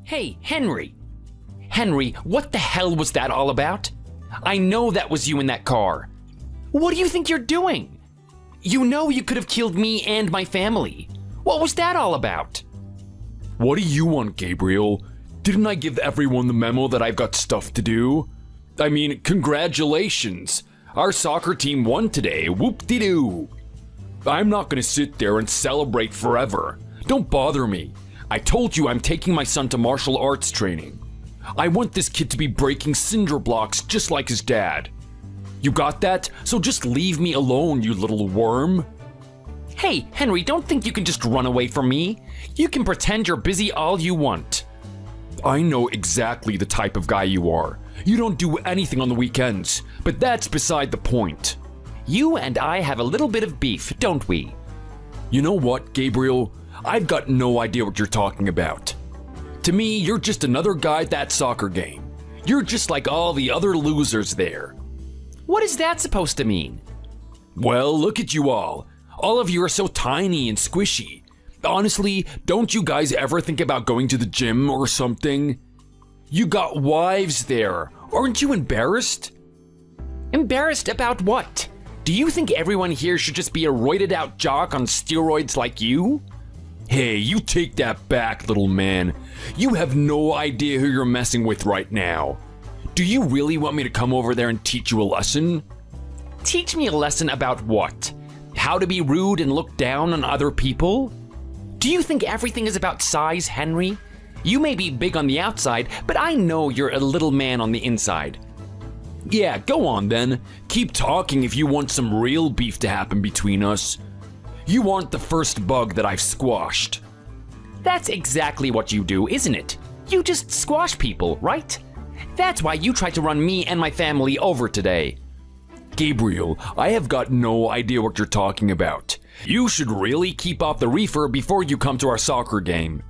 Hey, Henry! Henry, what the hell was that all about? I know that was you in that car. What do you think you're doing? You know you could have killed me and my family. What was that all about? What do you want, Gabriel? Didn't I give everyone the memo that I've got stuff to do? I mean, congratulations. Our soccer team won today, whoop-de-doo. I'm not gonna sit there and celebrate forever. Don't bother me. I told you I'm taking my son to martial arts training. I want this kid to be breaking cinder blocks just like his dad. You got that? So just leave me alone, you little worm. Hey, Henry, don't think you can just run away from me. You can pretend you're busy all you want. I know exactly the type of guy you are. You don't do anything on the weekends, but that's beside the point. You and I have a little bit of beef, don't we? You know what, Gabriel? I've got no idea what you're talking about. To me, you're just another guy at that soccer game. You're just like all the other losers there. What is that supposed to mean? Well, look at you all. All of you are so tiny and squishy. Honestly, don't you guys ever think about going to the gym or something? You got wives there. Aren't you embarrassed? Embarrassed about what? Do you think everyone here should just be a roided out jock on steroids like you? Hey, you take that back, little man. You have no idea who you're messing with right now. Do you really want me to come over there and teach you a lesson? Teach me a lesson about what? How to be rude and look down on other people? Do you think everything is about size, Henry? You may be big on the outside, but I know you're a little man on the inside. Yeah, go on then. Keep talking if you want some real beef to happen between us. You aren't the first bug that I've squashed. That's exactly what you do, isn't it? You just squash people, right? That's why you tried to run me and my family over today. Gabriel, I have got no idea what you're talking about. You should really keep off the reefer before you come to our soccer game.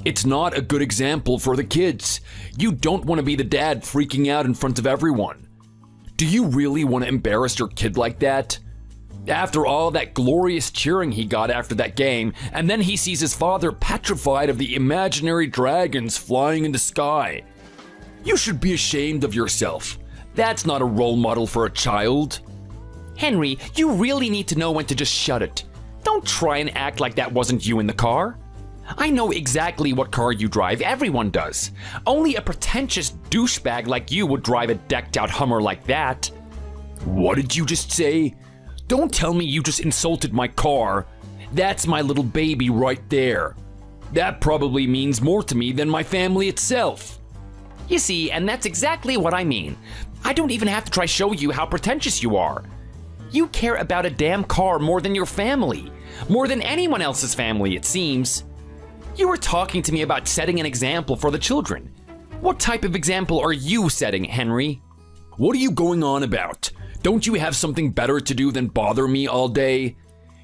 It's not a good example for the kids. You don't want to be the dad freaking out in front of everyone. Do you really want to embarrass your kid like that? After all that glorious cheering he got after that game, and then he sees his father petrified of the imaginary dragons flying in the sky. You should be ashamed of yourself. That's not a role model for a child. Henry, you really need to know when to just shut it. Don't try and act like that wasn't you in the car. I know exactly what car you drive, everyone does. Only a pretentious douchebag like you would drive a decked out Hummer like that. What did you just say? Don't tell me you just insulted my car. That's my little baby right there. That probably means more to me than my family itself. You see, and that's exactly what I mean. I don't even have to try show you how pretentious you are. You care about a damn car more than your family. More than anyone else's family, it seems. You were talking to me about setting an example for the children. What type of example are you setting, Henry? What are you going on about? Don't you have something better to do than bother me all day?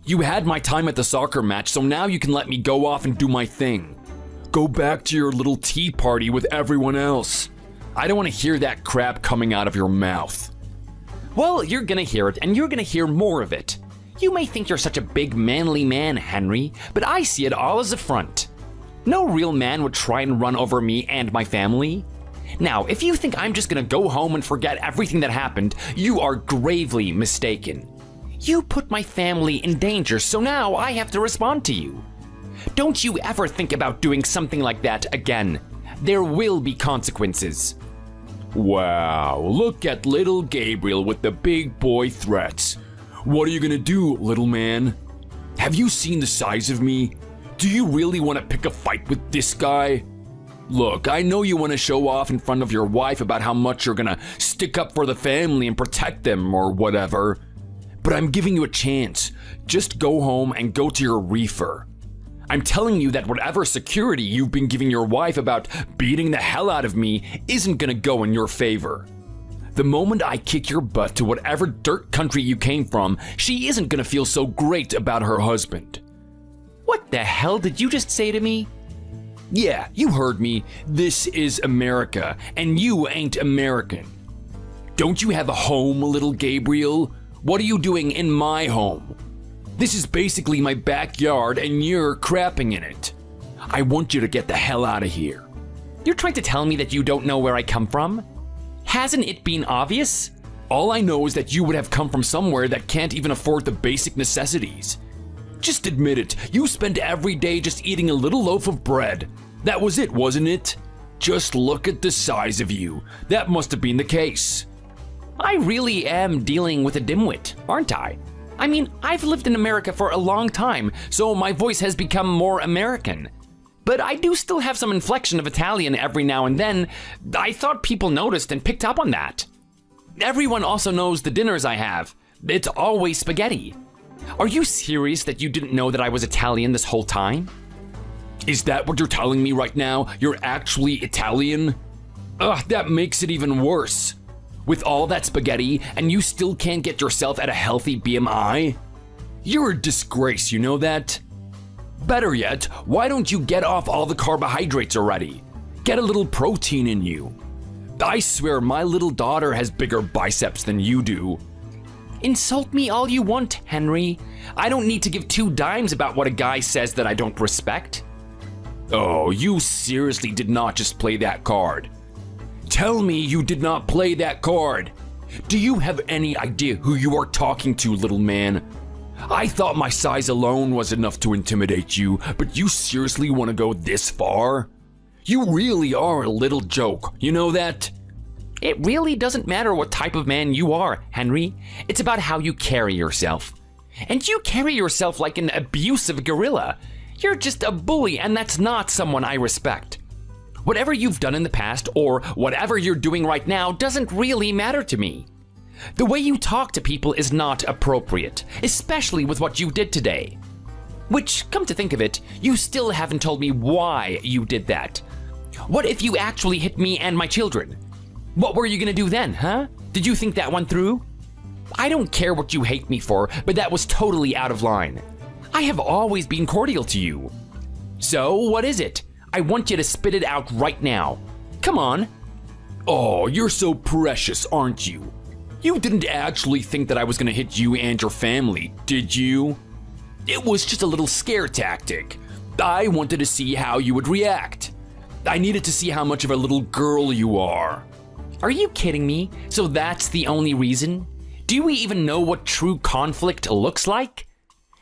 You had my time at the soccer match, so now you can let me go off and do my thing. Go back to your little tea party with everyone else. I don't want to hear that crap coming out of your mouth. Well, you're gonna hear it, and you're gonna hear more of it. You may think you're such a big manly man, Henry, but I see it all as a front. No real man would try and run over me and my family. Now, if you think I'm just gonna go home and forget everything that happened, you are gravely mistaken. You put my family in danger, so now I have to respond to you. Don't you ever think about doing something like that again. There will be consequences. Wow, look at little Gabriel with the big boy threats. What are you gonna do, little man? Have you seen the size of me? Do you really want to pick a fight with this guy? Look, I know you want to show off in front of your wife about how much you're gonna stick up for the family and protect them or whatever. But I'm giving you a chance. Just go home and go to your reefer. I'm telling you that whatever security you've been giving your wife about beating the hell out of me isn't gonna go in your favor. The moment I kick your butt to whatever dirt country you came from, she isn't gonna feel so great about her husband. What the hell did you just say to me? Yeah, you heard me. This is America, and you ain't American. Don't you have a home, little Gabriel? What are you doing in my home? This is basically my backyard, and you're crapping in it. I want you to get the hell out of here. You're trying to tell me that you don't know where I come from? Hasn't it been obvious? All I know is that you would have come from somewhere that can't even afford the basic necessities. Just admit it, you spent every day just eating a little loaf of bread. That was it, wasn't it? Just look at the size of you. That must have been the case. I really am dealing with a dimwit, aren't I? I mean, I've lived in America for a long time, so my voice has become more American. But I do still have some inflection of Italian every now and then. I thought people noticed and picked up on that. Everyone also knows the dinners I have. It's always spaghetti. Are you serious that you didn't know that I was Italian this whole time? Is that what you're telling me right now? You're actually Italian? Ugh, that makes it even worse. With all that spaghetti, and you still can't get yourself at a healthy BMI? You're a disgrace, you know that? Better yet, why don't you get off all the carbohydrates already? Get a little protein in you. I swear my little daughter has bigger biceps than you do. Insult me all you want, Henry. I don't need to give 2 dimes about what a guy says that I don't respect. Oh, you seriously did not just play that card. Tell me you did not play that card. Do you have any idea who you are talking to, little man? I thought my size alone was enough to intimidate you, but you seriously want to go this far? You really are a little joke, you know that? It really doesn't matter what type of man you are, Henry. It's about how you carry yourself. And you carry yourself like an abusive gorilla. You're just a bully, and that's not someone I respect. Whatever you've done in the past, or whatever you're doing right now, doesn't really matter to me. The way you talk to people is not appropriate, especially with what you did today. Which, come to think of it, you still haven't told me why you did that. What if you actually hit me and my children? What were you gonna do then, huh? Did you think that one through? I don't care what you hate me for, but that was totally out of line. I have always been cordial to you. So, what is it? I want you to spit it out right now. Come on. Oh, you're so precious, aren't you? You didn't actually think that I was gonna hit you and your family, did you? It was just a little scare tactic. I wanted to see how you would react. I needed to see how much of a little girl you are. Are you kidding me? So that's the only reason? Do we even know what true conflict looks like?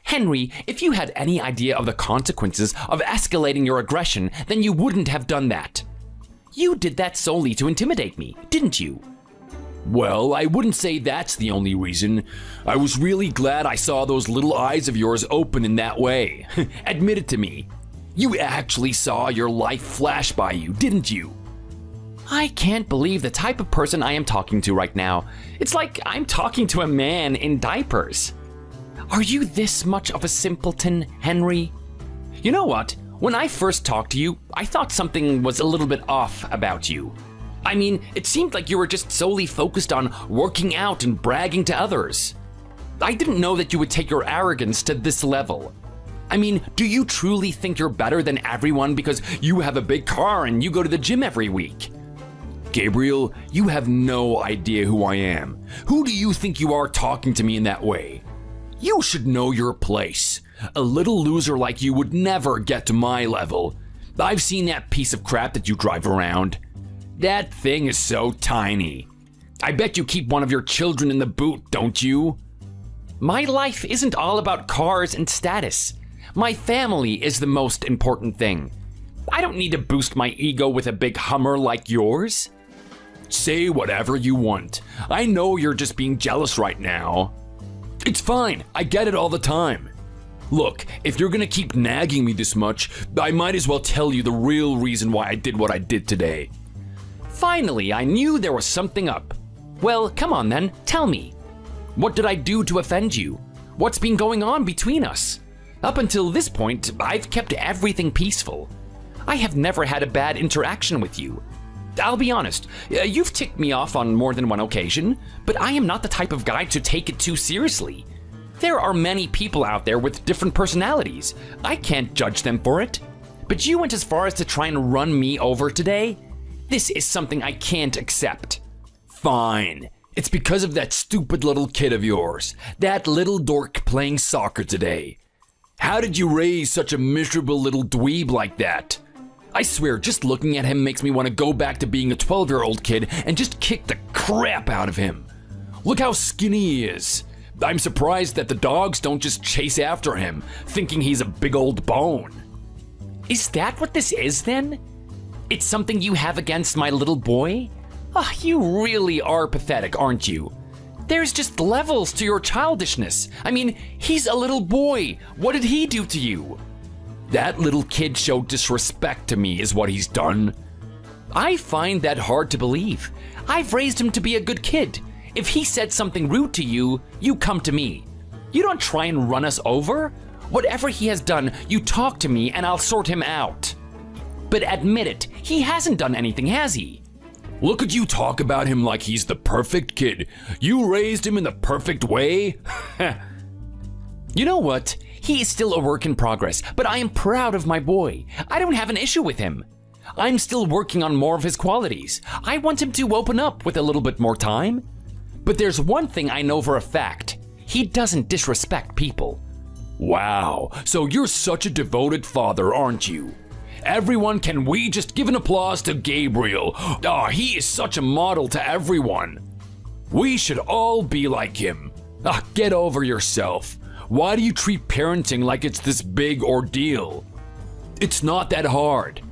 Henry, if you had any idea of the consequences of escalating your aggression, then you wouldn't have done that. You did that solely to intimidate me, didn't you? Well, I wouldn't say that's the only reason. I was really glad I saw those little eyes of yours open in that way. Admit it to me. You actually saw your life flash by you, didn't you? I can't believe the type of person I am talking to right now. It's like I'm talking to a man in diapers. Are you this much of a simpleton, Henry? You know what? When I first talked to you, I thought something was a little bit off about you. I mean, it seemed like you were just solely focused on working out and bragging to others. I didn't know that you would take your arrogance to this level. I mean, do you truly think you're better than everyone because you have a big car and you go to the gym every week? Gabriel, you have no idea who I am. Who do you think you are talking to me in that way? You should know your place. A little loser like you would never get to my level. I've seen that piece of crap that you drive around. That thing is so tiny. I bet you keep one of your children in the boot, don't you? My life isn't all about cars and status. My family is the most important thing. I don't need to boost my ego with a big Hummer like yours. Say whatever you want. I know you're just being jealous right now. It's fine, I get it all the time. Look, if you're gonna keep nagging me this much, I might as well tell you the real reason why I did what I did today. Finally, I knew there was something up. Well, come on then, tell me. What did I do to offend you? What's been going on between us? Up until this point, I've kept everything peaceful. I have never had a bad interaction with you. I'll be honest, you've ticked me off on more than one occasion, but I am not the type of guy to take it too seriously. There are many people out there with different personalities. I can't judge them for it. But you went as far as to try and run me over today? This is something I can't accept. Fine. It's because of that stupid little kid of yours. That little dork playing soccer today. How did you raise such a miserable little dweeb like that? I swear, just looking at him makes me want to go back to being a 12-year-old kid and just kick the crap out of him. Look how skinny he is. I'm surprised that the dogs don't just chase after him, thinking he's a big old bone. Is that what this is then? It's something you have against my little boy? Oh, you really are pathetic, aren't you? There's just levels to your childishness. I mean, he's a little boy. What did he do to you? That little kid showed disrespect to me is what he's done. I find that hard to believe. I've raised him to be a good kid. If he said something rude to you, you come to me. You don't try and run us over. Whatever he has done, you talk to me and I'll sort him out. But admit it, he hasn't done anything, has he? Look at you talk about him like he's the perfect kid. You raised him in the perfect way? You know what? He is still a work in progress, but I am proud of my boy. I don't have an issue with him. I'm still working on more of his qualities. I want him to open up with a little bit more time. But there's one thing I know for a fact. He doesn't disrespect people. Wow, so you're such a devoted father, aren't you? Everyone, can we just give an applause to Gabriel? Oh, he is such a model to everyone. We should all be like him. Get over yourself. Why do you treat parenting like it's this big ordeal? It's not that hard.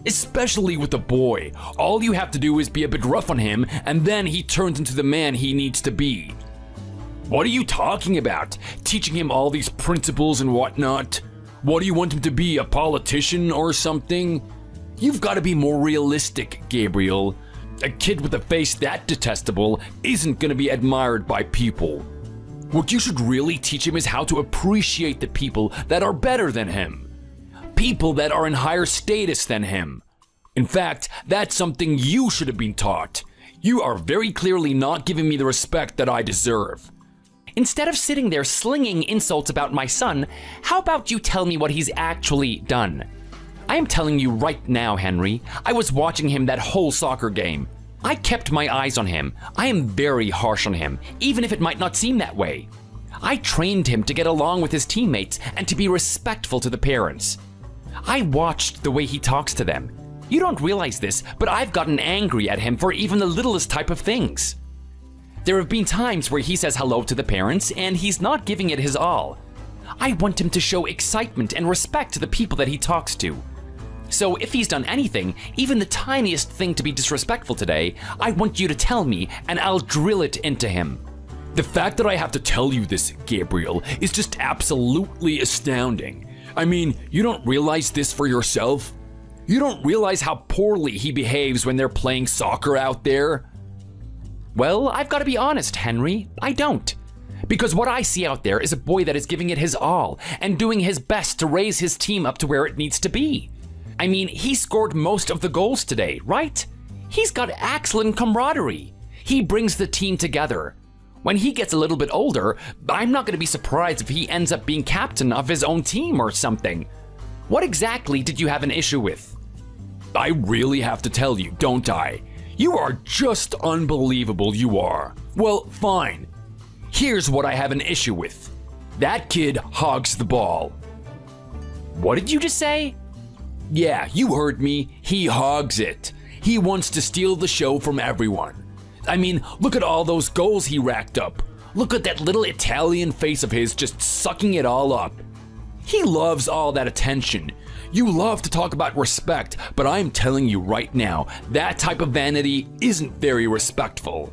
Especially with a boy. All you have to do is be a bit rough on him, and then he turns into the man he needs to be. What are you talking about? Teaching him all these principles and whatnot? What do you want him to be, a politician or something? You've got to be more realistic, Gabriel. A kid with a face that detestable isn't going to be admired by people. What you should really teach him is how to appreciate the people that are better than him. People that are in higher status than him. In fact, that's something you should have been taught. You are very clearly not giving me the respect that I deserve. Instead of sitting there slinging insults about my son, how about you tell me what he's actually done? I am telling you right now, Henry, I was watching him that whole soccer game. I kept my eyes on him. I am very harsh on him, even if it might not seem that way. I trained him to get along with his teammates and to be respectful to the parents. I watched the way he talks to them. You don't realize this, but I've gotten angry at him for even the littlest type of things. There have been times where he says hello to the parents and he's not giving it his all. I want him to show excitement and respect to the people that he talks to. So if he's done anything, even the tiniest thing to be disrespectful today, I want you to tell me and I'll drill it into him. The fact that I have to tell you this, Gabriel, is just absolutely astounding. I mean, you don't realize this for yourself? You don't realize how poorly he behaves when they're playing soccer out there? Well, I've got to be honest, Henry, I don't. Because what I see out there is a boy that is giving it his all and doing his best to raise his team up to where it needs to be. I mean, he scored most of the goals today, right? He's got excellent camaraderie. He brings the team together. When he gets a little bit older, I'm not going to be surprised if he ends up being captain of his own team or something. What exactly did you have an issue with? I really have to tell you, don't I? You are just unbelievable, you are. Well, fine. Here's what I have an issue with. That kid hogs the ball. What did you just say? Yeah, you heard me. He hogs it. He wants to steal the show from everyone. I mean, look at all those goals he racked up. Look at that little Italian face of his just sucking it all up. He loves all that attention. You love to talk about respect, but I'm telling you right now, that type of vanity isn't very respectful.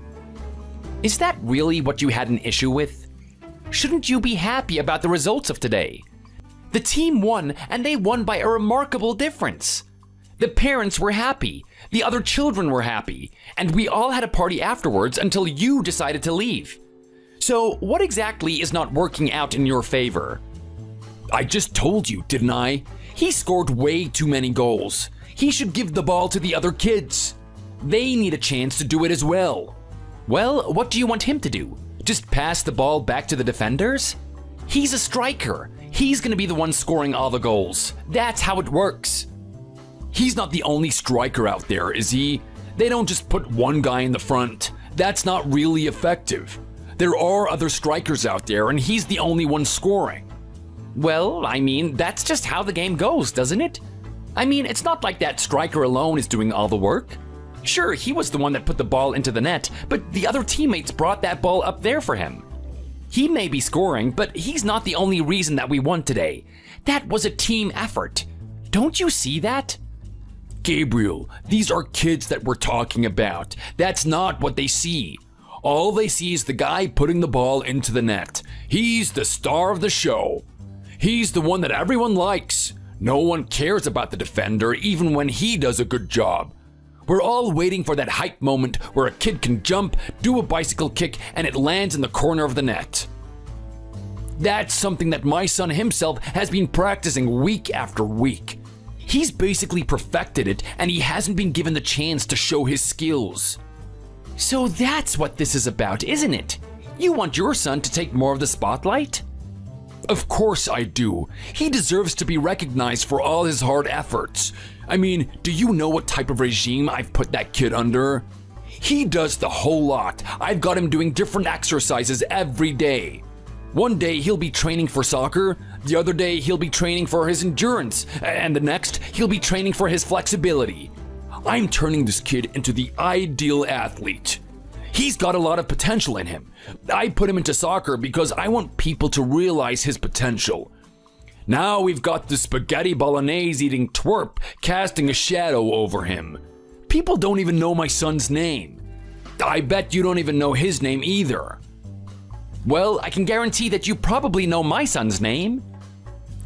Is that really what you had an issue with? Shouldn't you be happy about the results of today? The team won, and they won by a remarkable difference. The parents were happy, the other children were happy, and we all had a party afterwards until you decided to leave. So what exactly is not working out in your favor? I just told you, didn't I? He scored way too many goals. He should give the ball to the other kids. They need a chance to do it as well. Well, what do you want him to do? Just pass the ball back to the defenders? He's a striker. He's gonna be the one scoring all the goals. That's how it works. He's not the only striker out there, is he? They don't just put one guy in the front. That's not really effective. There are other strikers out there, and he's the only one scoring. Well, I mean, that's just how the game goes, doesn't it? I mean, it's not like that striker alone is doing all the work. Sure, he was the one that put the ball into the net, but the other teammates brought that ball up there for him. He may be scoring, but he's not the only reason that we won today. That was a team effort. Don't you see that? Gabriel, these are kids that we're talking about. That's not what they see. All they see is the guy putting the ball into the net. He's the star of the show. He's the one that everyone likes. No one cares about the defender, even when he does a good job. We're all waiting for that hype moment where a kid can jump, do a bicycle kick, and it lands in the corner of the net. That's something that my son himself has been practicing week after week. He's basically perfected it, and he hasn't been given the chance to show his skills. So that's what this is about, isn't it? You want your son to take more of the spotlight? Of course I do. He deserves to be recognized for all his hard efforts. I mean, do you know what type of regime I've put that kid under? He does the whole lot. I've got him doing different exercises every day. One day he'll be training for soccer, the other day he'll be training for his endurance, and the next he'll be training for his flexibility. I'm turning this kid into the ideal athlete. He's got a lot of potential in him. I put him into soccer because I want people to realize his potential. Now we've got the spaghetti bolognese eating twerp casting a shadow over him. People don't even know my son's name. I bet you don't even know his name either. Well, I can guarantee that you probably know my son's name.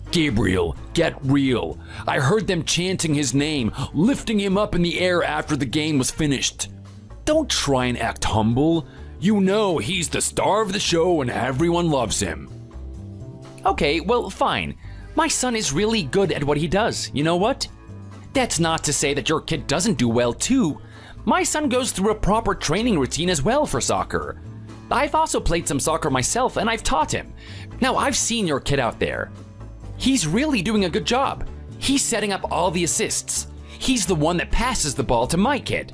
Gabriel, get real. I heard them chanting his name, lifting him up in the air after the game was finished. Don't try and act humble. You know he's the star of the show and everyone loves him. Okay, well, fine. My son is really good at what he does. You know what? That's not to say that your kid doesn't do well too. My son goes through a proper training routine as well for soccer. I've also played some soccer myself and I've taught him. Now, I've seen your kid out there. He's really doing a good job. He's setting up all the assists. He's the one that passes the ball to my kid.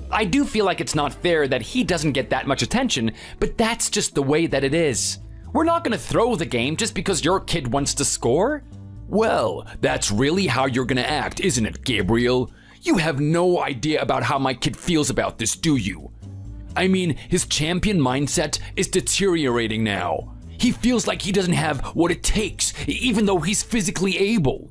I do feel like it's not fair that he doesn't get that much attention, but that's just the way that it is. We're not going to throw the game just because your kid wants to score. Well, that's really how you're going to act, isn't it, Gabriel? You have no idea about how my kid feels about this, do you? I mean, his champion mindset is deteriorating now. He feels like he doesn't have what it takes, even though he's physically able.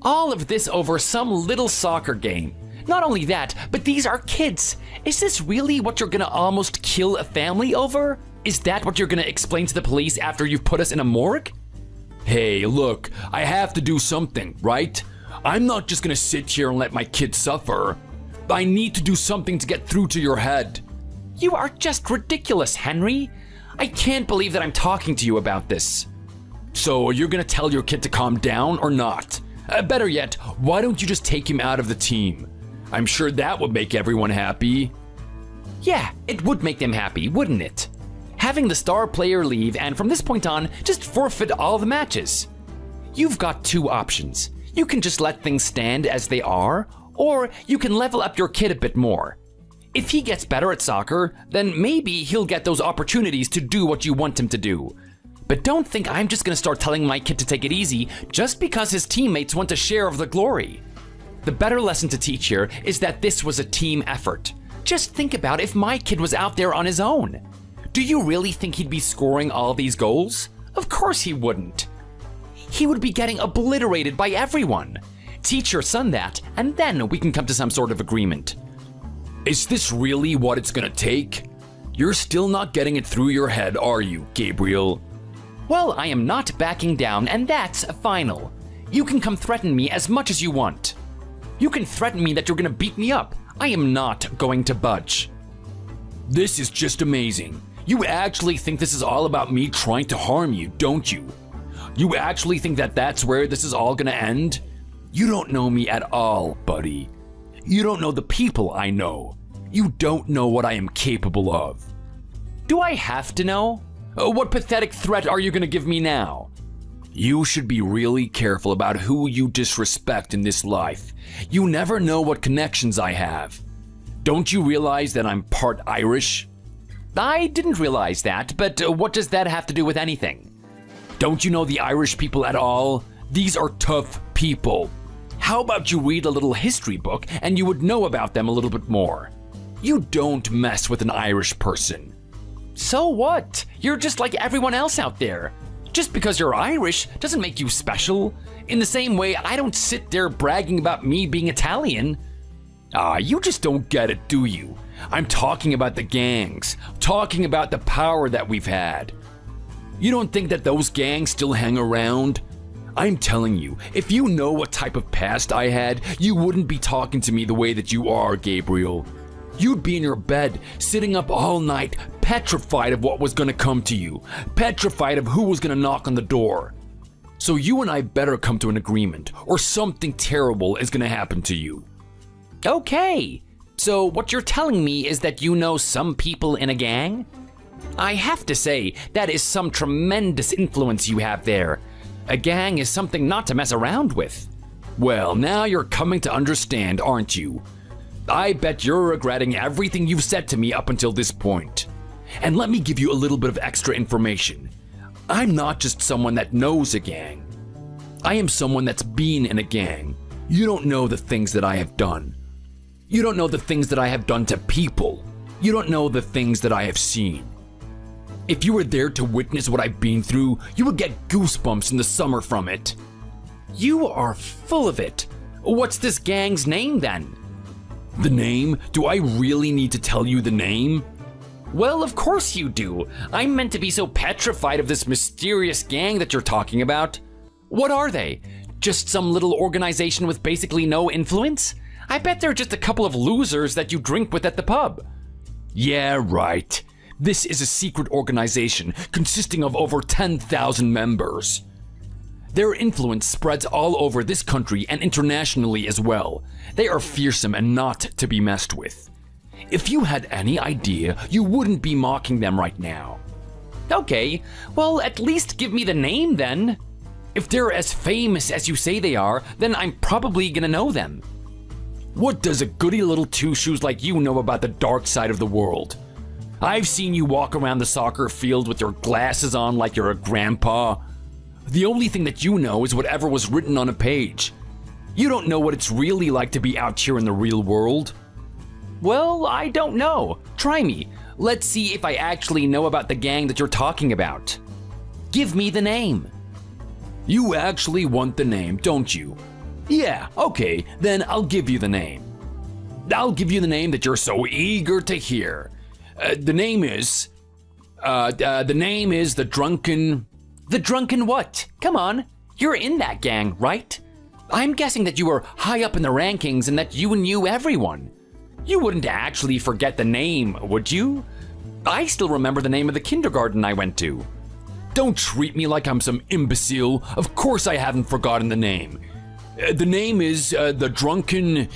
All of this over some little soccer game. Not only that, but these are kids. Is this really what you're gonna almost kill a family over? Is that what you're gonna explain to the police after you've put us in a morgue? Hey, look, I have to do something, right? I'm not just gonna sit here and let my kid suffer. I need to do something to get through to your head. You are just ridiculous, Henry. I can't believe that I'm talking to you about this. So you're gonna tell your kid to calm down or not? Better yet, why don't you just take him out of the team? I'm sure that would make everyone happy. Yeah, it would make them happy, wouldn't it? Having the star player leave and from this point on, just forfeit all the matches. You've got two options. You can just let things stand as they are, or you can level up your kid a bit more. If he gets better at soccer, then maybe he'll get those opportunities to do what you want him to do. But don't think I'm just gonna start telling my kid to take it easy just because his teammates want a share of the glory. The better lesson to teach here is that this was a team effort. Just think about if my kid was out there on his own. Do you really think he'd be scoring all these goals? Of course he wouldn't. He would be getting obliterated by everyone. Teach your son that, and then we can come to some sort of agreement. Is this really what it's gonna take? You're still not getting it through your head, are you, Gabriel? Well, I am not backing down, and that's final. You can come threaten me as much as you want. You can threaten me that you're gonna beat me up. I am not going to budge. This is just amazing. You actually think this is all about me trying to harm you, don't you? You actually think that that's where this is all gonna end? You don't know me at all, buddy. You don't know the people I know. You don't know what I am capable of. Do I have to know? What pathetic threat are you gonna give me now? You should be really careful about who you disrespect in this life. You never know what connections I have. Don't you realize that I'm part Irish? I didn't realize that, but what does that have to do with anything? Don't you know the Irish people at all? These are tough people. How about you read a little history book and you would know about them a little bit more? You don't mess with an Irish person. So what? You're just like everyone else out there. Just because you're Irish doesn't make you special. In the same way, I don't sit there bragging about me being Italian. You just don't get it, do you? I'm talking about the gangs, talking about the power that we've had. You don't think that those gangs still hang around? I'm telling you, if you know what type of past I had, you wouldn't be talking to me the way that you are, Gabriel. You'd be in your bed, sitting up all night, petrified of what was gonna come to you, petrified of who was gonna knock on the door. So you and I better come to an agreement, or something terrible is gonna happen to you. Okay, so what you're telling me is that you know some people in a gang? I have to say, that is some tremendous influence you have there. A gang is something not to mess around with. Well, now you're coming to understand, aren't you? I bet you're regretting everything you've said to me up until this point. And let me give you a little bit of extra information. I'm not just someone that knows a gang. I am someone that's been in a gang. You don't know the things that I have done. You don't know the things that I have done to people. You don't know the things that I have seen. If you were there to witness what I've been through, you would get goosebumps in the summer from it. You are full of it. What's this gang's name then? The name? Do I really need to tell you the name? Well, of course you do. I'm meant to be so petrified of this mysterious gang that you're talking about. What are they? Just some little organization with basically no influence? I bet they're just a couple of losers that you drink with at the pub. Yeah, right. This is a secret organization consisting of over 10,000 members. Their influence spreads all over this country and internationally as well. They are fearsome and not to be messed with. If you had any idea, you wouldn't be mocking them right now. Okay, well, at least give me the name then. If they're as famous as you say they are, then I'm probably gonna know them. What does a goody little two-shoes like you know about the dark side of the world? I've seen you walk around the soccer field with your glasses on like you're a grandpa. The only thing that you know is whatever was written on a page. You don't know what it's really like to be out here in the real world. Well, I don't know. Try me. Let's see if I actually know about the gang that you're talking about. Give me the name. You actually want the name, don't you? Yeah, okay, then I'll give you the name. I'll give you the name that you're so eager to hear. The name is the Drunken... The Drunken what? Come on, you're in that gang, right? I'm guessing that you were high up in the rankings and that you knew everyone. You wouldn't actually forget the name, would you? I still remember the name of the kindergarten I went to. Don't treat me like I'm some imbecile. Of course I haven't forgotten the name. The name is the Drunken...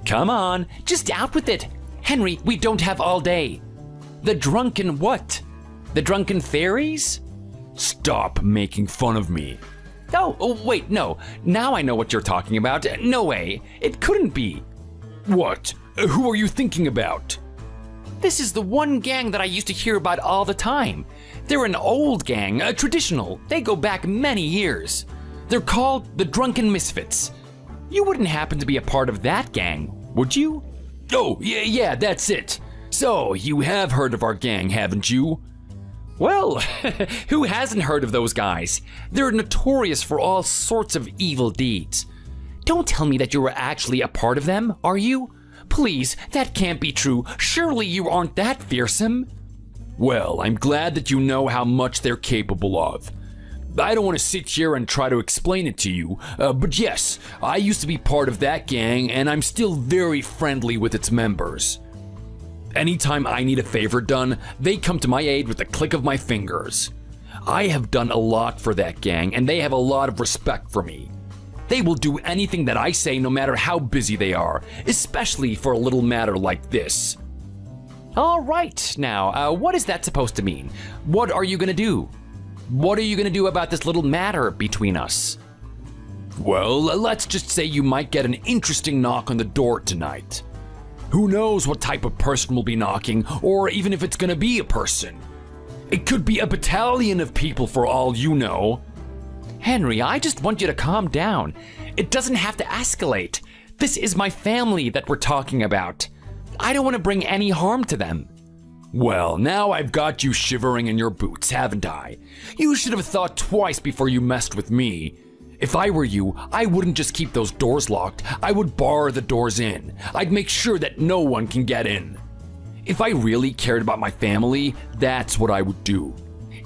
Come on, just out with it. Henry, we don't have all day. The Drunken what? The Drunken Fairies? Stop making fun of me. Oh, wait, no. Now I know what you're talking about. No way. It couldn't be. What? Who are you thinking about? This is the one gang that I used to hear about all the time. They're an old gang, traditional. They go back many years. They're called the Drunken Misfits. You wouldn't happen to be a part of that gang, would you? Oh, yeah, that's it. So, you have heard of our gang, haven't you? Well, who hasn't heard of those guys? They're notorious for all sorts of evil deeds. Don't tell me that you were actually a part of them, are you? Please, that can't be true. Surely you aren't that fearsome. Well, I'm glad that you know how much they're capable of. I don't want to sit here and try to explain it to you, but yes, I used to be part of that gang and I'm still very friendly with its members. Anytime I need a favor done, they come to my aid with the click of my fingers. I have done a lot for that gang and they have a lot of respect for me. They will do anything that I say no matter how busy they are, especially for a little matter like this. All right, now, what is that supposed to mean? What are you gonna do? What are you gonna do about this little matter between us? Well, let's just say you might get an interesting knock on the door tonight. Who knows what type of person will be knocking, or even if it's gonna be a person. It could be a battalion of people for all you know. Henry, I just want you to calm down. It doesn't have to escalate. This is my family that we're talking about. I don't want to bring any harm to them. Well, now I've got you shivering in your boots, haven't I? You should have thought twice before you messed with me. If I were you, I wouldn't just keep those doors locked. I would bar the doors in. I'd make sure that no one can get in. If I really cared about my family, that's what I would do.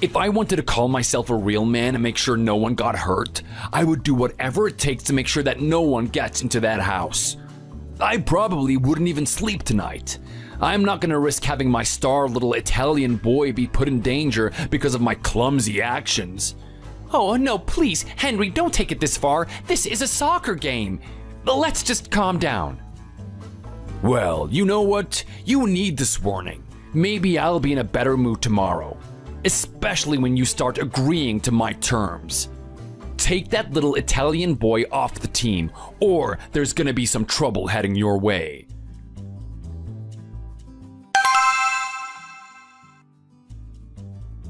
If I wanted to call myself a real man and make sure no one got hurt, I would do whatever it takes to make sure that no one gets into that house. I probably wouldn't even sleep tonight. I'm not gonna risk having my star little Italian boy be put in danger because of my clumsy actions. Oh, no, please, Henry, don't take it this far. This is a soccer game. Let's just calm down. Well, you know what? You need this warning. Maybe I'll be in a better mood tomorrow, especially when you start agreeing to my terms. Take that little Italian boy off the team, or there's gonna be some trouble heading your way.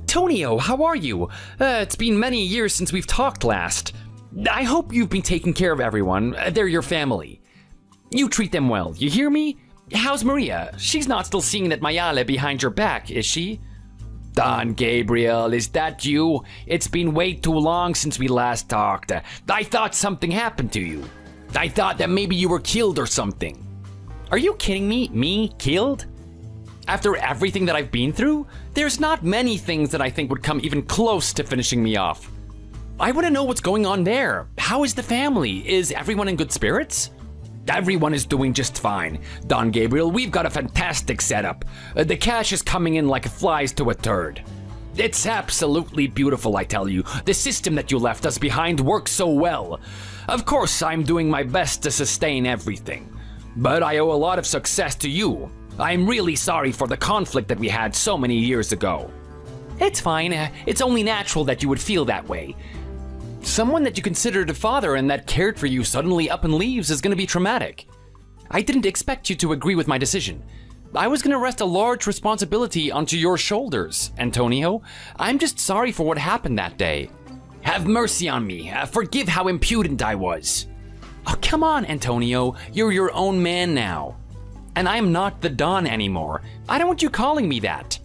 Tonio, how are you? It's been many years since we've talked last. I hope you've been taking care of everyone. They're your family. You treat them well, you hear me? How's Maria? She's not still seeing that Mayale behind your back, is she? Don Gabriel, is that you? It's been way too long since we last talked. I thought something happened to you. I thought that maybe you were killed or something. Are you kidding me? Me? Killed? After everything that I've been through, there's not many things that I think would come even close to finishing me off. I want to know what's going on there. How is the family? Is everyone in good spirits? Everyone is doing just fine. Don Gabriel, we've got a fantastic setup. The cash is coming in like flies to a turd. It's absolutely beautiful, I tell you. The system that you left us behind works so well. Of course, I'm doing my best to sustain everything. But I owe a lot of success to you. I'm really sorry for the conflict that we had so many years ago. It's fine. It's only natural that you would feel that way. Someone that you considered a father and that cared for you suddenly up and leaves is going to be traumatic. I didn't expect you to agree with my decision. I was going to rest a large responsibility onto your shoulders, Antonio. I'm just sorry for what happened that day. Have mercy on me. Forgive how impudent I was. Oh, come on, Antonio. You're your own man now. And I'm not the Don anymore. I don't want you calling me that.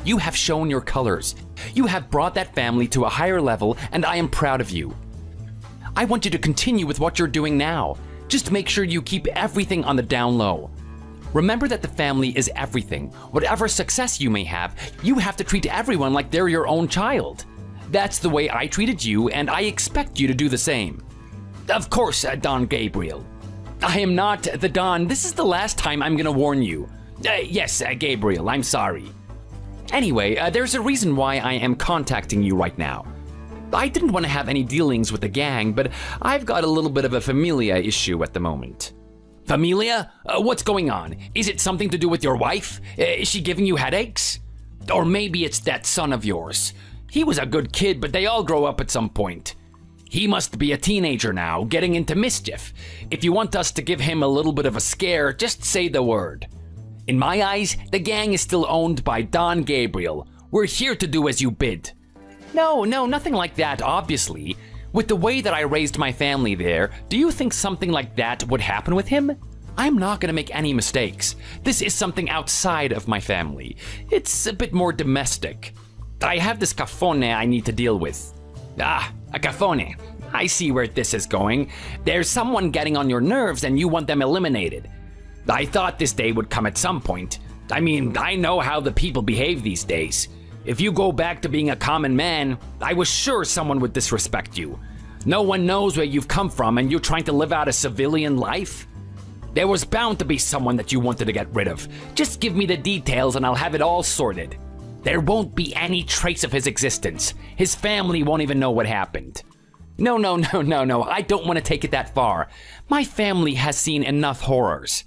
You have shown your colors. You have brought that family to a higher level, and I am proud of you. I want you to continue with what you're doing now. Just make sure you keep everything on the down low. Remember that the family is everything. Whatever success you may have, you have to treat everyone like they're your own child. That's the way I treated you, and I expect you to do the same. Of course, Don Gabriel. I am not the Don. This is the last time I'm gonna warn you. Yes, Gabriel, I'm sorry. Anyway, there's a reason why I am contacting you right now. I didn't want to have any dealings with the gang, but I've got a little bit of a familia issue at the moment. Familia? What's going on? Is it something to do with your wife? Is she giving you headaches? Or maybe it's that son of yours. He was a good kid, but they all grow up at some point. He must be a teenager now, getting into mischief. If you want us to give him a little bit of a scare, just say the word. In my eyes, the gang is still owned by Don Gabriel. We're here to do as you bid. No, nothing like that, obviously. With the way that I raised my family there, do you think something like that would happen with him? I'm not gonna make any mistakes. This is something outside of my family. It's a bit more domestic. I have this cafone I need to deal with. Ah, a cafone. I see where this is going. There's someone getting on your nerves and you want them eliminated. I thought this day would come at some point. I mean, I know how the people behave these days. If you go back to being a common man, I was sure someone would disrespect you. No one knows where you've come from and you're trying to live out a civilian life? There was bound to be someone that you wanted to get rid of. Just give me the details and I'll have it all sorted. There won't be any trace of his existence. His family won't even know what happened. No, I don't want to take it that far. My family has seen enough horrors.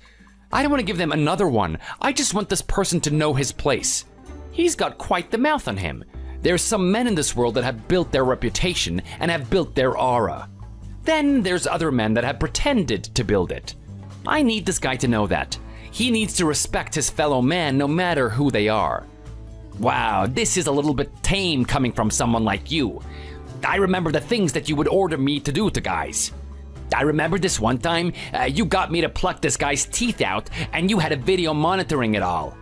I don't want to give them another one. I just want this person to know his place. He's got quite the mouth on him. There's some men in this world that have built their reputation and have built their aura. Then there's other men that have pretended to build it. I need this guy to know that. He needs to respect his fellow man no matter who they are. Wow, this is a little bit tame coming from someone like you. I remember the things that you would order me to do to guys. I remember this one time, you got me to pluck this guy's teeth out, and you had a video monitoring it all.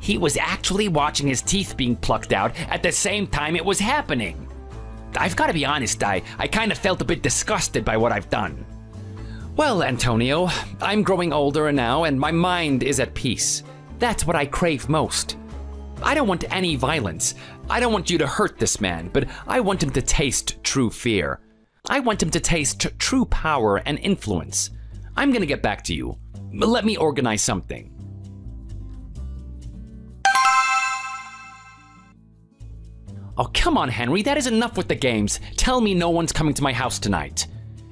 He was actually watching his teeth being plucked out at the same time it was happening. I've got to be honest, I kind of felt a bit disgusted by what I've done. Well, Antonio, I'm growing older now, and my mind is at peace. That's what I crave most. I don't want any violence. I don't want you to hurt this man, but I want him to taste true fear. I want him to taste true power and influence. I'm gonna get back to you. Let me organize something. Oh, come on, Henry, that is enough with the games. Tell me no one's coming to my house tonight.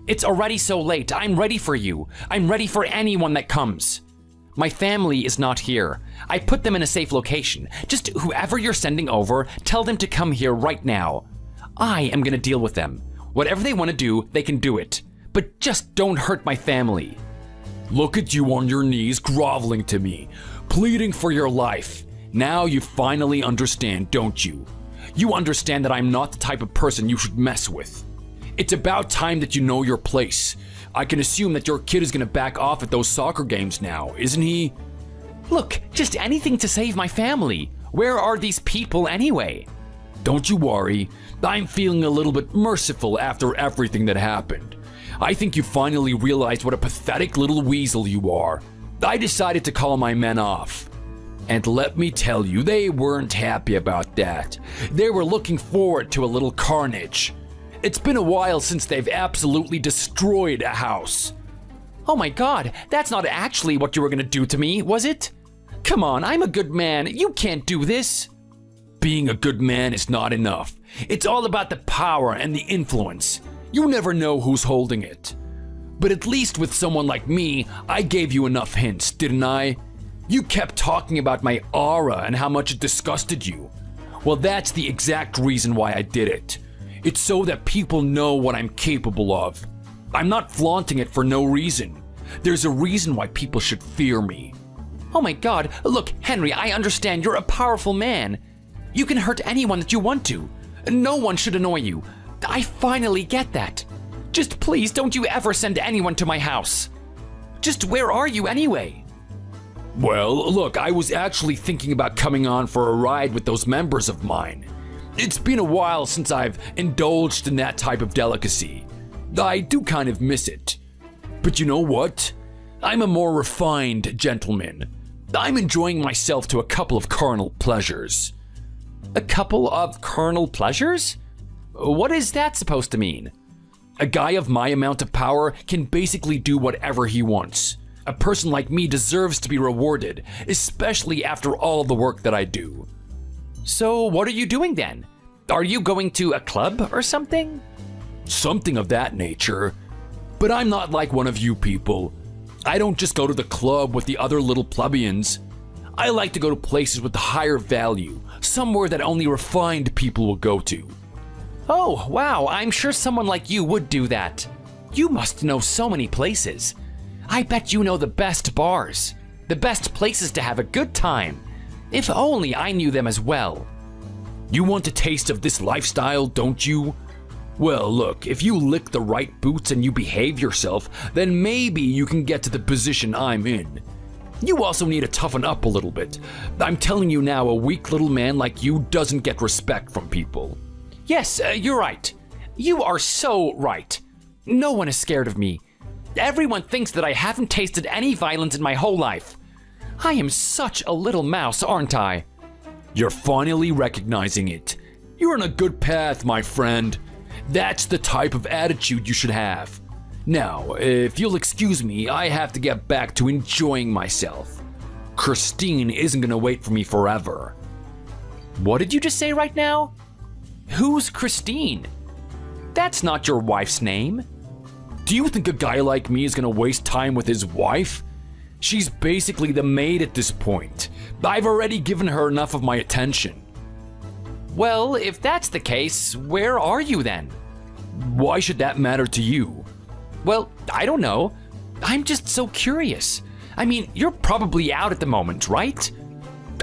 It's already so late. I'm ready for you. I'm ready for anyone that comes. My family is not here. I put them in a safe location. Just whoever you're sending over, tell them to come here right now. I am gonna deal with them. Whatever they want to do, they can do it. But just don't hurt my family. Look at you on your knees groveling to me, pleading for your life. Now you finally understand, don't you? You understand that I'm not the type of person you should mess with. It's about time that you know your place. I can assume that your kid is gonna back off at those soccer games now, isn't he? Look, just anything to save my family. Where are these people anyway? Don't you worry. I'm feeling a little bit merciful after everything that happened. I think you finally realized what a pathetic little weasel you are. I decided to call my men off. And let me tell you, they weren't happy about that. They were looking forward to a little carnage. It's been a while since they've absolutely destroyed a house. Oh my god, that's not actually what you were gonna do to me, was it? Come on, I'm a good man. You can't do this. Being a good man is not enough. It's all about the power and the influence. You never know who's holding it. But at least with someone like me, I gave you enough hints, didn't I? You kept talking about my aura and how much it disgusted you. Well, that's the exact reason why I did it. It's so that people know what I'm capable of. I'm not flaunting it for no reason. There's a reason why people should fear me. Oh my god, look, Henry, I understand you're a powerful man. You can hurt anyone that you want to. No one should annoy you. I finally get that. Just please don't you ever send anyone to my house. Just where are you anyway? Well, look, I was actually thinking about coming on for a ride with those members of mine. It's been a while since I've indulged in that type of delicacy. I do kind of miss it. But you know what? I'm a more refined gentleman. I'm enjoying myself to a couple of carnal pleasures. A couple of carnal pleasures? What is that supposed to mean? A guy of my amount of power can basically do whatever he wants. A person like me deserves to be rewarded, especially after all the work that I do. So what are you doing then? Are you going to a club or something? Something of that nature. But I'm not like one of you people. I don't just go to the club with the other little plebeians. I like to go to places with higher value, somewhere that only refined people will go to. Oh, wow, I'm sure someone like you would do that. You must know so many places. I bet you know the best bars, the best places to have a good time. If only I knew them as well. You want a taste of this lifestyle, don't you? Well, look, if you lick the right boots and you behave yourself, then maybe you can get to the position I'm in. You also need to toughen up a little bit. I'm telling you now, a weak little man like you doesn't get respect from people. Yes, you're right. You are so right. No one is scared of me. Everyone thinks that I haven't tasted any violence in my whole life. I am such a little mouse, aren't I? You're finally recognizing it. You're on a good path, my friend. That's the type of attitude you should have. Now, if you'll excuse me, I have to get back to enjoying myself. Christine isn't gonna wait for me forever. What did you just say right now? Who's Christine? That's not your wife's name. Do you think a guy like me is gonna waste time with his wife? She's basically the maid at this point. I've already given her enough of my attention. Well, if that's the case, where are you then? Why should that matter to you? Well, I don't know. I'm just so curious. I mean, you're probably out at the moment, right?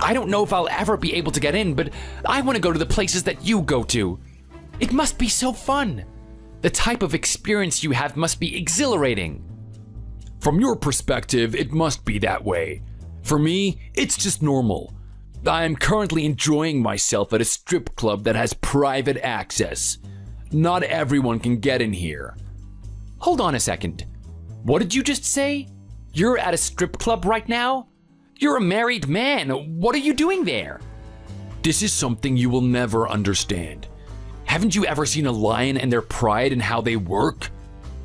I don't know if I'll ever be able to get in, but I want to go to the places that you go to. It must be so fun. The type of experience you have must be exhilarating. From your perspective, it must be that way. For me, it's just normal. I am currently enjoying myself at a strip club that has private access. Not everyone can get in here. Hold on a second. What did you just say? You're at a strip club right now? You're a married man. What are you doing there? This is something you will never understand. Haven't you ever seen a lion and their pride and how they work?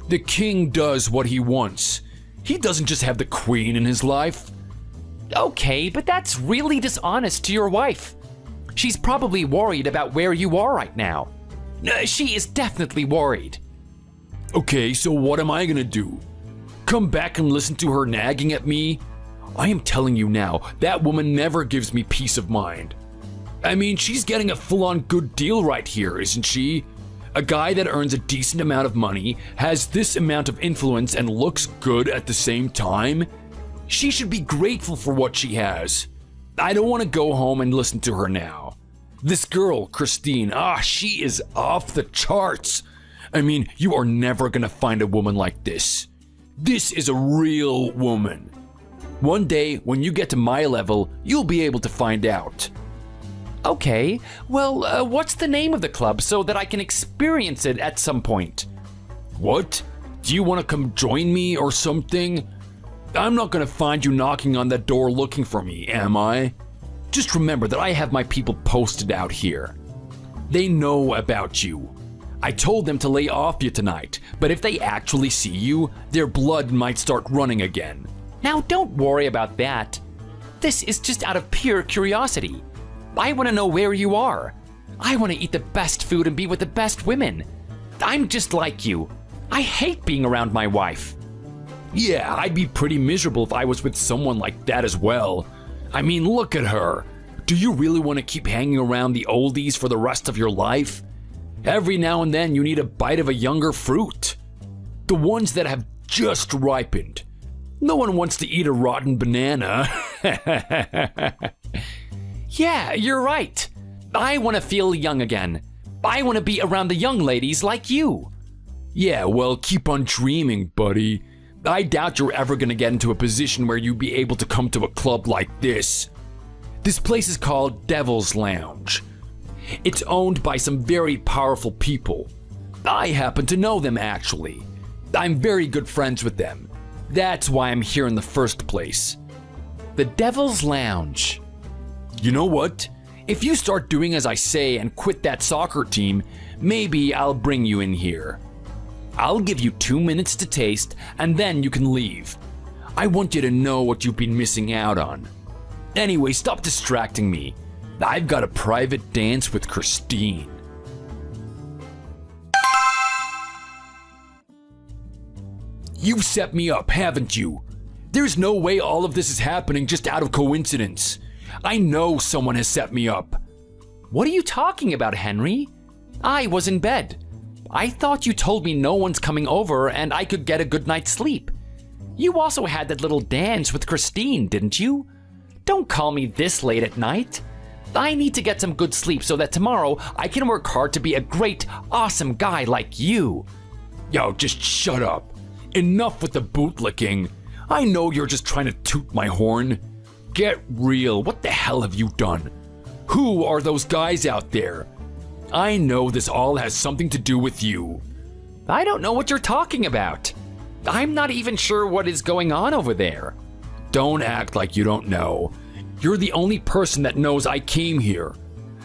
The king does what he wants. He doesn't just have the queen in his life. Okay, but that's really dishonest to your wife. She's probably worried about where you are right now. She is definitely worried. Okay, so what am I gonna do? Come back and listen to her nagging at me? I am telling you now, that woman never gives me peace of mind. I mean, she's getting a full-on good deal right here, isn't she? A guy that earns a decent amount of money, has this amount of influence, and looks good at the same time? She should be grateful for what she has. I don't want to go home and listen to her now. This girl, Christine, she is off the charts. I mean, you are never gonna find a woman like this. This is a real woman. One day, when you get to my level, you'll be able to find out. Okay, well, what's the name of the club so that I can experience it at some point? What? Do you want to come join me or something? I'm not gonna find you knocking on that door looking for me, am I? Just remember that I have my people posted out here. They know about you. I told them to lay off you tonight, but if they actually see you, their blood might start running again. Now don't worry about that. This is just out of pure curiosity. I want to know where you are. I want to eat the best food and be with the best women. I'm just like you. I hate being around my wife. Yeah, I'd be pretty miserable if I was with someone like that as well. I mean, look at her. Do you really want to keep hanging around the oldies for the rest of your life? Every now and then you need a bite of a younger fruit. The ones that have just ripened. No one wants to eat a rotten banana. Yeah, you're right. I want to feel young again. I want to be around the young ladies like you. Yeah, well, keep on dreaming, buddy. I doubt you're ever gonna get into a position where you'd be able to come to a club like this. This place is called Devil's Lounge. It's owned by some very powerful people. I happen to know them, actually. I'm very good friends with them. That's why I'm here in the first place. The Devil's Lounge. You know what? If you start doing as I say and quit that soccer team, maybe I'll bring you in here. I'll give you 2 minutes to taste, and then you can leave. I want you to know what you've been missing out on. Anyway, stop distracting me. I've got a private dance with Christine. You've set me up, haven't you? There's no way all of this is happening just out of coincidence. I know someone has set me up. What are you talking about, Henry? I was in bed. I thought you told me no one's coming over and I could get a good night's sleep. You also had that little dance with Christine, didn't you? Don't call me this late at night. I need to get some good sleep so that tomorrow I can work hard to be a great, awesome guy like you. Yo, just shut up. Enough with the bootlicking. I know you're just trying to toot my horn. Get real, what the hell have you done? Who are those guys out there? I know this all has something to do with you. I don't know what you're talking about. I'm not even sure what is going on over there. Don't act like you don't know. You're the only person that knows I came here.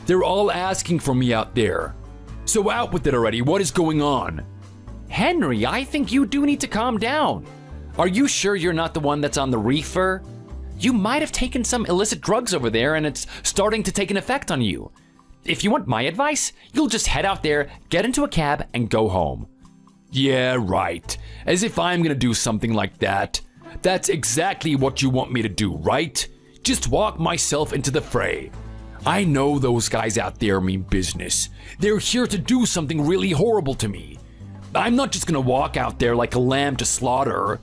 They're all asking for me out there. So out with it already, what is going on? Henry, I think you do need to calm down. Are you sure you're not the one that's on the reefer? You might have taken some illicit drugs over there and it's starting to take an effect on you. If you want my advice, you'll just head out there, get into a cab, and go home. Yeah, right. As if I'm gonna do something like that. That's exactly what you want me to do, right? Just walk myself into the fray. I know those guys out there mean business. They're here to do something really horrible to me. I'm not just gonna walk out there like a lamb to slaughter.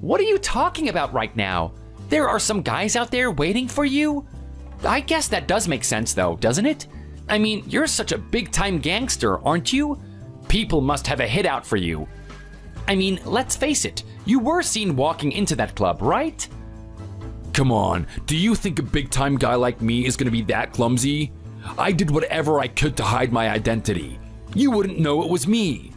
What are you talking about right now? There are some guys out there waiting for you? I guess that does make sense though, doesn't it? I mean, you're such a big-time gangster, aren't you? People must have a hit out for you. I mean, let's face it, you were seen walking into that club, right? Come on, do you think a big-time guy like me is gonna be that clumsy? I did whatever I could to hide my identity. You wouldn't know it was me.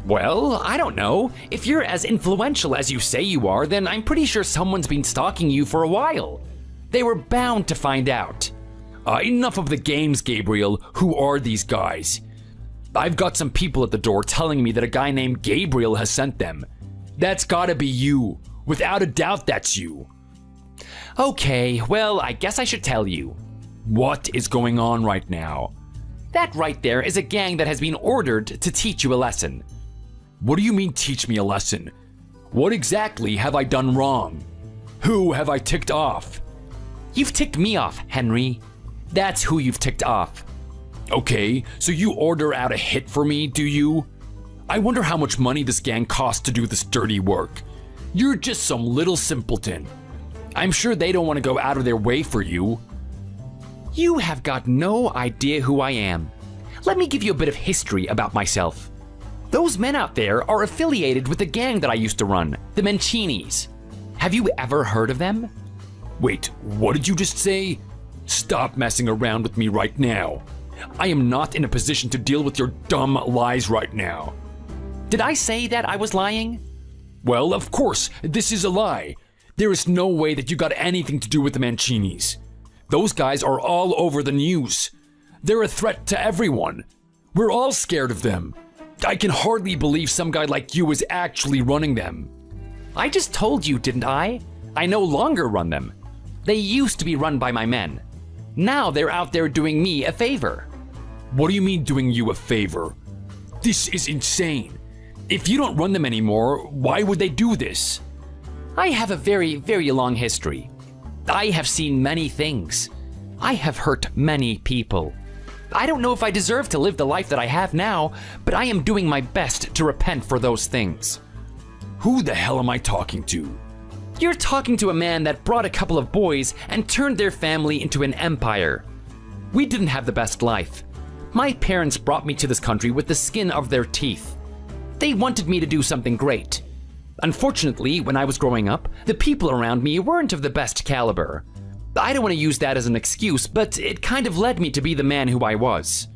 Well, I don't know. If you're as influential as you say you are, then I'm pretty sure someone's been stalking you for a while. They were bound to find out. Enough of the games, Gabriel. Who are these guys? I've got some people at the door telling me that a guy named Gabriel has sent them. That's gotta be you. Without a doubt, that's you. Okay, well, I guess I should tell you. What is going on right now? That right there is a gang that has been ordered to teach you a lesson. What do you mean, teach me a lesson? What exactly have I done wrong? Who have I ticked off? You've ticked me off, Henry. That's who you've ticked off. Okay, so you order out a hit for me, do you? I wonder how much money this gang costs to do this dirty work. You're just some little simpleton. I'm sure they don't want to go out of their way for you. You have got no idea who I am. Let me give you a bit of history about myself. Those men out there are affiliated with the gang that I used to run, the Mancinis. Have you ever heard of them? Wait, what did you just say? Stop messing around with me right now. I am not in a position to deal with your dumb lies right now. Did I say that I was lying? Well, of course, this is a lie. There is no way that you got anything to do with the Mancinis. Those guys are all over the news. They're a threat to everyone. We're all scared of them. I can hardly believe some guy like you is actually running them. I just told you, didn't I? I no longer run them. They used to be run by my men. Now they're out there doing me a favor. What do you mean doing you a favor? This is insane. If you don't run them anymore, why would they do this? I have a very, very long history. I have seen many things. I have hurt many people. I don't know if I deserve to live the life that I have now, but I am doing my best to repent for those things. Who the hell am I talking to? You're talking to a man that brought a couple of boys and turned their family into an empire. We didn't have the best life. My parents brought me to this country with the skin of their teeth. They wanted me to do something great. Unfortunately, when I was growing up, the people around me weren't of the best caliber. I don't want to use that as an excuse, but it kind of led me to be the man who I was.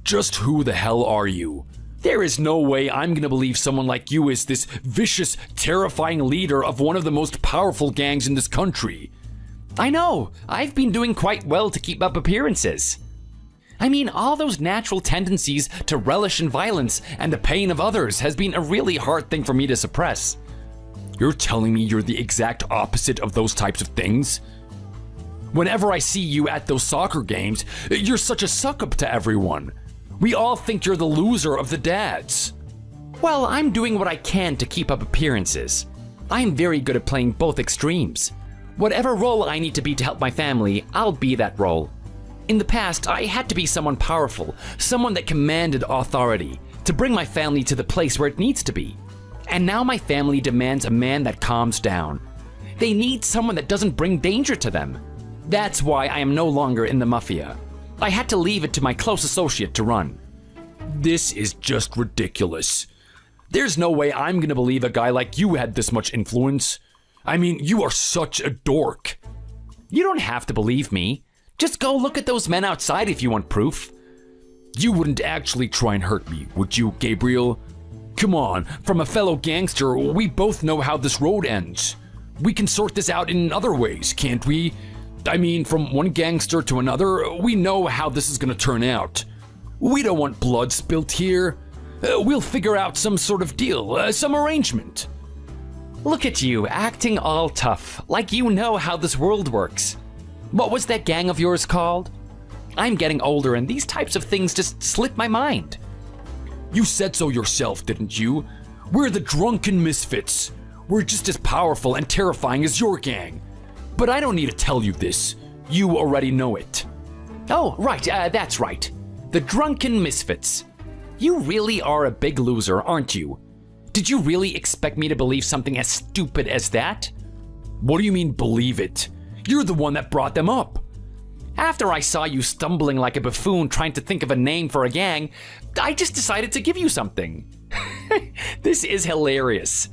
Just who the hell are you? There is no way I'm gonna believe someone like you is this vicious, terrifying leader of one of the most powerful gangs in this country. I know, I've been doing quite well to keep up appearances. I mean, all those natural tendencies to relish in violence and the pain of others has been a really hard thing for me to suppress. You're telling me you're the exact opposite of those types of things? Whenever I see you at those soccer games, you're such a suck-up to everyone. We all think you're the loser of the dads. Well, I'm doing what I can to keep up appearances. I'm very good at playing both extremes. Whatever role I need to be to help my family, I'll be that role. In the past, I had to be someone powerful, someone that commanded authority, to bring my family to the place where it needs to be. And now my family demands a man that calms down. They need someone that doesn't bring danger to them. That's why I am no longer in the mafia. I had to leave it to my close associate to run. This is just ridiculous. There's no way I'm gonna believe a guy like you had this much influence. I mean, you are such a dork. You don't have to believe me. Just go look at those men outside if you want proof. You wouldn't actually try and hurt me, would you, Gabriel? Come on, from a fellow gangster, we both know how this road ends. We can sort this out in other ways, can't we? I mean, from one gangster to another, we know how this is gonna turn out. We don't want blood spilt here. We'll figure out some sort of deal, some arrangement. Look at you, acting all tough, like you know how this world works. What was that gang of yours called? I'm getting older and these types of things just slip my mind. You said so yourself, didn't you? We're the drunken misfits. We're just as powerful and terrifying as your gang. But I don't need to tell you this. You already know it. Oh, right, that's right. The drunken misfits. You really are a big loser, aren't you? Did you really expect me to believe something as stupid as that? What do you mean, believe it? You're the one that brought them up. After I saw you stumbling like a buffoon trying to think of a name for a gang, I just decided to give you something. This is hilarious.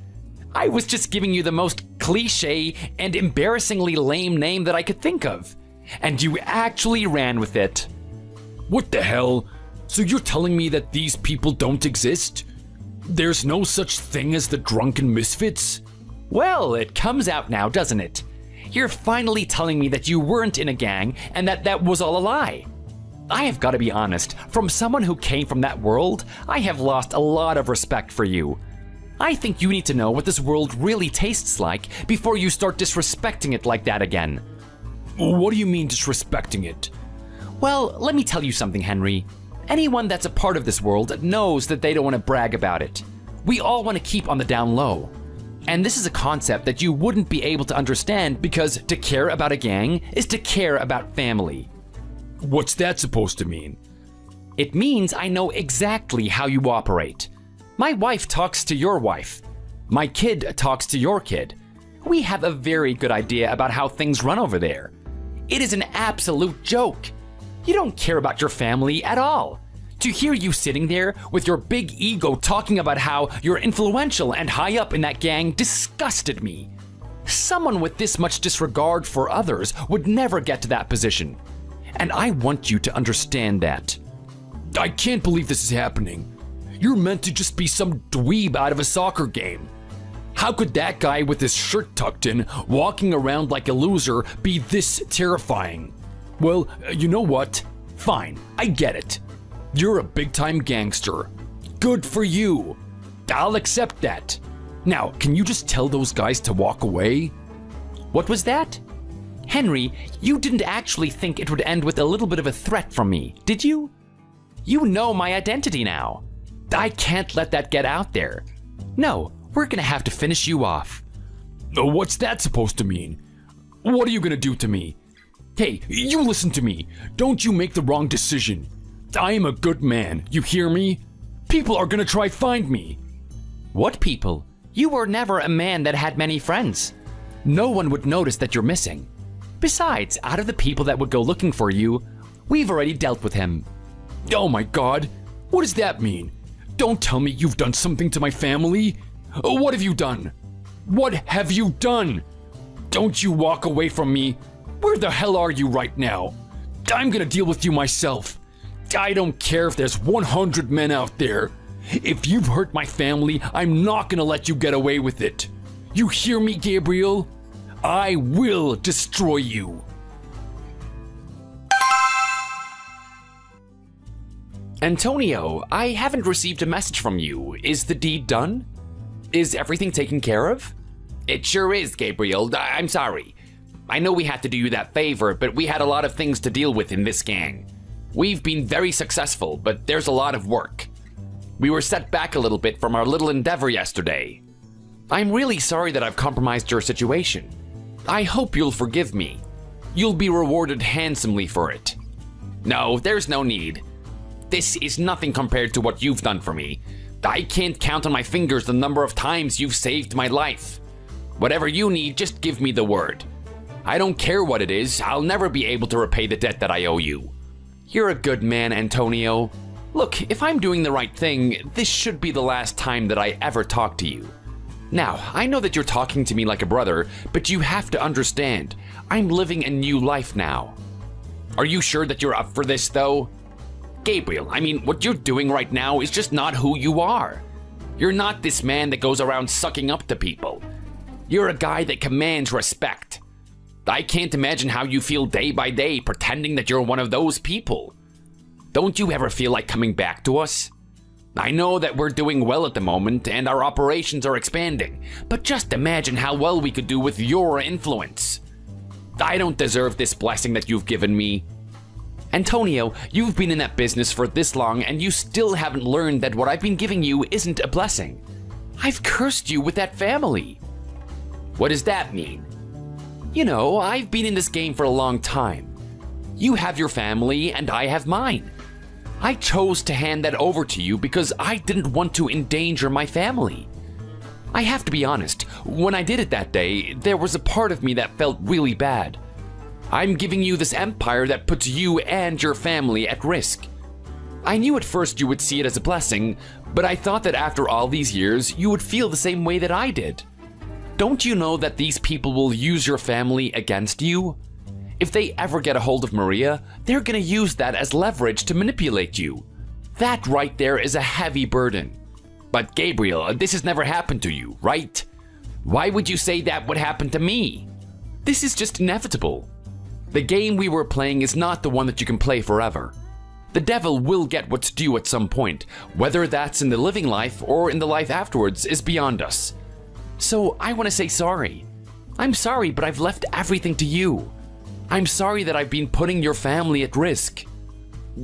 I was just giving you the most cliche and embarrassingly lame name that I could think of, and you actually ran with it. What the hell? So you're telling me that these people don't exist? There's no such thing as the drunken misfits? Well, it comes out now, doesn't it? You're finally telling me that you weren't in a gang and that was all a lie. I have got to be honest, from someone who came from that world, I have lost a lot of respect for you. I think you need to know what this world really tastes like before you start disrespecting it like that again. What do you mean disrespecting it? Well, let me tell you something, Henry. Anyone that's a part of this world knows that they don't want to brag about it. We all want to keep on the down low. And this is a concept that you wouldn't be able to understand because to care about a gang is to care about family. What's that supposed to mean? It means I know exactly how you operate. My wife talks to your wife. My kid talks to your kid. We have a very good idea about how things run over there. It is an absolute joke. You don't care about your family at all. To hear you sitting there with your big ego talking about how you're influential and high up in that gang disgusted me. Someone with this much disregard for others would never get to that position. And I want you to understand that. I can't believe this is happening. You're meant to just be some dweeb out of a soccer game. How could that guy with his shirt tucked in, walking around like a loser, be this terrifying? Well, you know what? Fine, I get it. You're a big-time gangster. Good for you. I'll accept that. Now, can you just tell those guys to walk away? What was that? Henry, you didn't actually think it would end with a little bit of a threat from me, did you? You know my identity now. I can't let that get out there. No, we're gonna have to finish you off. What's that supposed to mean? What are you gonna do to me? Hey, you listen to me. Don't you make the wrong decision. I am a good man, you hear me? People are gonna try find me. What people? You were never a man that had many friends. No one would notice that you're missing. Besides, out of the people that would go looking for you, we've already dealt with him. Oh my God, what does that mean? Don't tell me you've done something to my family. What have you done? What have you done? Don't you walk away from me. Where the hell are you right now? I'm gonna deal with you myself. I don't care if there's 100 men out there. If you've hurt my family, I'm not gonna let you get away with it. You hear me, Gabriel? I will destroy you. Antonio, I haven't received a message from you. Is the deed done? Is everything taken care of? It sure is, Gabriel. I'm sorry. I know we had to do you that favor, but we had a lot of things to deal with in this gang. We've been very successful, but there's a lot of work. We were set back a little bit from our little endeavor yesterday. I'm really sorry that I've compromised your situation. I hope you'll forgive me. You'll be rewarded handsomely for it. No, there's no need. This is nothing compared to what you've done for me. I can't count on my fingers the number of times you've saved my life. Whatever you need, just give me the word. I don't care what it is, I'll never be able to repay the debt that I owe you. You're a good man, Antonio. Look, if I'm doing the right thing, this should be the last time that I ever talk to you. Now, I know that you're talking to me like a brother, but you have to understand, I'm living a new life now. Are you sure that you're up for this, though? Gabriel, I mean, what you're doing right now is just not who you are. You're not this man that goes around sucking up to people. You're a guy that commands respect. I can't imagine how you feel day by day pretending that you're one of those people. Don't you ever feel like coming back to us? I know that we're doing well at the moment and our operations are expanding, but just imagine how well we could do with your influence. I don't deserve this blessing that you've given me. Antonio, you've been in that business for this long and you still haven't learned that what I've been giving you isn't a blessing. I've cursed you with that family. What does that mean? You know, I've been in this game for a long time. You have your family and I have mine. I chose to hand that over to you because I didn't want to endanger my family. I have to be honest, when I did it that day, there was a part of me that felt really bad. I'm giving you this empire that puts you and your family at risk. I knew at first you would see it as a blessing, but I thought that after all these years, you would feel the same way that I did. Don't you know that these people will use your family against you? If they ever get a hold of Maria, they're gonna use that as leverage to manipulate you. That right there is a heavy burden. But Gabriel, this has never happened to you, right? Why would you say that would happen to me? This is just inevitable. The game we were playing is not the one that you can play forever. The devil will get what's due at some point. Whether that's in the living life or in the life afterwards is beyond us. So I want to say sorry. I'm sorry, but I've left everything to you. I'm sorry that I've been putting your family at risk.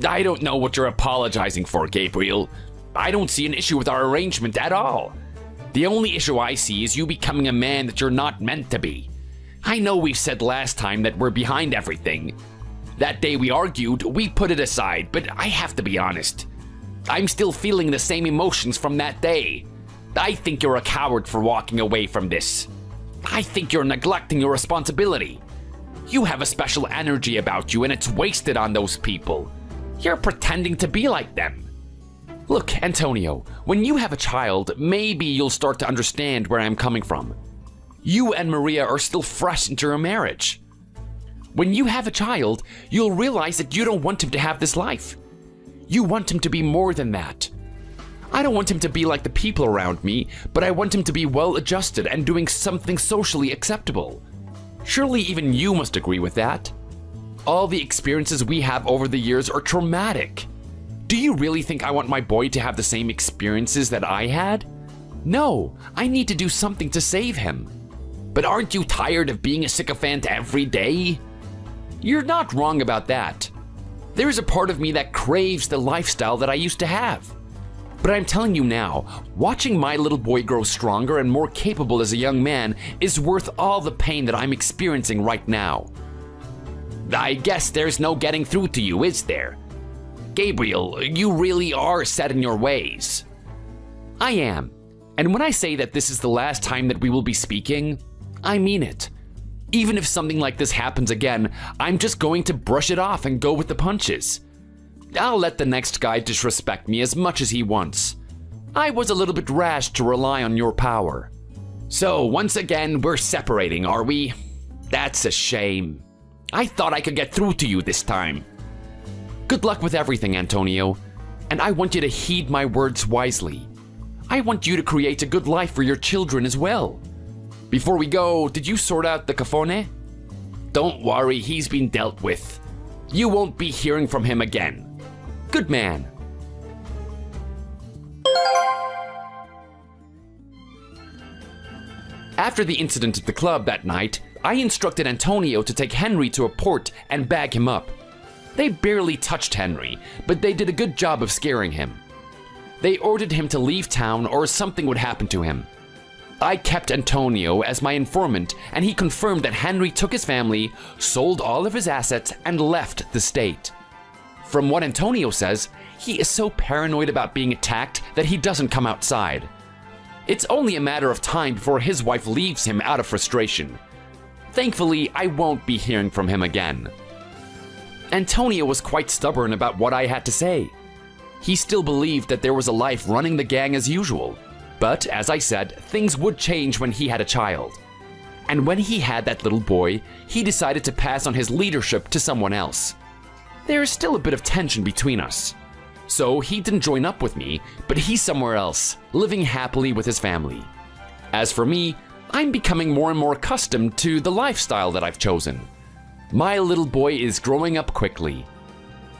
I don't know what you're apologizing for, Gabriel. I don't see an issue with our arrangement at all. The only issue I see is you becoming a man that you're not meant to be. I know we said last time that we're behind everything. That day we argued, we put it aside, but I have to be honest. I'm still feeling the same emotions from that day. I think you're a coward for walking away from this. I think you're neglecting your responsibility. You have a special energy about you and it's wasted on those people. You're pretending to be like them. Look, Antonio, when you have a child, maybe you'll start to understand where I'm coming from. You and Maria are still fresh into your marriage. When you have a child, you'll realize that you don't want him to have this life. You want him to be more than that. I don't want him to be like the people around me, but I want him to be well adjusted and doing something socially acceptable. Surely even you must agree with that. All the experiences we have over the years are traumatic. Do you really think I want my boy to have the same experiences that I had? No, I need to do something to save him. But aren't you tired of being a sycophant every day? You're not wrong about that. There is a part of me that craves the lifestyle that I used to have. But I'm telling you now, watching my little boy grow stronger and more capable as a young man is worth all the pain that I'm experiencing right now. I guess there's no getting through to you, is there? Gabriel, you really are set in your ways. I am. And when I say that this is the last time that we will be speaking, I mean it. Even if something like this happens again, I'm just going to brush it off and go with the punches. I'll let the next guy disrespect me as much as he wants. I was a little bit rash to rely on your power. So once again, we're separating, are we? That's a shame. I thought I could get through to you this time. Good luck with everything, Antonio. And I want you to heed my words wisely. I want you to create a good life for your children as well. Before we go, did you sort out the cafone? Don't worry, he's been dealt with. You won't be hearing from him again. Good man. After the incident at the club that night, I instructed Antonio to take Henry to a port and bag him up. They barely touched Henry, but they did a good job of scaring him. They ordered him to leave town or something would happen to him. I kept Antonio as my informant, and he confirmed that Henry took his family, sold all of his assets, and left the state. From what Antonio says, he is so paranoid about being attacked that he doesn't come outside. It's only a matter of time before his wife leaves him out of frustration. Thankfully, I won't be hearing from him again. Antonio was quite stubborn about what I had to say. He still believed that there was a life running the gang as usual. But, as I said, things would change when he had a child. And when he had that little boy, he decided to pass on his leadership to someone else. There is still a bit of tension between us. So he didn't join up with me, but he's somewhere else, living happily with his family. As for me, I'm becoming more and more accustomed to the lifestyle that I've chosen. My little boy is growing up quickly.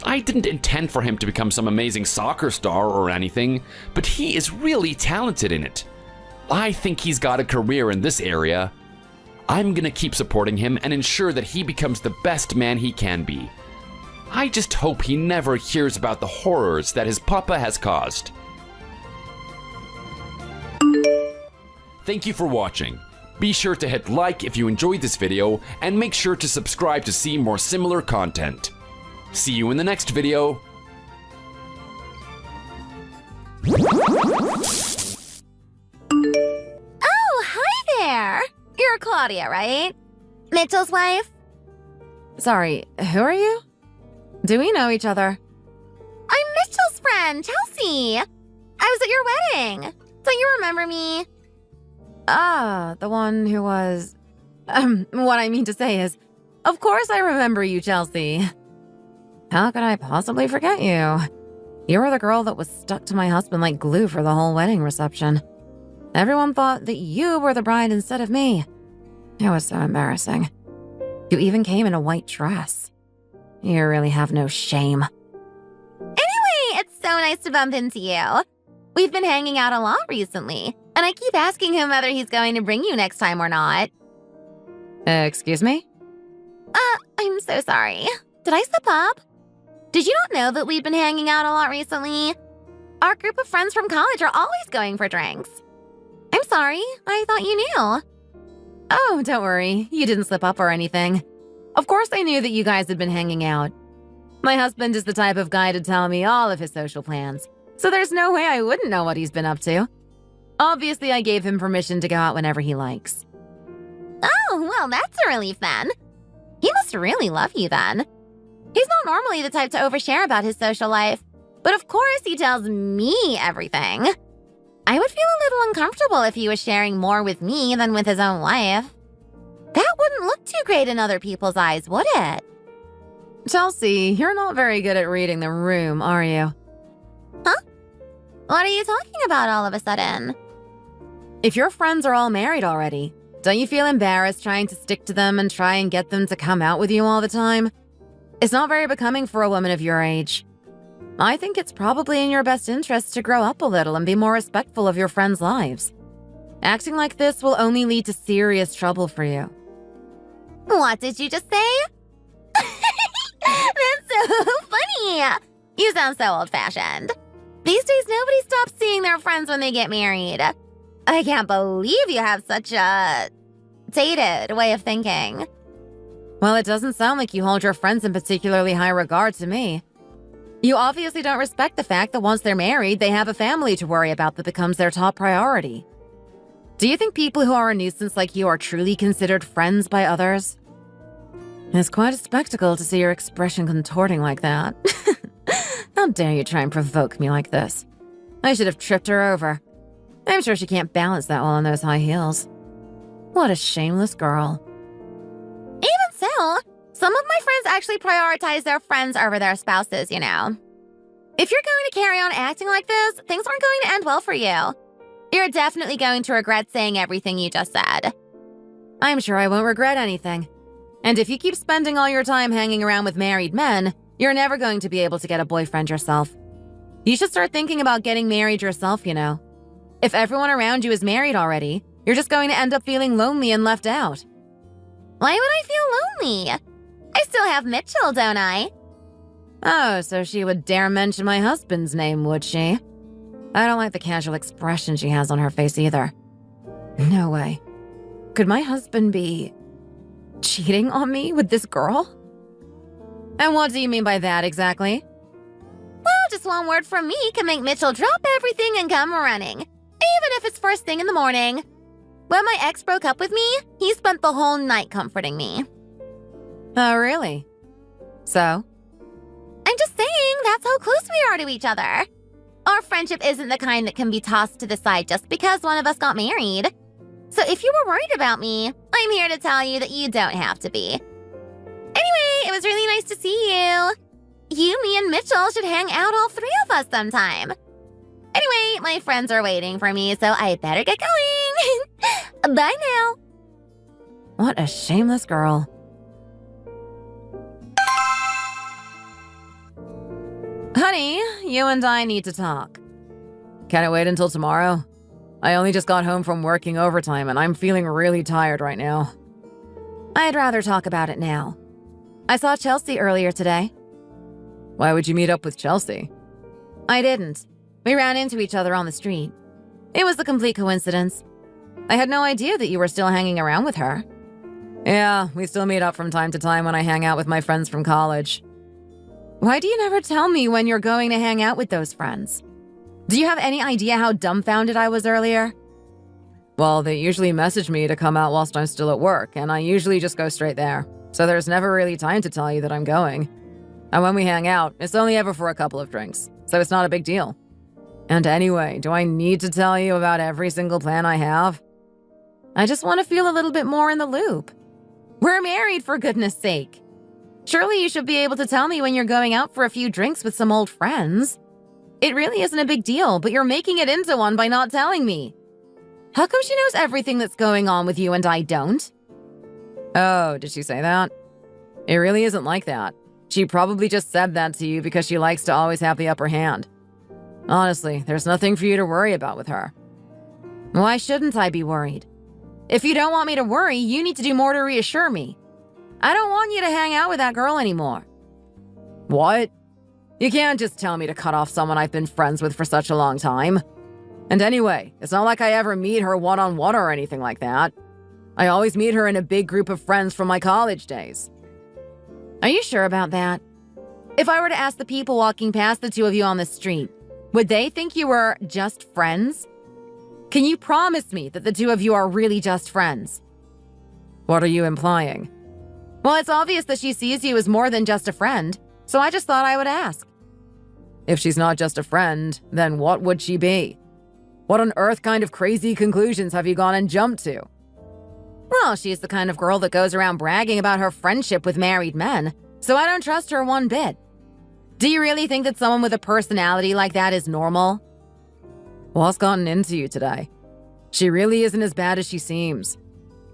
I didn't intend for him to become some amazing soccer star or anything, but he is really talented in it. I think he's got a career in this area. I'm gonna keep supporting him and ensure that he becomes the best man he can be. I just hope he never hears about the horrors that his papa has caused. Thank you for watching. Be sure to hit like if you enjoyed this video and make sure to subscribe to see more similar content. See you in the next video. Oh, hi there! You're Claudia, right? Mitchell's wife? Sorry, who are you? Do we know each other? I'm Mitchell's friend, Chelsea. I was at your wedding. Don't you remember me? Ah, the one who was... what I mean to say is, of course I remember you, Chelsea. How could I possibly forget you? You were the girl that was stuck to my husband like glue for the whole wedding reception. Everyone thought that you were the bride instead of me. It was so embarrassing. You even came in a white dress. You really have no shame. Anyway, it's so nice to bump into you. We've been hanging out a lot recently, and I keep asking him whether he's going to bring you next time or not. Excuse me? I'm so sorry. Did I slip up? Did you not know that we've been hanging out a lot recently? Our group of friends from college are always going for drinks. I'm sorry, I thought you knew. Oh, don't worry. You didn't slip up or anything. Of course I knew that you guys had been hanging out. My husband is the type of guy to tell me all of his social plans, so there's no way I wouldn't know what he's been up to. Obviously, I gave him permission to go out whenever he likes. Oh, well, that's a relief then. He must really love you then. He's not normally the type to overshare about his social life, but of course he tells me everything. I would feel a little uncomfortable if he was sharing more with me than with his own wife. That wouldn't look too great in other people's eyes, would it? Chelsea, you're not very good at reading the room, are you? Huh? What are you talking about all of a sudden? If your friends are all married already, don't you feel embarrassed trying to stick to them and try and get them to come out with you all the time? It's not very becoming for a woman of your age. I think it's probably in your best interest to grow up a little and be more respectful of your friends' lives. Acting like this will only lead to serious trouble for you. What did you just say? That's so funny. You sound so old-fashioned. These days, nobody stops seeing their friends when they get married. I can't believe you have such a dated way of thinking. Well, it doesn't sound like you hold your friends in particularly high regard to me. You obviously don't respect the fact that once they're married, they have a family to worry about that becomes their top priority. Do you think people who are a nuisance like you are truly considered friends by others? It's quite a spectacle to see your expression contorting like that. How dare you try and provoke me like this? I should have tripped her over. I'm sure she can't balance that well on those high heels. What a shameless girl. Even so, some of my friends actually prioritize their friends over their spouses, you know. If you're going to carry on acting like this, things aren't going to end well for you. You're definitely going to regret saying everything you just said. I'm sure I won't regret anything. And if you keep spending all your time hanging around with married men, you're never going to be able to get a boyfriend yourself. You should start thinking about getting married yourself, you know. If everyone around you is married already, you're just going to end up feeling lonely and left out. Why would I feel lonely? I still have Mitchell, don't I? Oh, so she would dare mention my husband's name, would she? I don't like the casual expression she has on her face either. No way. Could my husband be cheating on me with this girl? And what do you mean by that exactly? Well, just one word from me can make Mitchell drop everything and come running. Even if it's first thing in the morning. When my ex broke up with me, he spent the whole night comforting me. Oh, really? So? I'm just saying that's how close we are to each other. Our friendship isn't the kind that can be tossed to the side just because one of us got married. So if you were worried about me, I'm here to tell you that you don't have to be. Anyway, it was really nice to see you. You, me, and Mitchell should hang out, all three of us, sometime. Anyway, my friends are waiting for me, so I better get going. Bye now. What a shameless girl. Honey, you and I need to talk. Can it wait until tomorrow? I only just got home from working overtime and I'm feeling really tired right now. I'd rather talk about it now. I saw Chelsea earlier today. Why would you meet up with Chelsea? I didn't. We ran into each other on the street. It was a complete coincidence. I had no idea that you were still hanging around with her. Yeah, we still meet up from time to time when I hang out with my friends from college. Why do you never tell me when you're going to hang out with those friends? Do you have any idea how dumbfounded I was earlier? Well, they usually message me to come out whilst I'm still at work, and I usually just go straight there. so there's never really time to tell you that I'm going. And when we hang out, it's only ever for a couple of drinks, so it's not a big deal. And anyway, do I need to tell you about every single plan I have? I just want to feel a little bit more in the loop. We're married, for goodness sake. Surely you should be able to tell me when you're going out for a few drinks with some old friends. It really isn't a big deal, but you're making it into one by not telling me. How come she knows everything that's going on with you and I don't? Oh, did she say that? It really isn't like that. She probably just said that to you because she likes to always have the upper hand. Honestly, there's nothing for you to worry about with her. Why shouldn't I be worried? If you don't want me to worry, you need to do more to reassure me. I don't want you to hang out with that girl anymore. What? You can't just tell me to cut off someone I've been friends with for such a long time. And anyway, it's not like I ever meet her one-on-one or anything like that. I always meet her in a big group of friends from my college days. Are you sure about that? If I were to ask the people walking past the two of you on the street, would they think you were just friends? Can you promise me that the two of you are really just friends? What are you implying? Well, it's obvious that she sees you as more than just a friend, so I just thought I would ask. If she's not just a friend, then what would she be? What on earth kind of crazy conclusions have you gone and jumped to? Well, she's the kind of girl that goes around bragging about her friendship with married men, so I don't trust her one bit. Do you really think that someone with a personality like that is normal? What's gotten into you today? She really isn't as bad as she seems.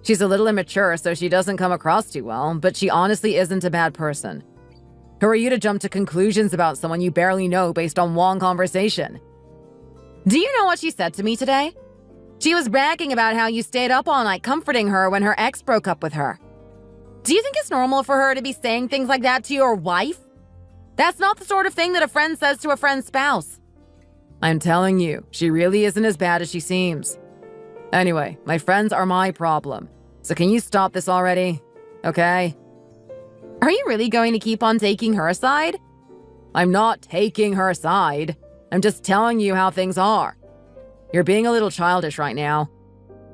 She's a little immature, so she doesn't come across too well, but she honestly isn't a bad person. Who are you to jump to conclusions about someone you barely know based on one conversation? Do you know what she said to me today? She was bragging about how you stayed up all night comforting her when her ex broke up with her. Do you think it's normal for her to be saying things like that to your wife? That's not the sort of thing that a friend says to a friend's spouse. I'm telling you, she really isn't as bad as she seems. Anyway, my friends are my problem. So can you stop this already? Okay? Are you really going to keep on taking her side? I'm not taking her side. I'm just telling you how things are. You're being a little childish right now.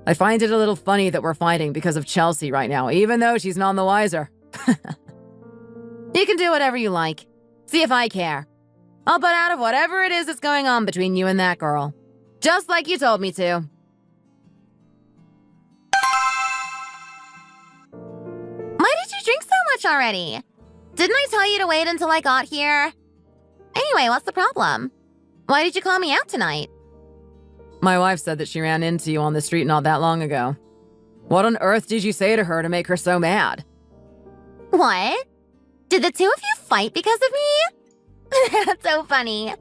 I find it a little funny that we're fighting because of Chelsea right now, even though she's none the wiser. You can do whatever you like. See if I care. I'll butt out of whatever it is that's going on between you and that girl. Just like you told me to. Why did you drink so much already? Didn't I tell you to wait until I got here? Anyway, what's the problem? Why did you call me out tonight? My wife said that she ran into you on the street not that long ago. What on earth did you say to her to make her so mad? What? Did the two of you fight because of me? That's so funny.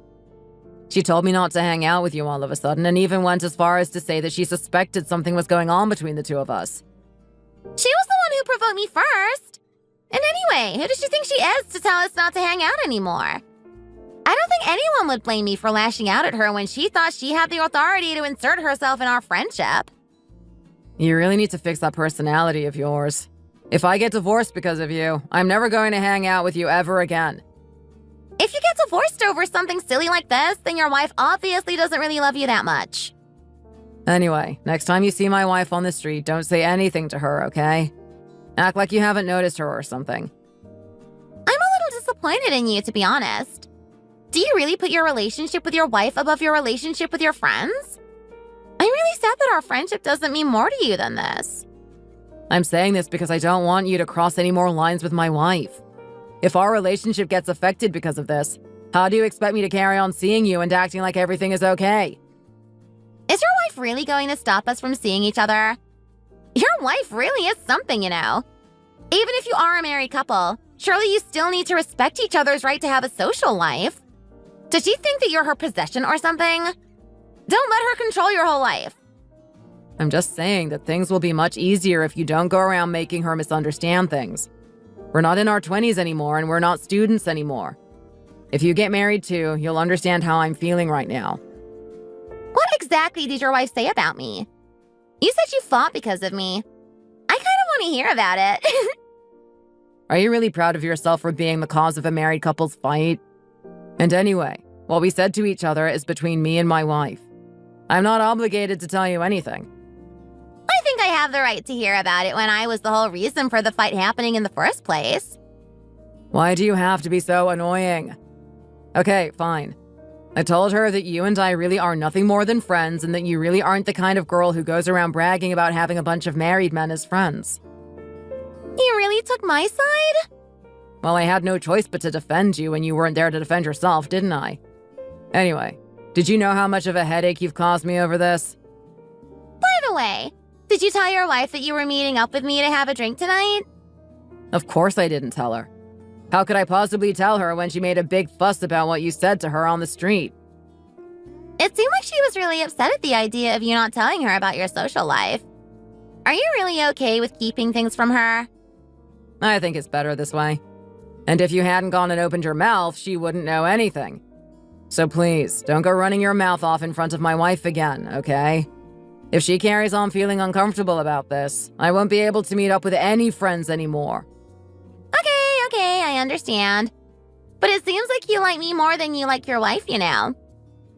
She told me not to hang out with you all of a sudden and even went as far as to say that she suspected something was going on between the two of us. She was the one who provoked me first. And anyway, who does she think she is to tell us not to hang out anymore? I don't think anyone would blame me for lashing out at her when she thought she had the authority to insert herself in our friendship. You really need to fix that personality of yours. If I get divorced because of you, I'm never going to hang out with you ever again. If you get divorced over something silly like this, then your wife obviously doesn't really love you that much. Anyway, next time you see my wife on the street, don't say anything to her, okay? Act like you haven't noticed her or something. I'm a little disappointed in you, to be honest. Do you really put your relationship with your wife above your relationship with your friends? I'm really sad that our friendship doesn't mean more to you than this. I'm saying this because I don't want you to cross any more lines with my wife. If our relationship gets affected because of this, how do you expect me to carry on seeing you and acting like everything is okay? Is your wife really going to stop us from seeing each other? Your wife really is something, you know. Even if you are a married couple, surely you still need to respect each other's right to have a social life. Does she think that you're her possession or something? Don't let her control your whole life. I'm just saying that things will be much easier if you don't go around making her misunderstand things. We're not in our 20s anymore, and we're not students anymore. If you get married too, you'll understand how I'm feeling right now. What exactly did your wife say about me? You said you fought because of me. I kind of want to hear about it. Are you really proud of yourself for being the cause of a married couple's fight? And anyway, what we said to each other is between me and my wife. I'm not obligated to tell you anything. I think I have the right to hear about it when I was the whole reason for the fight happening in the first place. Why do you have to be so annoying? Okay, fine. I told her that you and I really are nothing more than friends and that you really aren't the kind of girl who goes around bragging about having a bunch of married men as friends. You really took my side? Well, I had no choice but to defend you when you weren't there to defend yourself, didn't I? Anyway, did you know how much of a headache you've caused me over this? By the way, did you tell your wife that you were meeting up with me to have a drink tonight? Of course I didn't tell her. How could I possibly tell her when she made a big fuss about what you said to her on the street? It seemed like she was really upset at the idea of you not telling her about your social life. Are you really okay with keeping things from her? I think it's better this way. And if you hadn't gone and opened your mouth, she wouldn't know anything. So please, don't go running your mouth off in front of my wife again, okay? If she carries on feeling uncomfortable about this, I won't be able to meet up with any friends anymore. Okay, I understand. But it seems like you like me more than you like your wife, you know.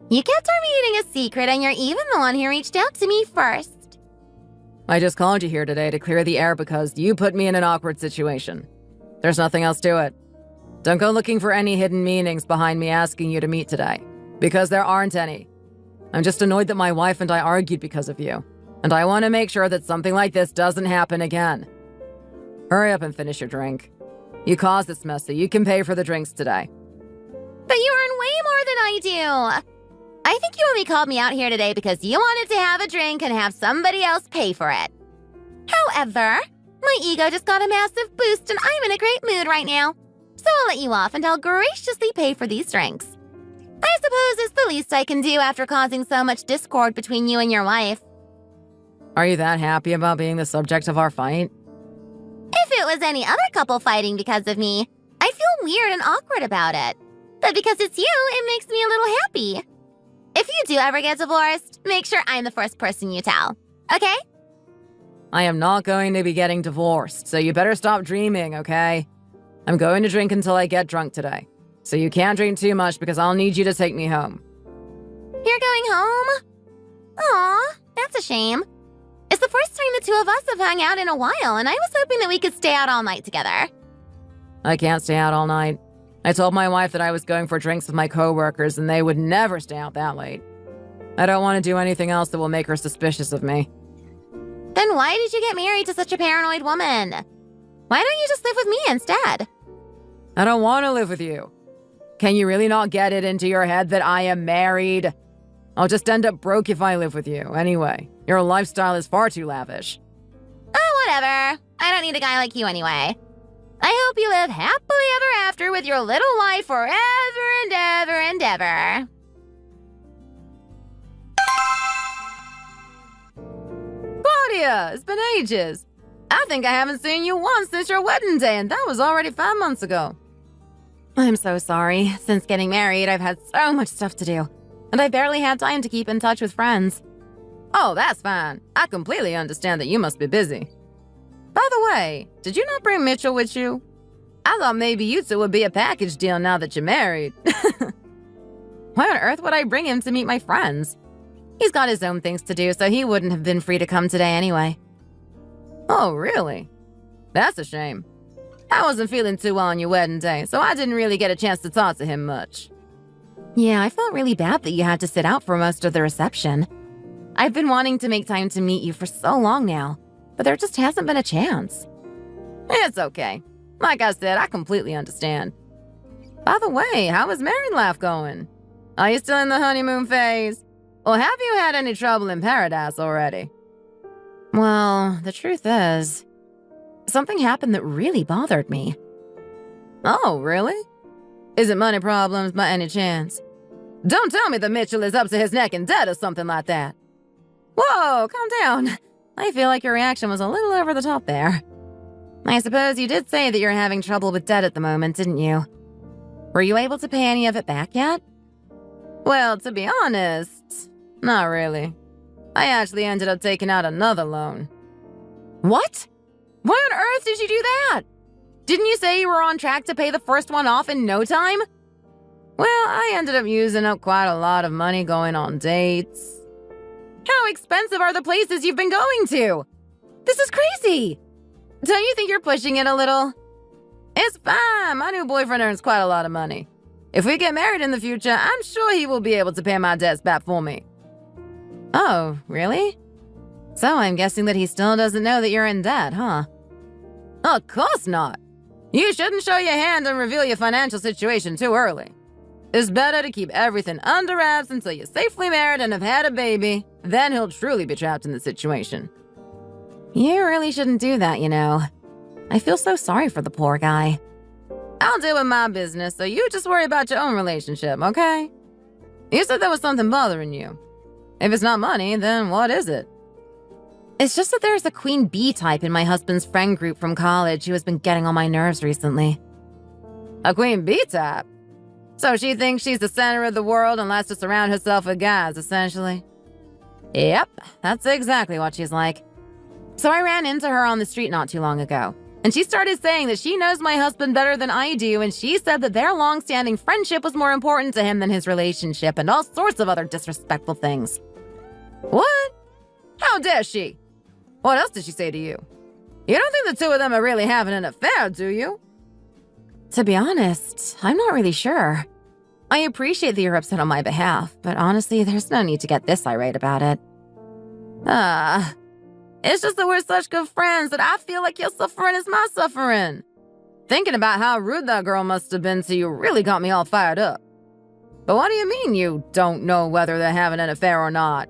You kept our meeting a secret, and you're even the one who reached out to me first. I just called you here today to clear the air because you put me in an awkward situation. There's nothing else to it. Don't go looking for any hidden meanings behind me asking you to meet today, because there aren't any. I'm just annoyed that my wife and I argued because of you, and I want to make sure that something like this doesn't happen again. Hurry up and finish your drink. You caused this mess, so you can pay for the drinks today. But you earn way more than I do. I think you only called me out here today because you wanted to have a drink and have somebody else pay for it. However, my ego just got a massive boost and I'm in a great mood right now. So I'll let you off and I'll graciously pay for these drinks. I suppose it's the least I can do after causing so much discord between you and your wife. Are you that happy about being the subject of our fight? If it was any other couple fighting because of me, I'd feel weird and awkward about it. But because it's you, it makes me a little happy. If you do ever get divorced, make sure I'm the first person you tell. Okay? I am not going to be getting divorced, so you better stop dreaming, okay? I'm going to drink until I get drunk today. So you can't drink too much because I'll need you to take me home. You're going home? Aw, that's a shame. It's the first time the two of us have hung out in a while, and I was hoping that we could stay out all night together. I can't stay out all night. I told my wife that I was going for drinks with my coworkers, and they would never stay out that late. I don't want to do anything else that will make her suspicious of me. Then why did you get married to such a paranoid woman? Why don't you just live with me instead? I don't want to live with you. Can you really not get it into your head that I am married? I'll just end up broke if I live with you. Anyway, your lifestyle is far too lavish. Oh, whatever. I don't need a guy like you anyway. I hope you live happily ever after with your little life forever and ever and ever. Claudia, it's been ages. I think I haven't seen you once since your wedding day, and that was already 5 months ago. I'm so sorry. Since getting married, I've had so much stuff to do, and I barely had time to keep in touch with friends. Oh, that's fine. I completely understand that you must be busy. By the way, did you not bring Mitchell with you? I thought maybe you two would be a package deal now that you're married. Why on earth would I bring him to meet my friends? He's got his own things to do, so he wouldn't have been free to come today anyway. Oh, really? That's a shame. I wasn't feeling too well on your wedding day, so I didn't really get a chance to talk to him much. Yeah, I felt really bad that you had to sit out for most of the reception. I've been wanting to make time to meet you for so long now, but there just hasn't been a chance. It's okay. Like I said, I completely understand. By the way, how is married life going? Are you still in the honeymoon phase? Or have you had any trouble in paradise already? Well, the truth is, something happened that really bothered me. Oh, really? Is it money problems by any chance? Don't tell me that Mitchell is up to his neck in debt or something like that. Whoa, calm down. I feel like your reaction was a little over the top there. I suppose you did say that you're having trouble with debt at the moment, didn't you? Were you able to pay any of it back yet? Well, to be honest, not really. I actually ended up taking out another loan. What? Why on earth did you do that? Didn't you say you were on track to pay the first one off in no time? Well, I ended up using up quite a lot of money going on dates. How expensive are the places you've been going to? This is crazy! Don't you think you're pushing it a little? It's fine. My new boyfriend earns quite a lot of money. If we get married in the future, I'm sure he will be able to pay my debts back for me. Oh, really? So I'm guessing that he still doesn't know that you're in debt, huh? Of course not. You shouldn't show your hand and reveal your financial situation too early. It's better to keep everything under wraps until you're safely married and have had a baby. Then he'll truly be trapped in the situation. You really shouldn't do that, you know. I feel so sorry for the poor guy. I'll deal with my business, so you just worry about your own relationship, okay? You said there was something bothering you. If it's not money, then what is it? It's just that there's a queen bee type in my husband's friend group from college who has been getting on my nerves recently. A queen bee type? So she thinks she's the center of the world and likes to surround herself with guys, essentially? Yep, that's exactly what she's like. So I ran into her on the street not too long ago, and she started saying that she knows my husband better than I do, and she said that their long-standing friendship was more important to him than his relationship, and all sorts of other disrespectful things. What? How dare she? What else did she say to you? You don't think the two of them are really having an affair, do you? To be honest, I'm not really sure. I appreciate that you're upset on my behalf, but honestly, there's no need to get this irate about it. It's just that we're such good friends that I feel like your suffering is my suffering. Thinking about how rude that girl must have been to you really got me all fired up. But what do you mean you don't know whether they're having an affair or not?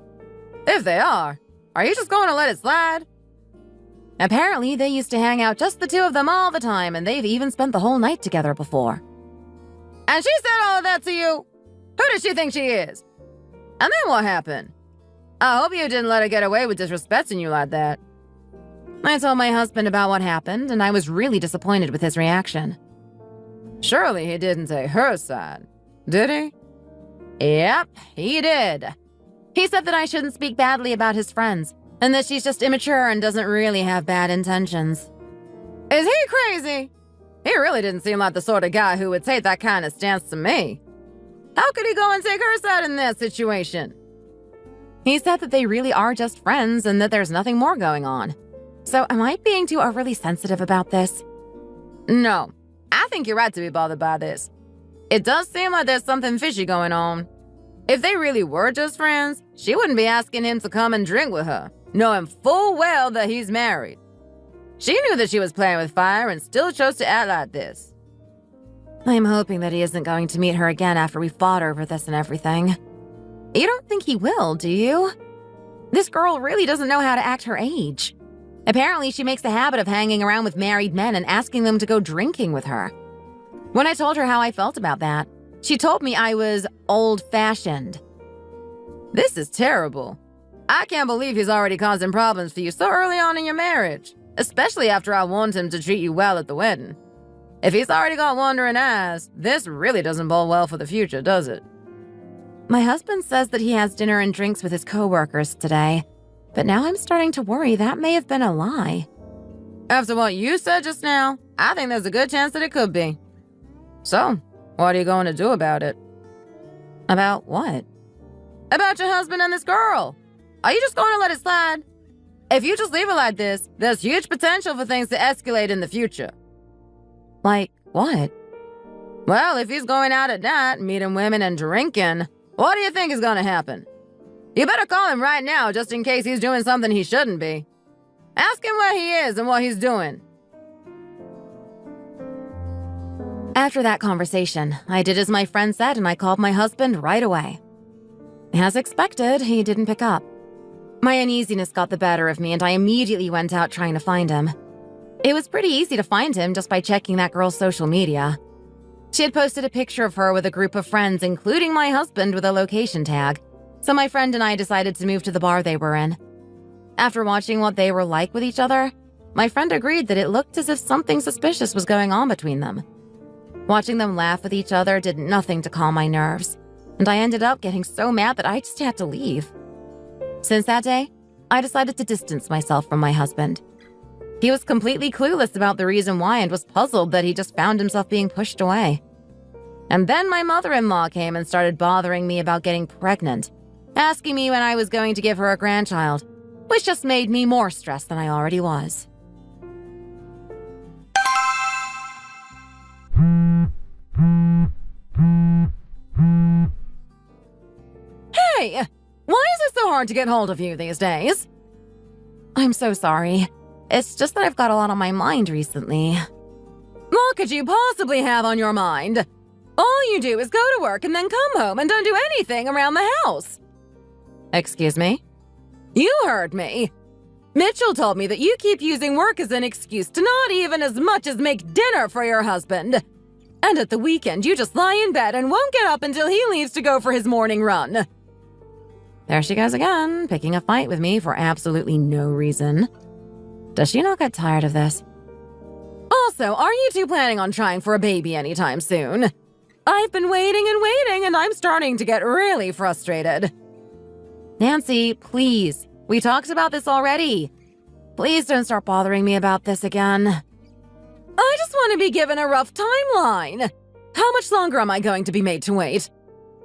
If they are you just going to let it slide? Apparently, they used to hang out just the two of them all the time, and they've even spent the whole night together before. And she said all of that to you? Who does she think she is? And then what happened? I hope you didn't let her get away with disrespecting you like that. I told my husband about what happened, and I was really disappointed with his reaction. Surely he didn't take her side, did he? Yep, he did. He said that I shouldn't speak badly about his friends, and that she's just immature and doesn't really have bad intentions. Is he crazy? He really didn't seem like the sort of guy who would take that kind of stance to me. How could he go and take her side in that situation? He said that they really are just friends and that there's nothing more going on. So am I being too overly sensitive about this? No, I think you're right to be bothered by this. It does seem like there's something fishy going on. If they really were just friends, she wouldn't be asking him to come and drink with her, knowing full well that he's married. She knew that she was playing with fire and still chose to act like this. I'm hoping that he isn't going to meet her again after we fought over this and everything. You don't think he will, do you? This girl really doesn't know how to act her age. Apparently, she makes a habit of hanging around with married men and asking them to go drinking with her. When I told her how I felt about that, she told me I was old-fashioned. This is terrible. I can't believe he's already causing problems for you so early on in your marriage, especially after I warned him to treat you well at the wedding. If he's already got wandering eyes, this really doesn't bode well for the future, does it? My husband says that he has dinner and drinks with his coworkers today, but now I'm starting to worry that may have been a lie. After what you said just now, I think there's a good chance that it could be. So, what are you going to do about it? About what? About your husband and this girl. Are you just going to let it slide? If you just leave it like this, there's huge potential for things to escalate in the future. Like what? Well, if he's going out at night, meeting women and drinking, what do you think is going to happen? You better call him right now just in case he's doing something he shouldn't be. Ask him where he is and what he's doing. After that conversation, I did as my friend said and I called my husband right away. As expected, he didn't pick up. My uneasiness got the better of me and I immediately went out trying to find him. It was pretty easy to find him just by checking that girl's social media. She had posted a picture of her with a group of friends, including my husband with a location tag, so my friend and I decided to move to the bar they were in. After watching what they were like with each other, my friend agreed that it looked as if something suspicious was going on between them. Watching them laugh with each other did nothing to calm my nerves, and I ended up getting so mad that I just had to leave. Since that day, I decided to distance myself from my husband. He was completely clueless about the reason why and was puzzled that he just found himself being pushed away. And then my mother-in-law came and started bothering me about getting pregnant, asking me when I was going to give her a grandchild. which just made me more stressed than I already was. Hey, why is it so hard to get hold of you these days? I'm so sorry. It's just that I've got a lot on my mind recently. What could you possibly have on your mind? All you do is go to work and then come home and don't do anything around the house. Excuse me? You heard me. Mitchell told me that you keep using work as an excuse to not even as much as make dinner for your husband. And at the weekend, you just lie in bed and won't get up until he leaves to go for his morning run. There she goes again, picking a fight with me for absolutely no reason. Does she not get tired of this? Also, are you two planning on trying for a baby anytime soon? I've been waiting and I'm starting to get really frustrated. Nancy, please. We talked about this already. Please don't start bothering me about this again. I just want to be given a rough timeline. How much longer am I going to be made to wait?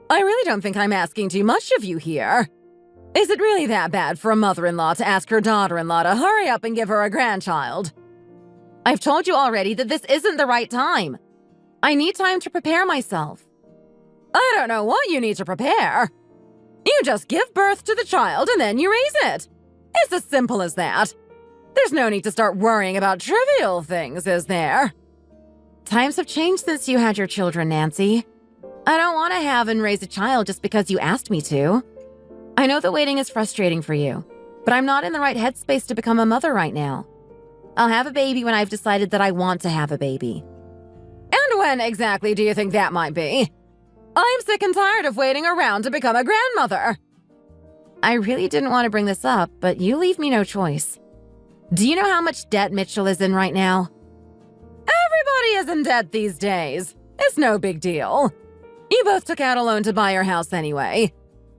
I really don't think I'm asking too much of you here. Is it really that bad for a mother-in-law to ask her daughter-in-law to hurry up and give her a grandchild? I've told you already that this isn't the right time. I need time to prepare myself. I don't know what you need to prepare. You just give birth to the child and then you raise it. It's as simple as that. There's no need to start worrying about trivial things, is there? Times have changed since you had your children, Nancy. I don't want to have and raise a child just because you asked me to. I know the waiting is frustrating for you, but I'm not in the right headspace to become a mother right now. I'll have a baby when I've decided that I want to have a baby. And when exactly do you think that might be? I'm sick and tired of waiting around to become a grandmother. I really didn't want to bring this up, but you leave me no choice. Do you know how much debt Mitchell is in right now? Everybody is in debt these days. It's no big deal. You both took out a loan to buy your house anyway.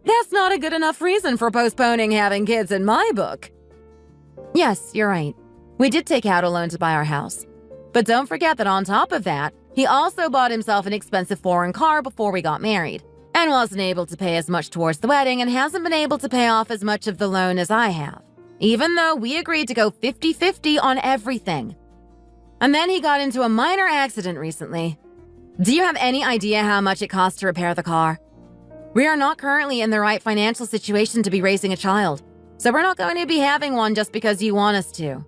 That's not a good enough reason for postponing having kids in my book. Yes, you're right. We did take out a loan to buy our house. But don't forget that on top of that, he also bought himself an expensive foreign car before we got married, and wasn't able to pay as much towards the wedding and hasn't been able to pay off as much of the loan as I have, even though we agreed to go 50-50 on everything. And then he got into a minor accident recently. Do you have any idea how much it costs to repair the car? We are not currently in the right financial situation to be raising a child, so we're not going to be having one just because you want us to.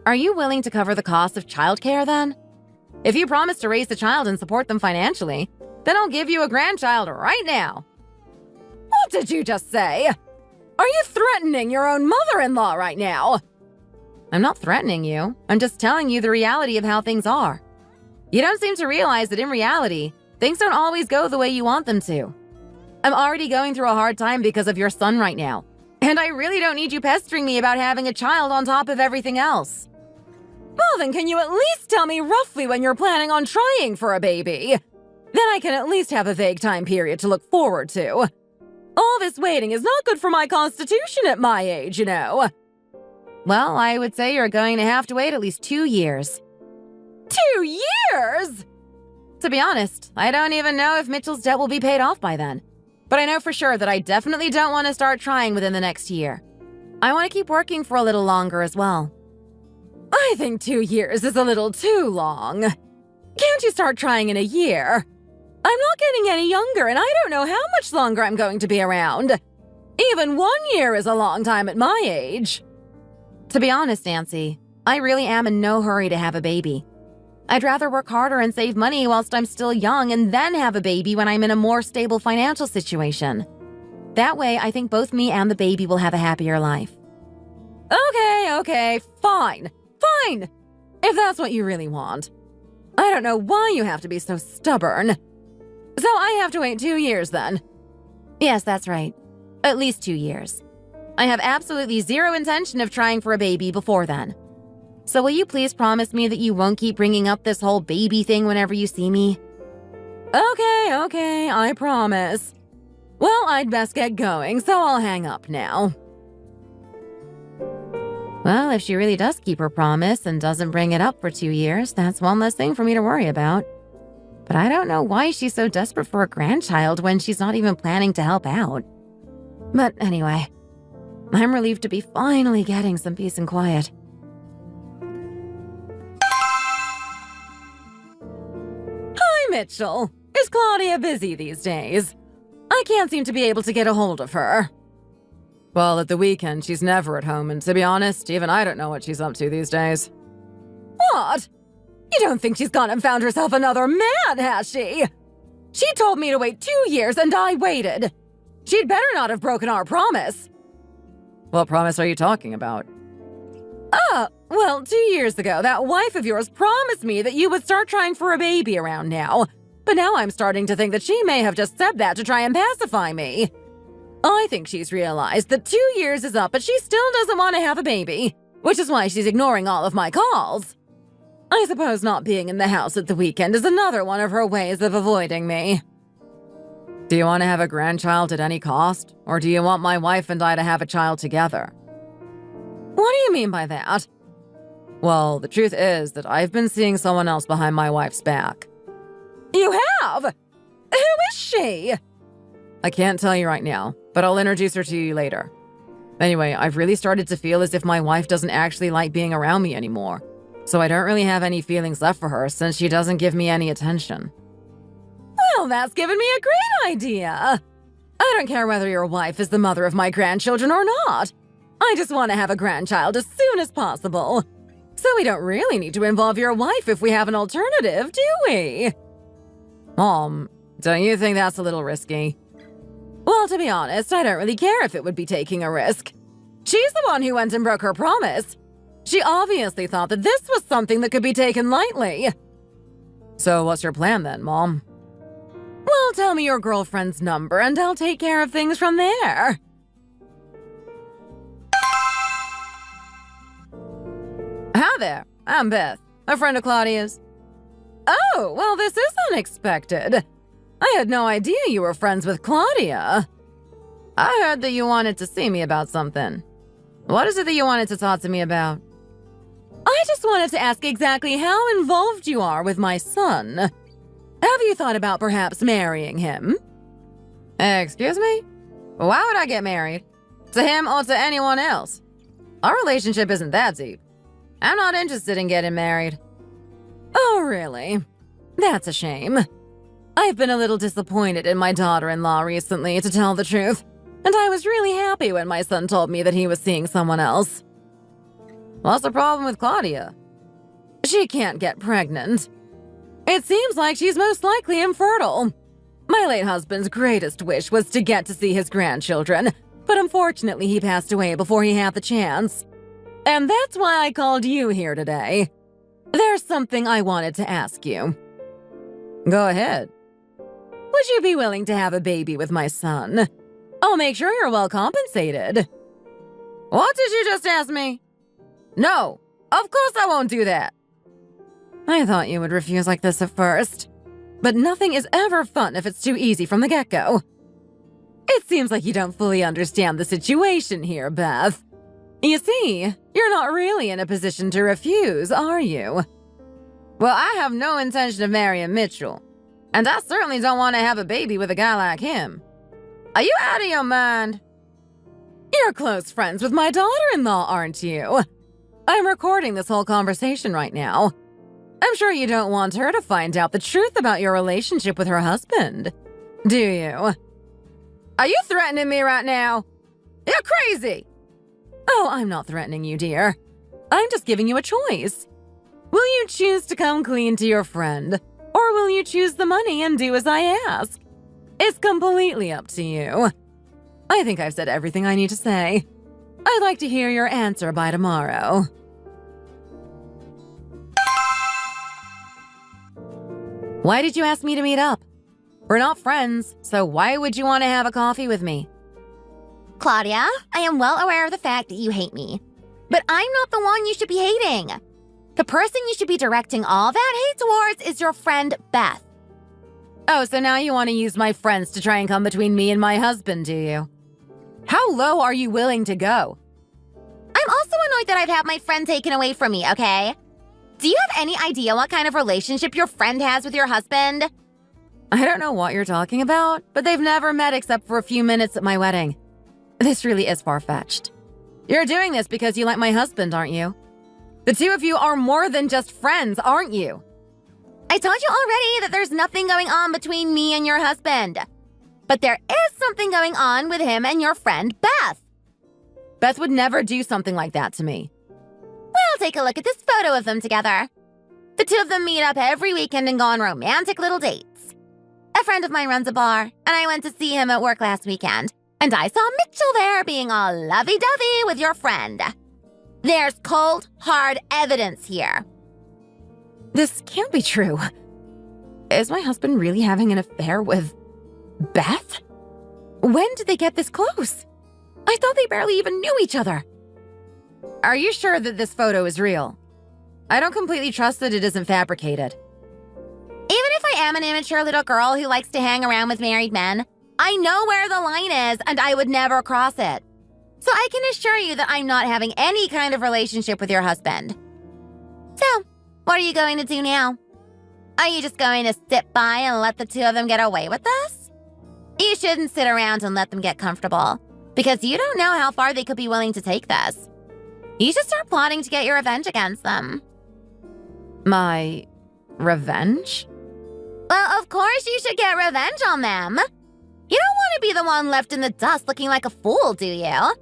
Are you willing to cover the cost of childcare then? If you promise to raise the child and support them financially, then I'll give you a grandchild right now. What did you just say? Are you threatening your own mother-in-law right now? I'm not threatening you. I'm just telling you the reality of how things are. You don't seem to realize that in reality, things don't always go the way you want them to. I'm already going through a hard time because of your son right now, and I really don't need you pestering me about having a child on top of everything else. Well, then can you at least tell me roughly when you're planning on trying for a baby? Then I can at least have a vague time period to look forward to. All this waiting is not good for my constitution at my age, you know. Well, I would say you're going to have to wait at least 2 years. 2 years?! To be honest, I don't even know if Mitchell's debt will be paid off by then. But I know for sure that I definitely don't want to start trying within the next year. I want to keep working for a little longer as well. I think 2 years is a little too long. Can't you start trying in a year? I'm not getting any younger, and I don't know how much longer I'm going to be around. Even 1 year is a long time at my age. To be honest, Nancy, I really am in no hurry to have a baby. I'd rather work harder and save money whilst I'm still young and then have a baby when I'm in a more stable financial situation. That way, I think both me and the baby will have a happier life. Okay, fine. If that's what you really want. I don't know why you have to be so stubborn. So I have to wait 2 years then? Yes, that's right. At least 2 years. I have absolutely zero intention of trying for a baby before then. So will you please promise me that you won't keep bringing up this whole baby thing whenever you see me? Okay, I promise. Well, I'd best get going, so I'll hang up now. Well, if she really does keep her promise and doesn't bring it up for 2 years, that's one less thing for me to worry about. But I don't know why she's so desperate for a grandchild when she's not even planning to help out. But anyway, I'm relieved to be finally getting some peace and quiet. Hi, Mitchell. Is Claudia busy these days? I can't seem to be able to get a hold of her. Well, at the weekend, she's never at home, and to be honest, even I don't know what she's up to these days. What? You don't think she's gone and found herself another man, has she? She told me to wait 2 years, and I waited. She'd better not have broken our promise. What promise are you talking about? Well, 2 years ago, that wife of yours promised me that you would start trying for a baby around now. But now I'm starting to think that she may have just said that to try and pacify me. I think she's realized that 2 years is up, but she still doesn't want to have a baby, which is why she's ignoring all of my calls. I suppose not being in the house at the weekend is another one of her ways of avoiding me. Do you want to have a grandchild at any cost, or do you want my wife and I to have a child together? What do you mean by that? Well, the truth is that I've been seeing someone else behind my wife's back. You have? Who is she? I can't tell you right now, but I'll introduce her to you later. Anyway, I've really started to feel as if my wife doesn't actually like being around me anymore, so I don't really have any feelings left for her since she doesn't give me any attention. Well, that's given me a great idea. I don't care whether your wife is the mother of my grandchildren or not. I just want to have a grandchild as soon as possible. So we don't really need to involve your wife if we have an alternative, do we? Mom, don't you think that's a little risky? Well, to be honest, I don't really care if it would be taking a risk. She's the one who went and broke her promise. She obviously thought that this was something that could be taken lightly. So what's your plan then, Mom? Well, tell me your girlfriend's number and I'll take care of things from there. Hi there, I'm Beth, a friend of Claudia's. Oh, well, this is unexpected. I had no idea you were friends with Claudia. I heard that you wanted to see me about something. What is it that you wanted to talk to me about? I just wanted to ask exactly how involved you are with my son. Have you thought about perhaps marrying him? Excuse me? Why would I get married? To him or to anyone else? Our relationship isn't that deep. I'm not interested in getting married. Oh, really? That's a shame. I've been a little disappointed in my daughter-in-law recently, to tell the truth, and I was really happy when my son told me that he was seeing someone else. What's the problem with Claudia? She can't get pregnant. It seems like she's most likely infertile. My late husband's greatest wish was to get to see his grandchildren, but unfortunately he passed away before he had the chance. And that's why I called you here today. There's something I wanted to ask you. Go ahead. Would you be willing to have a baby with my son? I'll make sure you're well compensated. What did you just ask me? No, of course I won't do that. I thought you would refuse like this at first. But nothing is ever fun if it's too easy from the get-go. It seems like you don't fully understand the situation here, Beth. You see, you're not really in a position to refuse, are you? Well, I have no intention of marrying Mitchell. And I certainly don't want to have a baby with a guy like him. Are you out of your mind? You're close friends with my daughter-in-law, aren't you? I'm recording this whole conversation right now. I'm sure you don't want her to find out the truth about your relationship with her husband, do you? Are you threatening me right now? You're crazy! Oh, I'm not threatening you, dear. I'm just giving you a choice. Will you choose to come clean to your friend, or will you choose the money and do as I ask? It's completely up to you. I think I've said everything I need to say. I'd like to hear your answer by tomorrow. Why did you ask me to meet up? We're not friends, so why would you want to have a coffee with me? Claudia, I am well aware of the fact that you hate me. But I'm not the one you should be hating. The person you should be directing all that hate towards is your friend, Beth. Oh, so now you want to use my friends to try and come between me and my husband, do you? How low are you willing to go? I'm also annoyed that I've had my friend taken away from me, okay? Do you have any idea what kind of relationship your friend has with your husband? I don't know what you're talking about, but they've never met except for a few minutes at my wedding. This really is far-fetched. You're doing this because you like my husband, aren't you? The two of you are more than just friends, aren't you? I told you already that there's nothing going on between me and your husband. But there is something going on with him and your friend, Beth. Beth would never do something like that to me. Well, take a look at this photo of them together. The two of them meet up every weekend and go on romantic little dates. A friend of mine runs a bar, and I went to see him at work last weekend, and I saw Mitchell there being all lovey-dovey with your friend. There's cold, hard evidence here. This can't be true. Is my husband really having an affair with Beth? When did they get this close? I thought they barely even knew each other. Are you sure that this photo is real? I don't completely trust that it isn't fabricated. Even if I am an immature little girl who likes to hang around with married men, I know where the line is and I would never cross it. So I can assure you that I'm not having any kind of relationship with your husband. So, what are you going to do now? Are you just going to sit by and let the two of them get away with this? You shouldn't sit around and let them get comfortable, because you don't know how far they could be willing to take this. You should start plotting to get your revenge against them. My revenge? Well, of course you should get revenge on them. You don't want to be the one left in the dust looking like a fool, do you?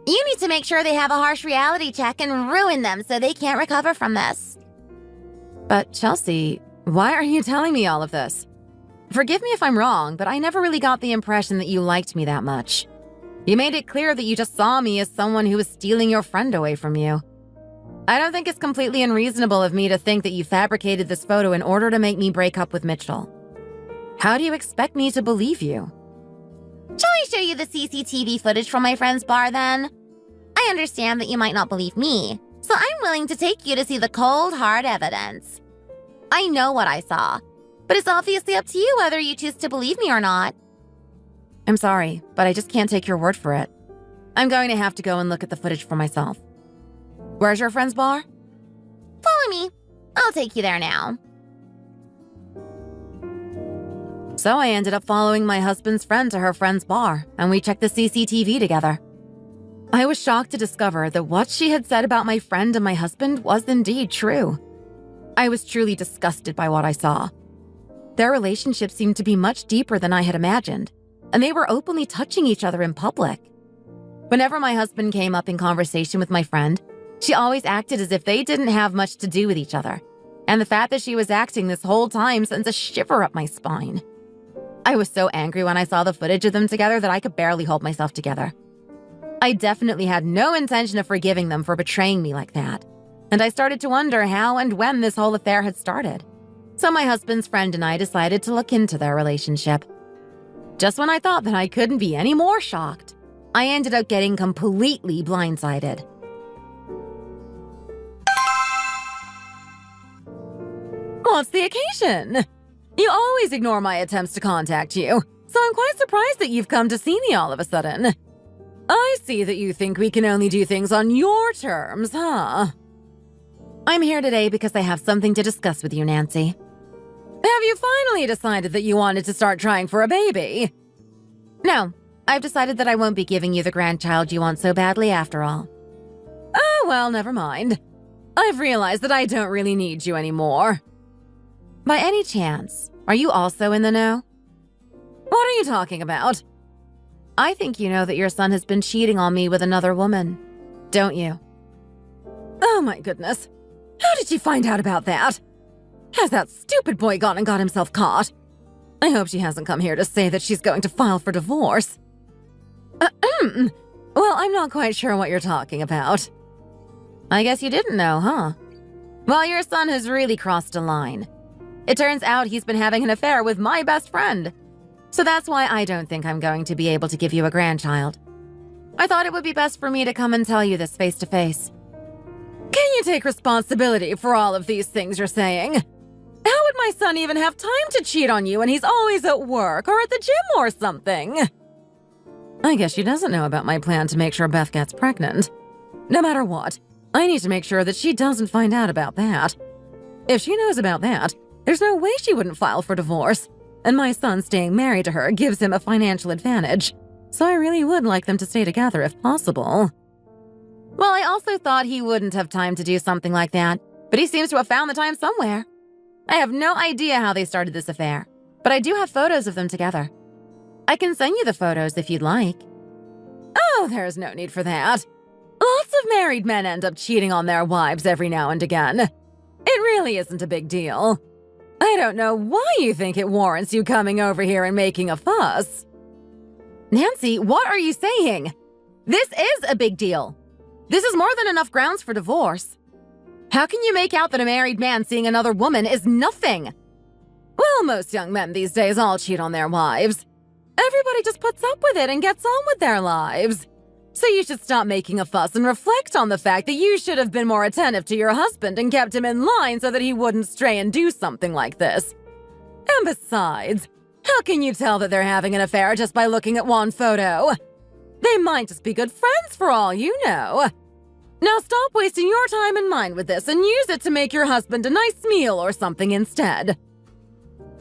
You need to make sure they have a harsh reality check and ruin them so they can't recover from this. But Chelsea, why are you telling me all of this? Forgive me if I'm wrong, but I never really got the impression that you liked me that much. You made it clear that you just saw me as someone who was stealing your friend away from you. I don't think it's completely unreasonable of me to think that you fabricated this photo in order to make me break up with Mitchell. How do you expect me to believe you? Shall I show you the CCTV footage from my friend's bar then? I understand that you might not believe me, so I'm willing to take you to see the cold, hard evidence. I know what I saw, but it's obviously up to you whether you choose to believe me or not. I'm sorry, but I just can't take your word for it. I'm going to have to go and look at the footage for myself. Where's your friend's bar? Follow me. I'll take you there now. So I ended up following my husband's friend to her friend's bar, and we checked the CCTV together. I was shocked to discover that what she had said about my friend and my husband was indeed true. I was truly disgusted by what I saw. Their relationship seemed to be much deeper than I had imagined, and they were openly touching each other in public. Whenever my husband came up in conversation with my friend, she always acted as if they didn't have much to do with each other, and the fact that she was acting this whole time sends a shiver up my spine. I was so angry when I saw the footage of them together that I could barely hold myself together. I definitely had no intention of forgiving them for betraying me like that, and I started to wonder how and when this whole affair had started. So my husband's friend and I decided to look into their relationship. Just when I thought that I couldn't be any more shocked, I ended up getting completely blindsided. What's the occasion? You always ignore my attempts to contact you, so I'm quite surprised that you've come to see me all of a sudden. I see that you think we can only do things on your terms, huh? I'm here today because I have something to discuss with you, Nancy. Have you finally decided that you wanted to start trying for a baby? No, I've decided that I won't be giving you the grandchild you want so badly after all. Oh, well, never mind. I've realized that I don't really need you anymore. By any chance, are you also in the know? What are you talking about? I think you know that your son has been cheating on me with another woman, don't you? Oh my goodness. How did you find out about that? Has that stupid boy gone and got himself caught? I hope she hasn't come here to say that she's going to file for divorce. Well, I'm not quite sure what you're talking about. I guess you didn't know, huh? Well, your son has really crossed a line. It turns out he's been having an affair with my best friend. So that's why I don't think I'm going to be able to give you a grandchild. I thought it would be best for me to come and tell you this face to face. Can you take responsibility for all of these things you're saying? How would my son even have time to cheat on you when he's always at work or at the gym or something? I guess she doesn't know about my plan to make sure Beth gets pregnant. No matter what, I need to make sure that she doesn't find out about that. If she knows about that, there's no way she wouldn't file for divorce. And my son staying married to her gives him a financial advantage. So I really would like them to stay together if possible. Well, I also thought he wouldn't have time to do something like that, but he seems to have found the time somewhere. I have no idea how they started this affair, but I do have photos of them together. I can send you the photos if you'd like. Oh, there's no need for that. Lots of married men end up cheating on their wives every now and again. It really isn't a big deal. I don't know why you think it warrants you coming over here and making a fuss. Nancy, what are you saying? This is a big deal. This is more than enough grounds for divorce. How can you make out that a married man seeing another woman is nothing? Well, most young men these days all cheat on their wives. Everybody just puts up with it and gets on with their lives. So you should stop making a fuss and reflect on the fact that you should have been more attentive to your husband and kept him in line so that he wouldn't stray and do something like this. And besides, how can you tell that they're having an affair just by looking at one photo? They might just be good friends for all you know. Now stop wasting your time and mine with this and use it to make your husband a nice meal or something instead.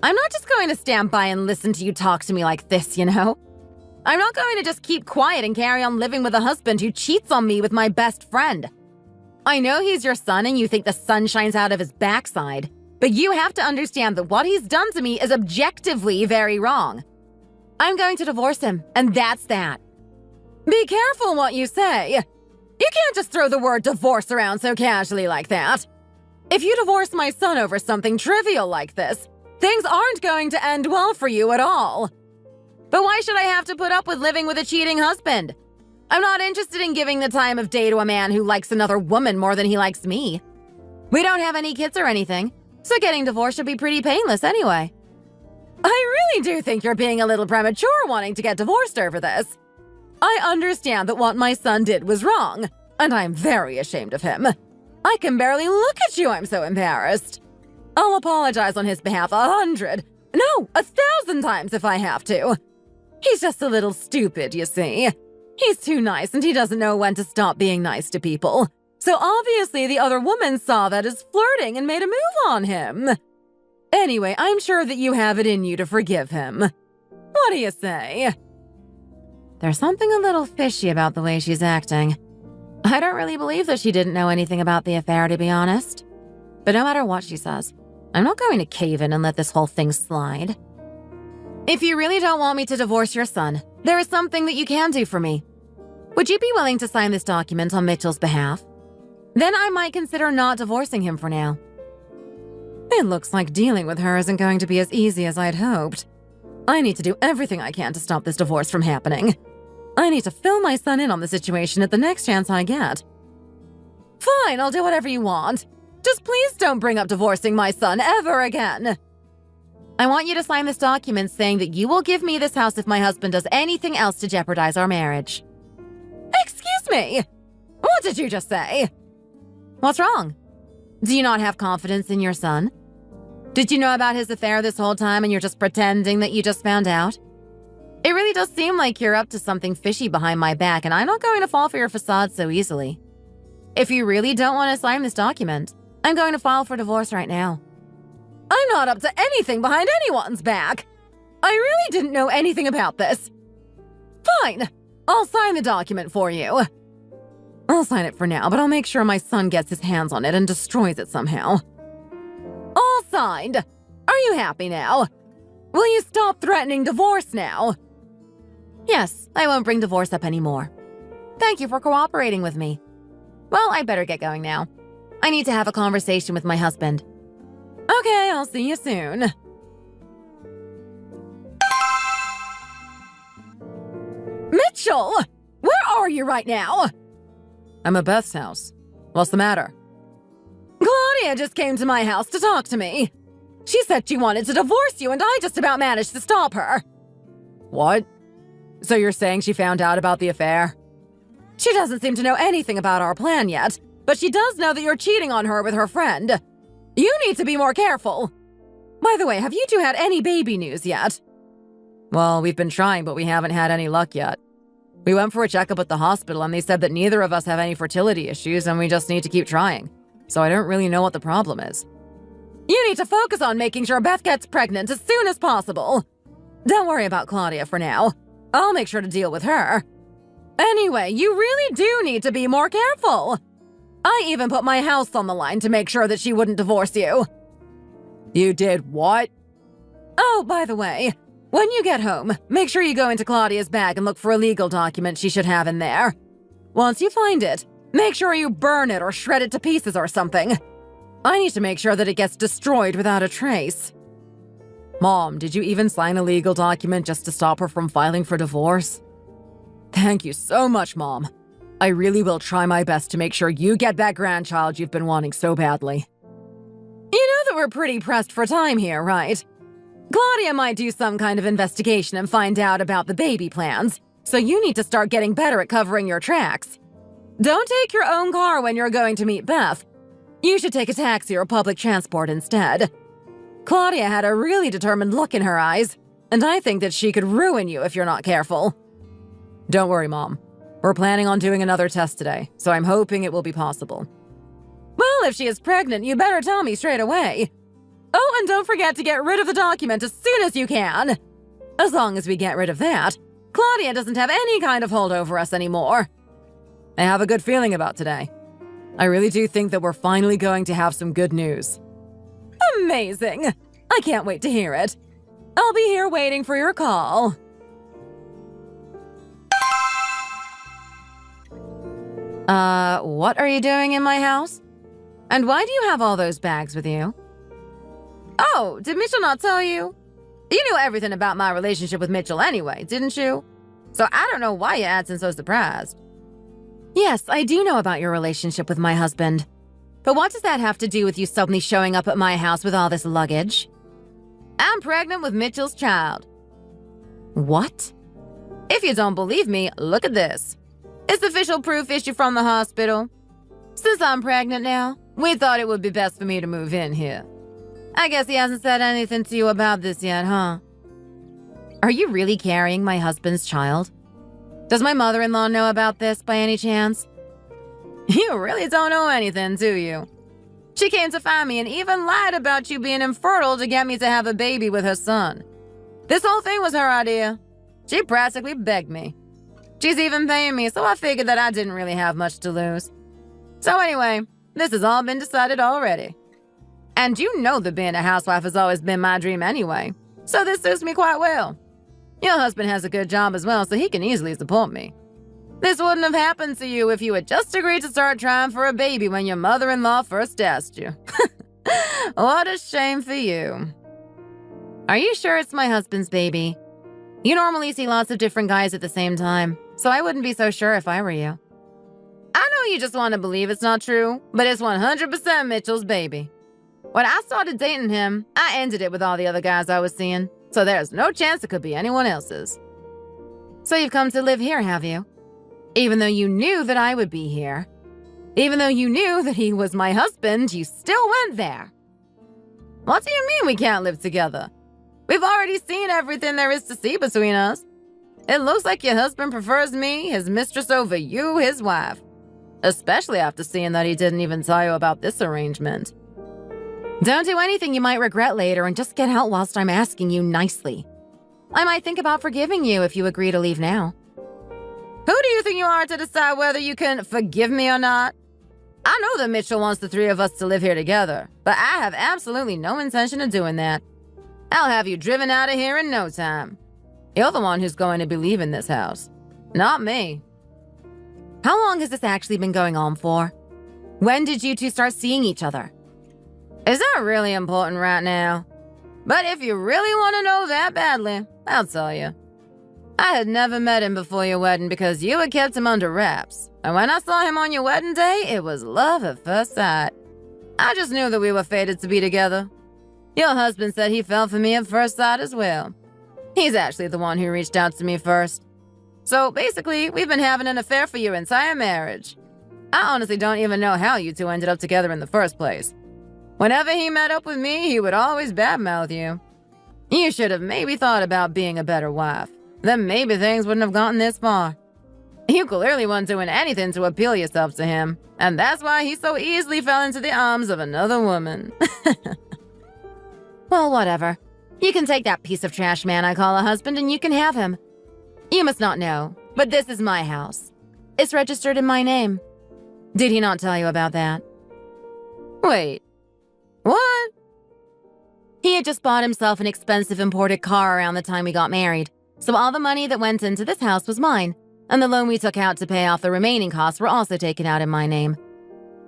I'm not just going to stand by and listen to you talk to me like this, you know? I'm not going to just keep quiet and carry on living with a husband who cheats on me with my best friend. I know he's your son and you think the sun shines out of his backside, but you have to understand that what he's done to me is objectively very wrong. I'm going to divorce him, and that's that. Be careful what you say. You can't just throw the word divorce around so casually like that. If you divorce my son over something trivial like this, things aren't going to end well for you at all. But why should I have to put up with living with a cheating husband? I'm not interested in giving the time of day to a man who likes another woman more than he likes me. We don't have any kids or anything, so getting divorced should be pretty painless anyway. I really do think you're being a little premature wanting to get divorced over this. I understand that what my son did was wrong, and I'm very ashamed of him. I can barely look at you, I'm so embarrassed. I'll apologize on his behalf 100, no, 1,000 times if I have to. He's just a little stupid, you see. He's too nice and he doesn't know when to stop being nice to people. So obviously the other woman saw that as flirting and made a move on him. Anyway, I'm sure that you have it in you to forgive him. What do you say? There's something a little fishy about the way she's acting. I don't really believe that she didn't know anything about the affair, to be honest. But no matter what she says, I'm not going to cave in and let this whole thing slide. If you really don't want me to divorce your son, there is something that you can do for me. Would you be willing to sign this document on Mitchell's behalf? Then I might consider not divorcing him for now. It looks like dealing with her isn't going to be as easy as I'd hoped. I need to do everything I can to stop this divorce from happening. I need to fill my son in on the situation at the next chance I get. Fine, I'll do whatever you want. Just please don't bring up divorcing my son ever again. I want you to sign this document saying that you will give me this house if my husband does anything else to jeopardize our marriage. Excuse me? What did you just say? What's wrong? Do you not have confidence in your son? Did you know about his affair this whole time and you're just pretending that you just found out? It really does seem like you're up to something fishy behind my back, and I'm not going to fall for your facade so easily. If you really don't want to sign this document, I'm going to file for divorce right now. I'm not up to anything behind anyone's back. I really didn't know anything about this. Fine, I'll sign the document for you. I'll sign it for now, but I'll make sure my son gets his hands on it and destroys it somehow. All signed. Are you happy now? Will you stop threatening divorce now? Yes, I won't bring divorce up anymore. Thank you for cooperating with me. Well, I better get going now. I need to have a conversation with my husband. Okay, I'll see you soon. Mitchell! Where are you right now? I'm at Beth's house. What's the matter? Claudia just came to my house to talk to me. She said she wanted to divorce you, and I just about managed to stop her. What? So you're saying she found out about the affair? She doesn't seem to know anything about our plan yet, but she does know that you're cheating on her with her friend. You need to be more careful. By the way, have you two had any baby news yet? Well, we've been trying, but we haven't had any luck yet. We went for a checkup at the hospital, and they said that neither of us have any fertility issues, and we just need to keep trying. So I don't really know what the problem is. You need to focus on making sure Beth gets pregnant as soon as possible. Don't worry about Claudia for now. I'll make sure to deal with her. Anyway, you really do need to be more careful. I even put my house on the line to make sure that she wouldn't divorce you. You did what? Oh, by the way, when you get home, make sure you go into Claudia's bag and look for a legal document she should have in there. Once you find it, make sure you burn it or shred it to pieces or something. I need to make sure that it gets destroyed without a trace. Mom, did you even sign a legal document just to stop her from filing for divorce? Thank you so much, Mom. I really will try my best to make sure you get that grandchild you've been wanting so badly. You know that we're pretty pressed for time here, right? Claudia might do some kind of investigation and find out about the baby plans, so you need to start getting better at covering your tracks. Don't take your own car when you're going to meet Beth. You should take a taxi or public transport instead. Claudia had a really determined look in her eyes, and I think that she could ruin you if you're not careful. Don't worry, Mom. We're planning on doing another test today, so I'm hoping it will be possible. Well, if she is pregnant, you better tell me straight away. Oh, and don't forget to get rid of the document as soon as you can. As long as we get rid of that, Claudia doesn't have any kind of hold over us anymore. I have a good feeling about today. I really do think that we're finally going to have some good news. Amazing! I can't wait to hear it. I'll be here waiting for your call. What are you doing in my house? And why do you have all those bags with you? Oh, did Mitchell not tell you? You knew everything about my relationship with Mitchell anyway, didn't you? So I don't know why you're acting so surprised. Yes, I do know about your relationship with my husband. But what does that have to do with you suddenly showing up at my house with all this luggage? I'm pregnant with Mitchell's child. What? If you don't believe me, look at this. It's official proof issued from the hospital. Since I'm pregnant now, we thought it would be best for me to move in here. I guess he hasn't said anything to you about this yet, huh? Are you really carrying my husband's child? Does my mother-in-law know about this by any chance? You really don't know anything, do you? She came to find me and even lied about you being infertile to get me to have a baby with her son. This whole thing was her idea. She practically begged me. She's even paying me, so I figured that I didn't really have much to lose. So anyway, this has all been decided already. And you know that being a housewife has always been my dream anyway, so this suits me quite well. Your husband has a good job as well, so he can easily support me. This wouldn't have happened to you if you had just agreed to start trying for a baby when your mother-in-law first asked you. What a shame for you. Are you sure it's my husband's baby? You normally see lots of different guys at the same time, so I wouldn't be so sure if I were you. I know you just want to believe it's not true, but it's 100% Mitchell's baby. When I started dating him, I ended it with all the other guys I was seeing, so there's no chance it could be anyone else's. So you've come to live here, have you? Even though you knew that I would be here. Even though you knew that he was my husband, you still went there. What do you mean we can't live together? We've already seen everything there is to see between us. It looks like your husband prefers me, his mistress, over you, his wife. Especially after seeing that he didn't even tell you about this arrangement. Don't do anything you might regret later and just get out whilst I'm asking you nicely. I might think about forgiving you if you agree to leave now. Who do you think you are to decide whether you can forgive me or not? I know that Mitchell wants the three of us to live here together, but I have absolutely no intention of doing that. I'll have you driven out of here in no time. You're the one who's going to be leaving this house, not me. How long has this actually been going on for? When did you two start seeing each other? Is that really important right now? But if you really want to know that badly, I'll tell you. I had never met him before your wedding because you had kept him under wraps. And when I saw him on your wedding day, it was love at first sight. I just knew that we were fated to be together. Your husband said he fell for me at first sight as well. He's actually the one who reached out to me first. So basically, we've been having an affair for your entire marriage. I honestly don't even know how you two ended up together in the first place. Whenever he met up with me, he would always badmouth you. You should have maybe thought about being a better wife. Then maybe things wouldn't have gotten this far. You clearly weren't doing anything to appeal yourself to him, and that's why he so easily fell into the arms of another woman. Well, whatever. You can take that piece of trash man I call a husband and you can have him. You must not know, but this is my house. It's registered in my name. Did he not tell you about that? Wait, what? He had just bought himself an expensive imported car around the time we got married, so all the money that went into this house was mine, and the loan we took out to pay off the remaining costs were also taken out in my name.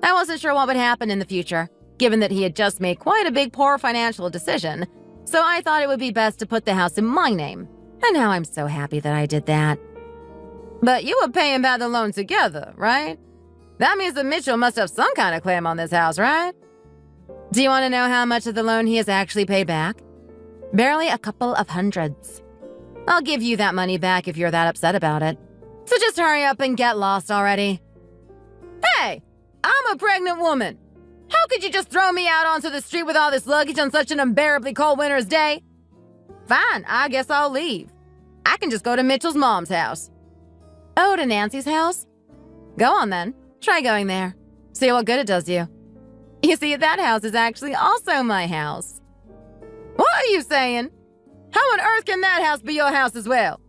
I wasn't sure what would happen in the future, given that he had just made quite a big poor financial decision, so I thought it would be best to put the house in my name, and now I'm so happy that I did that. But you were paying back the loan together, right? That means that Mitchell must have some kind of claim on this house, right? Do you want to know how much of the loan he has actually paid back? Barely a couple of hundreds. I'll give you that money back if you're that upset about it. So just hurry up and get lost already. Hey, I'm a pregnant woman. How could you just throw me out onto the street with all this luggage on such an unbearably cold winter's day? Fine, I guess I'll leave. I can just go to Mitchell's mom's house. Oh, to Nancy's house? Go on then. Try going there. See what good it does you. You see, that house is actually also my house. What are you saying? How on earth can that house be your house as well?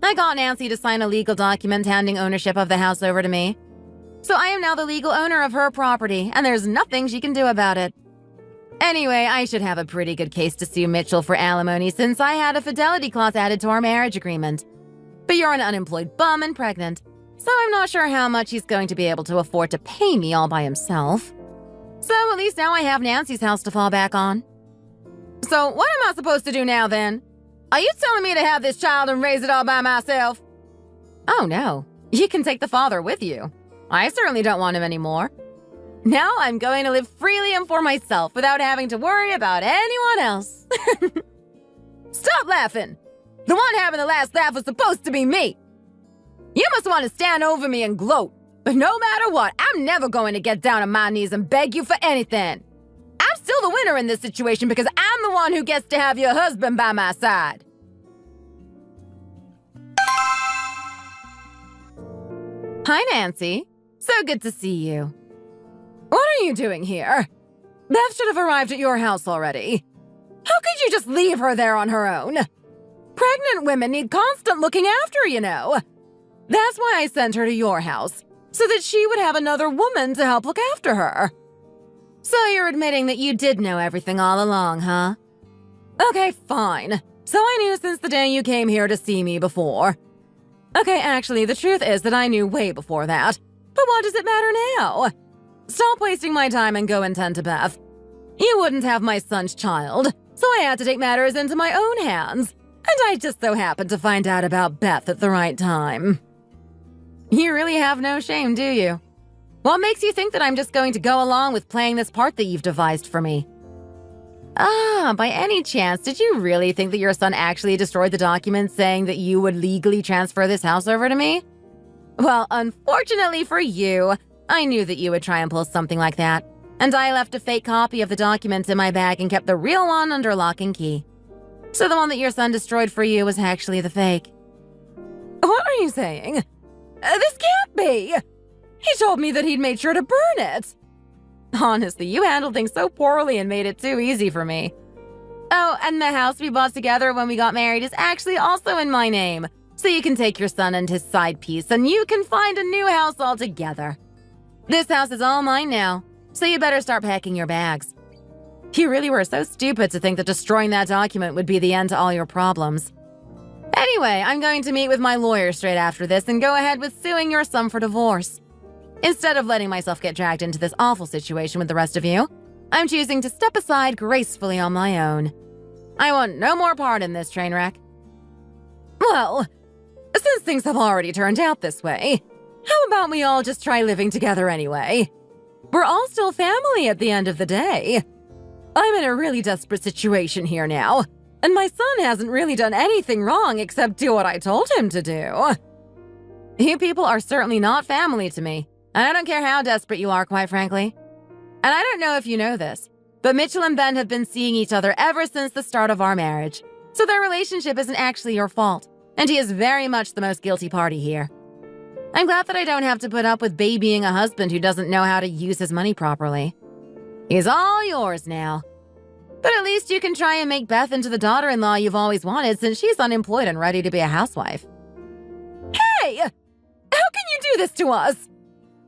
I got Nancy to sign a legal document handing ownership of the house over to me. So I am now the legal owner of her property, and there's nothing she can do about it. Anyway, I should have a pretty good case to sue Mitchell for alimony since I had a fidelity clause added to our marriage agreement. But you're an unemployed bum and pregnant, so I'm not sure how much he's going to be able to afford to pay me all by himself. So at least now I have Nancy's house to fall back on. So what am I supposed to do now then? Are you telling me to have this child and raise it all by myself? Oh no, you can take the father with you. I certainly don't want him anymore. Now I'm going to live freely and for myself without having to worry about anyone else. Stop laughing. The one having the last laugh was supposed to be me. You must want to stand over me and gloat. But no matter what, I'm never going to get down on my knees and beg you for anything. I'm still the winner in this situation because I'm the one who gets to have your husband by my side. Hi, Nancy. So good to see you. What are you doing here? Beth should have arrived at your house already. How could you just leave her there on her own? Pregnant women need constant looking after, you know. That's why I sent her to your house, so that she would have another woman to help look after her. So you're admitting that you did know everything all along, huh? Okay, fine. So I knew since the day you came here to see me before. Okay, actually, the truth is that I knew way before that. But what does it matter now? Stop wasting my time and go and tend to Beth. You wouldn't have my son's child, so I had to take matters into my own hands. And I just so happened to find out about Beth at the right time. You really have no shame, do you? What makes you think that I'm just going to go along with playing this part that you've devised for me? By any chance, did you really think that your son actually destroyed the documents saying that you would legally transfer this house over to me? Well, unfortunately for you, I knew that you would try and pull something like that, and I left a fake copy of the documents in my bag and kept the real one under lock and key. So the one that your son destroyed for you was actually the fake. What are you saying? This can't be! He told me that he'd made sure to burn it! Honestly, you handled things so poorly and made it too easy for me. Oh, and the house we bought together when we got married is actually also in my name. So you can take your son and his side piece and you can find a new house altogether. This house is all mine now, so you better start packing your bags. You really were so stupid to think that destroying that document would be the end to all your problems. Anyway, I'm going to meet with my lawyer straight after this and go ahead with suing your son for divorce. Instead of letting myself get dragged into this awful situation with the rest of you, I'm choosing to step aside gracefully on my own. I want no more part in this train wreck. Well, since things have already turned out this way, how about we all just try living together anyway? We're all still family at the end of the day. I'm in a really desperate situation here now, and my son hasn't really done anything wrong except do what I told him to do. You people are certainly not family to me, and I don't care how desperate you are, quite frankly. And I don't know if you know this, but Mitchell and Ben have been seeing each other ever since the start of our marriage, so their relationship isn't actually your fault, and he is very much the most guilty party here. I'm glad that I don't have to put up with babying a husband who doesn't know how to use his money properly. He's all yours now. But at least you can try and make Beth into the daughter-in-law you've always wanted since she's unemployed and ready to be a housewife. this to us?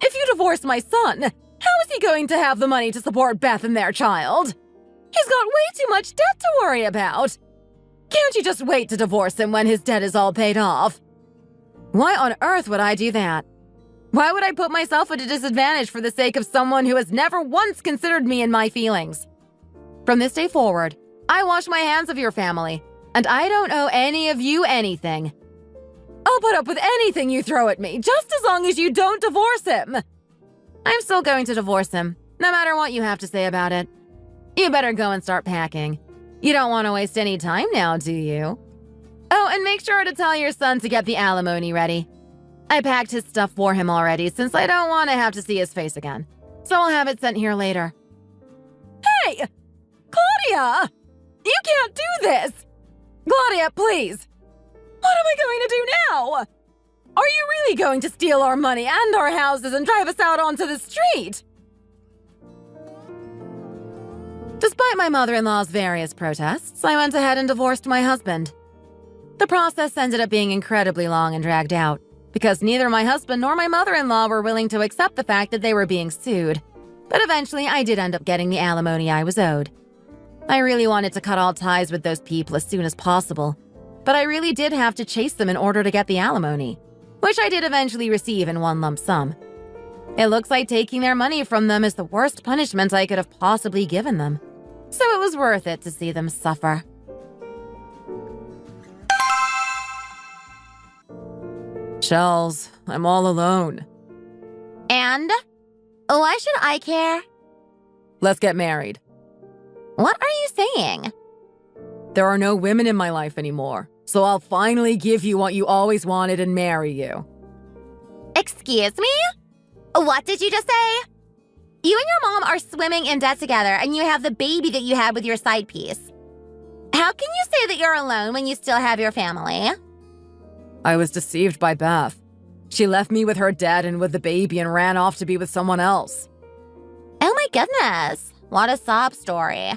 If you divorce my son, how is he going to have the money to support Beth and their child? He's got way too much debt to worry about. Can't you just wait to divorce him when his debt is all paid off? Why on earth would I do that? Why would I put myself at a disadvantage for the sake of someone who has never once considered me and my feelings? From this day forward, I wash my hands of your family, and I don't owe any of you anything. I'll put up with anything you throw at me, just as long as you don't divorce him. I'm still going to divorce him, no matter what you have to say about it. You better go and start packing. You don't want to waste any time now, do you? Oh, and make sure to tell your son to get the alimony ready. I packed his stuff for him already, since I don't want to have to see his face again. So I'll have it sent here later. Hey! Claudia! You can't do this! Claudia, please! What am I going to do now? Are you really going to steal our money and our houses and drive us out onto the street? Despite my mother-in-law's various protests, I went ahead and divorced my husband. The process ended up being incredibly long and dragged out, because neither my husband nor my mother-in-law were willing to accept the fact that they were being sued. But eventually, I did end up getting the alimony I was owed. I really wanted to cut all ties with those people as soon as possible, but I really did have to chase them in order to get the alimony, which I did eventually receive in one lump sum. It looks like taking their money from them is the worst punishment I could have possibly given them, so it was worth it to see them suffer. Shells, I'm all alone. And? Why should I care? Let's get married. What are you saying? There are no women in my life anymore, so I'll finally give you what you always wanted and marry you. Excuse me? What did you just say? You and your mom are swimming in debt together, and you have the baby that you had with your side piece. How can you say that you're alone when you still have your family? I was deceived by Beth. She left me with her dad and with the baby and ran off to be with someone else. Oh my goodness. What a sob story.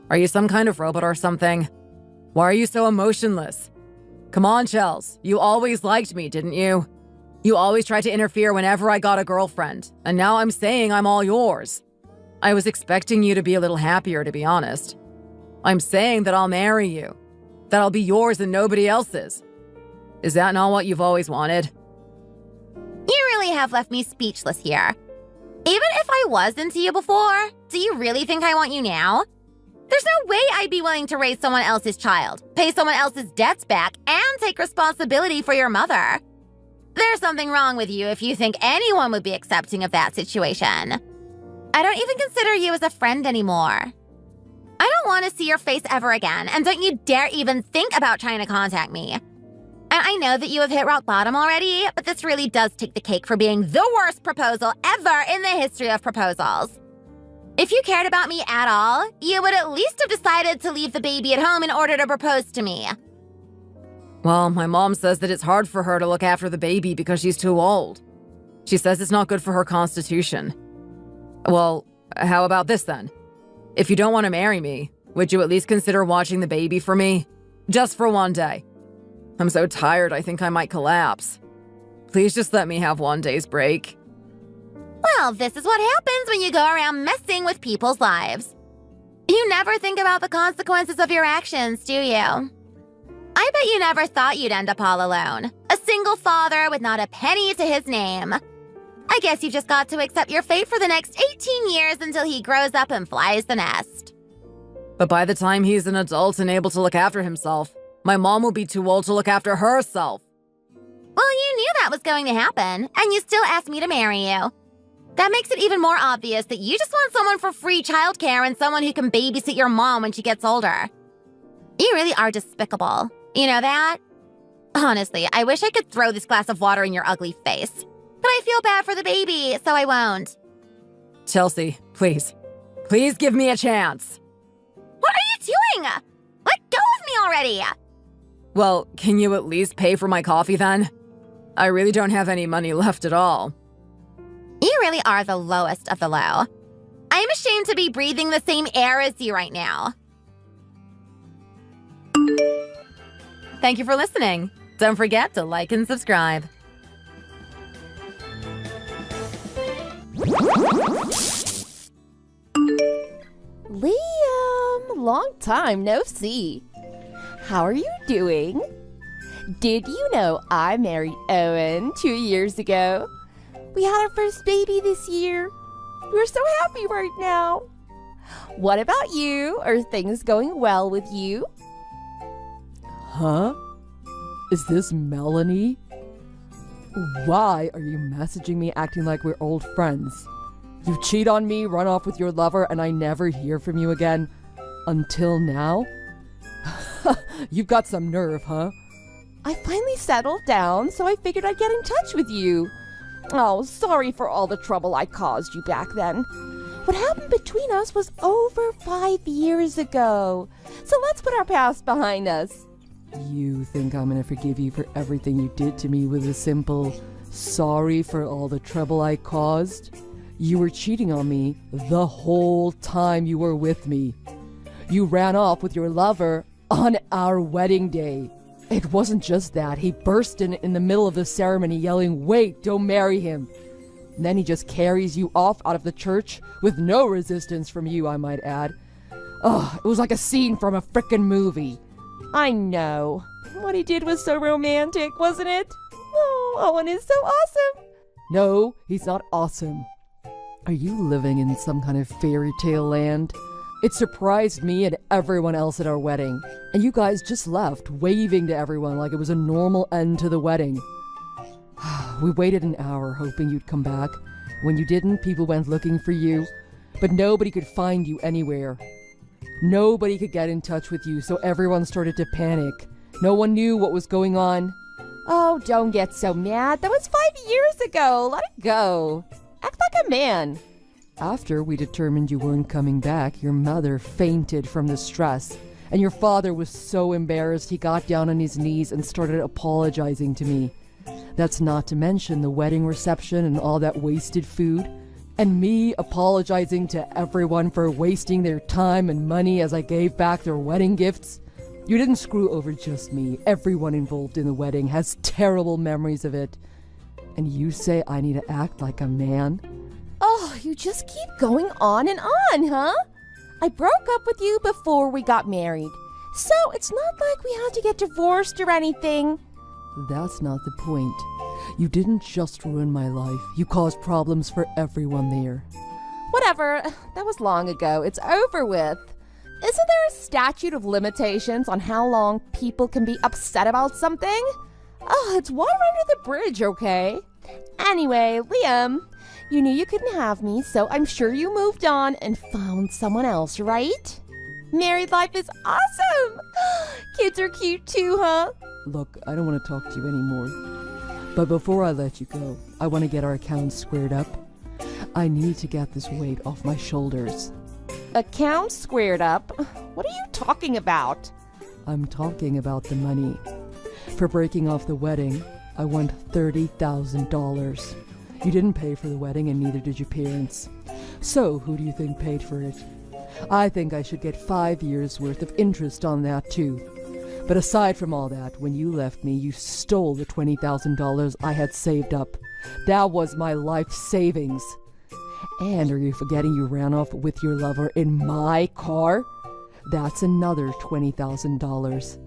Are you some kind of robot or something? Why are you so emotionless? Come on, Shells. You always liked me, didn't you? You always tried to interfere whenever I got a girlfriend, and now I'm saying I'm all yours. I was expecting you to be a little happier, to be honest. I'm saying that I'll marry you, that I'll be yours and nobody else's. Is that not what you've always wanted? You really have left me speechless here. Even if I was into you before, do you really think I want you now? There's no way I'd be willing to raise someone else's child, pay someone else's debts back, and take responsibility for your mother. There's something wrong with you if you think anyone would be accepting of that situation. I don't even consider you as a friend anymore. I don't want to see your face ever again, and don't you dare even think about trying to contact me. And I know that you have hit rock bottom already, but this really does take the cake for being the worst proposal ever in the history of proposals. If you cared about me at all, you would at least have decided to leave the baby at home in order to propose to me. Well, my mom says that it's hard for her to look after the baby because she's too old. She says it's not good for her constitution. Well, how about this then? If you don't want to marry me, would you at least consider watching the baby for me? Just for one day. I'm so tired I think I might collapse. Please just let me have one day's break. Well, this is what happens when you go around messing with people's lives. You never think about the consequences of your actions, do you? I bet you never thought you'd end up all alone. A single father with not a penny to his name. I guess you just got to accept your fate for the next 18 years until he grows up and flies the nest. But by the time he's an adult and able to look after himself, my mom will be too old to look after herself. Well, you knew that was going to happen, and you still asked me to marry you. That makes it even more obvious that you just want someone for free childcare and someone who can babysit your mom when she gets older. You really are despicable. You know that? Honestly, I wish I could throw this glass of water in your ugly face. But I feel bad for the baby, so I won't. Chelsea, please. Please give me a chance. What are you doing? Let go of me already! Well, can you at least pay for my coffee then? I really don't have any money left at all. You really are the lowest of the low. I'm ashamed to be breathing the same air as you right now. Thank you for listening. Don't forget to like and subscribe. Liam, long time no see. How are you doing? Did you know I married Owen 2 years ago? We had our first baby this year. We're so happy right now. What about you? Are things going well with you? Huh? Is this Melanie? Why are you messaging me acting like we're old friends? You cheat on me, run off with your lover, and I never hear from you again. Until now? You've got some nerve, huh? I finally settled down, so I figured I'd get in touch with you. Oh, sorry for all the trouble I caused you back then. What happened between us was over 5 years ago. So let's put our past behind us. You think I'm gonna forgive you for everything you did to me with a simple sorry for all the trouble I caused? You were cheating on me the whole time you were with me. You ran off with your lover on our wedding day. It wasn't just that. He burst in the middle of the ceremony yelling, "Wait, don't marry him." And then he just carries you off out of the church with no resistance from you, I might add. Ugh, it was like a scene from a frickin' movie. I know. What he did was so romantic, wasn't it? Oh, Owen is so awesome. No, he's not awesome. Are you living in some kind of fairy tale land? It surprised me and everyone else at our wedding. And you guys just left, waving to everyone like it was a normal end to the wedding. We waited an hour hoping you'd come back. When you didn't, people went looking for you. But nobody could find you anywhere. Nobody could get in touch with you, so everyone started to panic. No one knew what was going on. Oh, don't get so mad. That was 5 years ago. Let it go. Act like a man. After we determined you weren't coming back, your mother fainted from the stress. And your father was so embarrassed he got down on his knees and started apologizing to me. That's not to mention the wedding reception and all that wasted food. And me apologizing to everyone for wasting their time and money as I gave back their wedding gifts. You didn't screw over just me. Everyone involved in the wedding has terrible memories of it. And you say I need to act like a man? Oh, you just keep going on and on, huh? I broke up with you before we got married. So it's not like we had to get divorced or anything. That's not the point. You didn't just ruin my life. You caused problems for everyone there. Whatever. That was long ago. It's over with. Isn't there a statute of limitations on how long people can be upset about something? Oh, it's water under the bridge, okay? Anyway, Liam, you knew you couldn't have me, so I'm sure you moved on and found someone else, right? Married life is awesome! Kids are cute too, huh? Look, I don't want to talk to you anymore. But before I let you go, I want to get our accounts squared up. I need to get this weight off my shoulders. Accounts squared up? What are you talking about? I'm talking about the money. For breaking off the wedding, I want $30,000. You didn't pay for the wedding and neither did your parents. So who do you think paid for it? I think I should get 5 years worth of interest on that too. But aside from all that, when you left me, you stole the $20,000 I had saved up. That was my life savings. And are you forgetting you ran off with your lover in my car? That's another $20,000.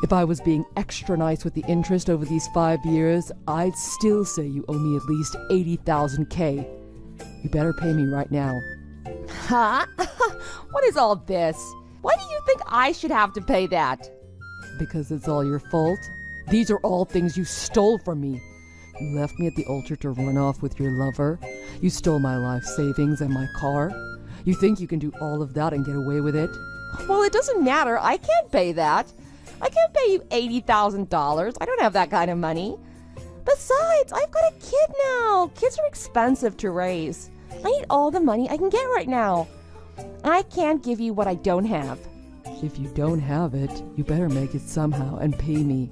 If I was being extra nice with the interest over these 5 years, I'd still say you owe me at least $80,000. You better pay me right now. Huh? What is all this? Why do you think I should have to pay that? Because it's all your fault? These are all things you stole from me. You left me at the altar to run off with your lover. You stole my life savings and my car. You think you can do all of that and get away with it? Well, it doesn't matter. I can't pay that. I can't pay you $80,000. I don't have that kind of money. Besides, I've got a kid now. Kids are expensive to raise. I need all the money I can get right now. I can't give you what I don't have. If you don't have it, you better make it somehow and pay me.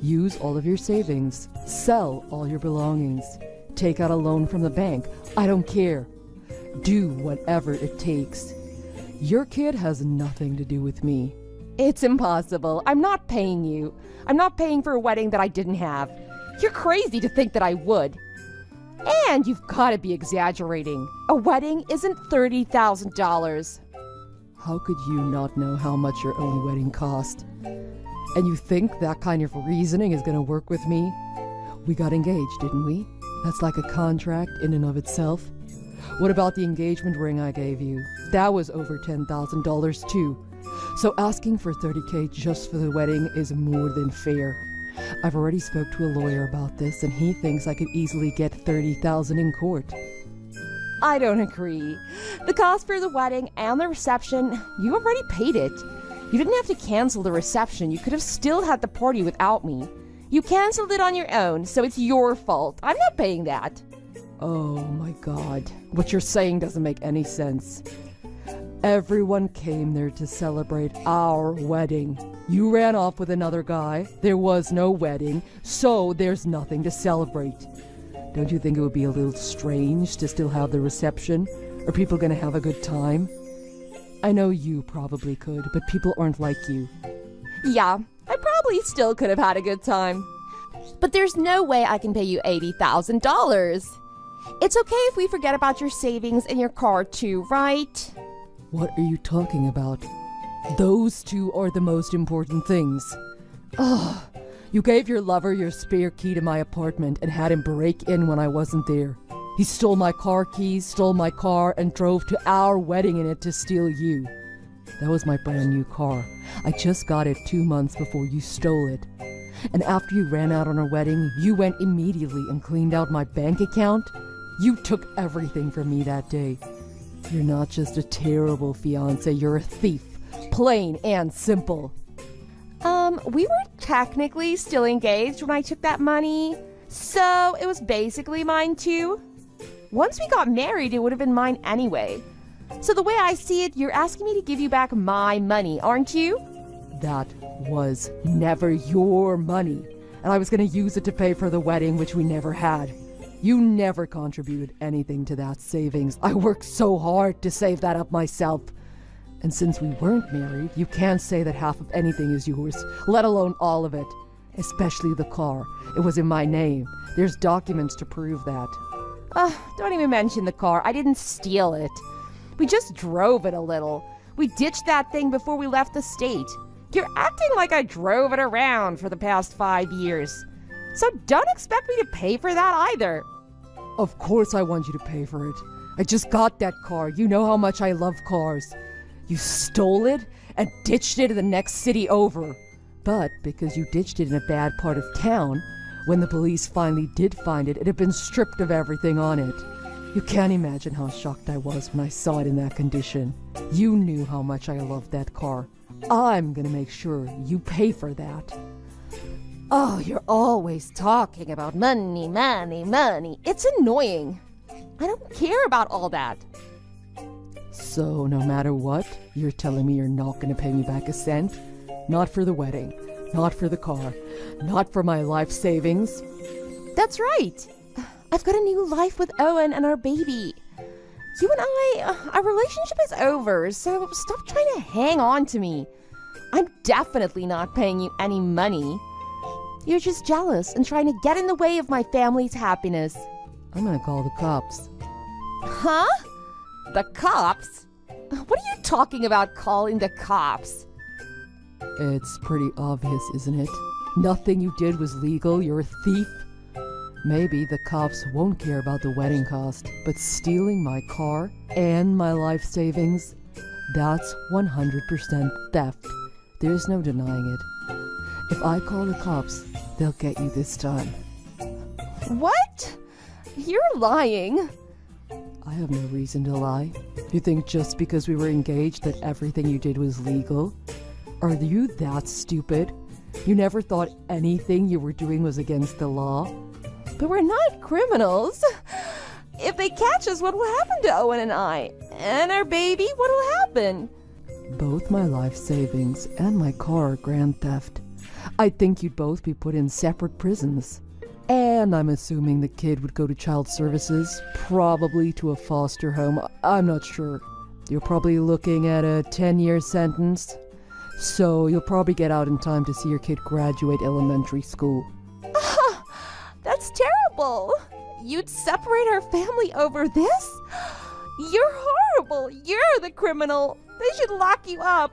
Use all of your savings. Sell all your belongings. Take out a loan from the bank. I don't care. Do whatever it takes. Your kid has nothing to do with me. It's impossible. I'm not paying you. I'm not paying for a wedding that I didn't have. You're crazy to think that I would. And you've got to be exaggerating. A wedding isn't $30,000. How could you not know how much your own wedding cost? And you think that kind of reasoning is going to work with me? We got engaged, didn't we? That's like a contract in and of itself. What about the engagement ring I gave you? That was over $10,000 too. So asking for $30K just for the wedding is more than fair. I've already spoke to a lawyer about this, and he thinks I could easily get $30,000 in court. I don't agree. The cost for the wedding and the reception, you already paid it. You didn't have to cancel the reception. You could have still had the party without me. You canceled it on your own, so it's your fault. I'm not paying that. Oh my God. What you're saying doesn't make any sense. Everyone came there to celebrate our wedding. You ran off with another guy. There was no wedding, so there's nothing to celebrate. Don't you think it would be a little strange to still have the reception? Are people gonna have a good time? I know you probably could, but people aren't like you. Yeah, I probably still could have had a good time. But there's no way I can pay you $80,000. It's okay if we forget about your savings and your car too, right? What are you talking about? Those two are the most important things. Ugh. You gave your lover your spare key to my apartment and had him break in when I wasn't there. He stole my car keys, stole my car, and drove to our wedding in it to steal you. That was my brand new car. I just got it 2 months before you stole it. And after you ran out on our wedding, you went immediately and cleaned out my bank account. You took everything from me that day. You're not just a terrible fiancé, you're a thief. Plain and simple. We were technically still engaged when I took that money, so it was basically mine too. Once we got married, it would have been mine anyway. So the way I see it, you're asking me to give you back my money, aren't you? That was never your money, and I was going to use it to pay for the wedding, which we never had. You never contributed anything to that savings. I worked so hard to save that up myself. And since we weren't married, you can't say that half of anything is yours, let alone all of it. Especially the car. It was in my name. There's documents to prove that. Don't even mention the car. I didn't steal it. We just drove it a little. We ditched that thing before we left the state. You're acting like I drove it around for the past 5 years. So don't expect me to pay for that either. Of course I want you to pay for it. I just got that car. You know how much I love cars. You stole it and ditched it in the next city over. But because you ditched it in a bad part of town, when the police finally did find it, it had been stripped of everything on it. You can't imagine how shocked I was when I saw it in that condition. You knew how much I loved that car. I'm gonna make sure you pay for that. Oh, you're always talking about money, money, money. It's annoying. I don't care about all that. So, no matter what, you're telling me you're not going to pay me back a cent? Not for the wedding, not for the car, not for my life savings? That's right. I've got a new life with Owen and our baby. You and I, our relationship is over, so stop trying to hang on to me. I'm definitely not paying you any money. You're just jealous and trying to get in the way of my family's happiness. I'm going to call the cops. Huh? The cops? What are you talking about calling the cops? It's pretty obvious, isn't it? Nothing you did was legal. You're a thief. Maybe the cops won't care about the wedding cost, but stealing my car and my life savings, that's 100% theft. There's no denying it. If I call the cops, they'll get you this time. What? You're lying. I have no reason to lie. You think just because we were engaged that everything you did was legal? Are you that stupid? You never thought anything you were doing was against the law? But we're not criminals. If they catch us, what will happen to Owen and I? And our baby, what will happen? Both my life savings and my car are grand theft. I think you'd both be put in separate prisons. And I'm assuming the kid would go to child services, probably to a foster home. I'm not sure. You're probably looking at a 10-year sentence. So you'll probably get out in time to see your kid graduate elementary school. That's terrible. You'd separate our family over this? You're horrible. You're the criminal. They should lock you up.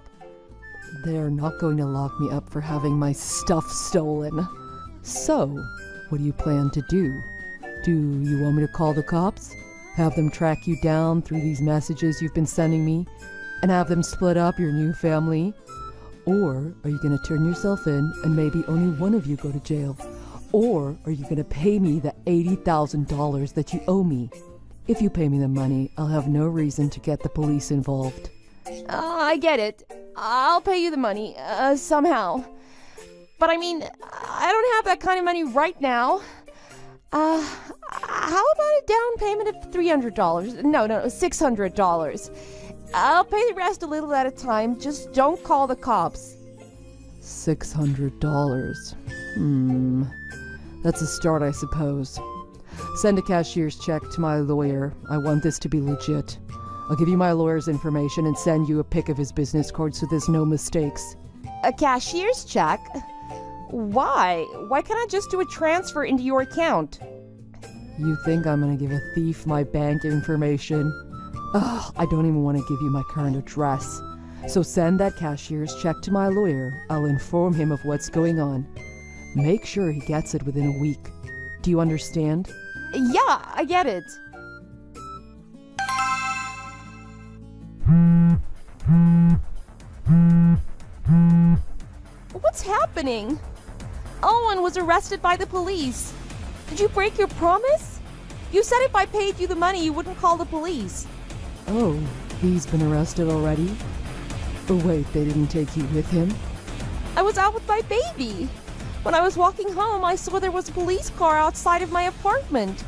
They're not going to lock me up for having my stuff stolen. So, what do you plan to do? Do you want me to call the cops? Have them track you down through these messages you've been sending me? And have them split up your new family? Or are you going to turn yourself in and maybe only one of you go to jail? Or are you going to pay me the $80,000 that you owe me? If you pay me the money, I'll have no reason to get the police involved. I get it. I'll pay you the money, somehow. But I mean, I don't have that kind of money right now. How about a down payment of $300? No, $600. I'll pay the rest a little at a time. Just don't call the cops. $600. That's a start, I suppose. Send a cashier's check to my lawyer. I want this to be legit. I'll give you my lawyer's information and send you a pic of his business card so there's no mistakes. A cashier's check? Why? Why can't I just do a transfer into your account? You think I'm gonna give a thief my bank information? Ugh, I don't even want to give you my current address. So send that cashier's check to my lawyer. I'll inform him of what's going on. Make sure he gets it within a week. Do you understand? Yeah, I get it. What's happening? Owen was arrested by the police. Did you break your promise? You said if I paid you the money, you wouldn't call the police. Oh, he's been arrested already? Oh wait, they didn't take you with him? I was out with my baby. When I was walking home, I saw there was a police car outside of my apartment.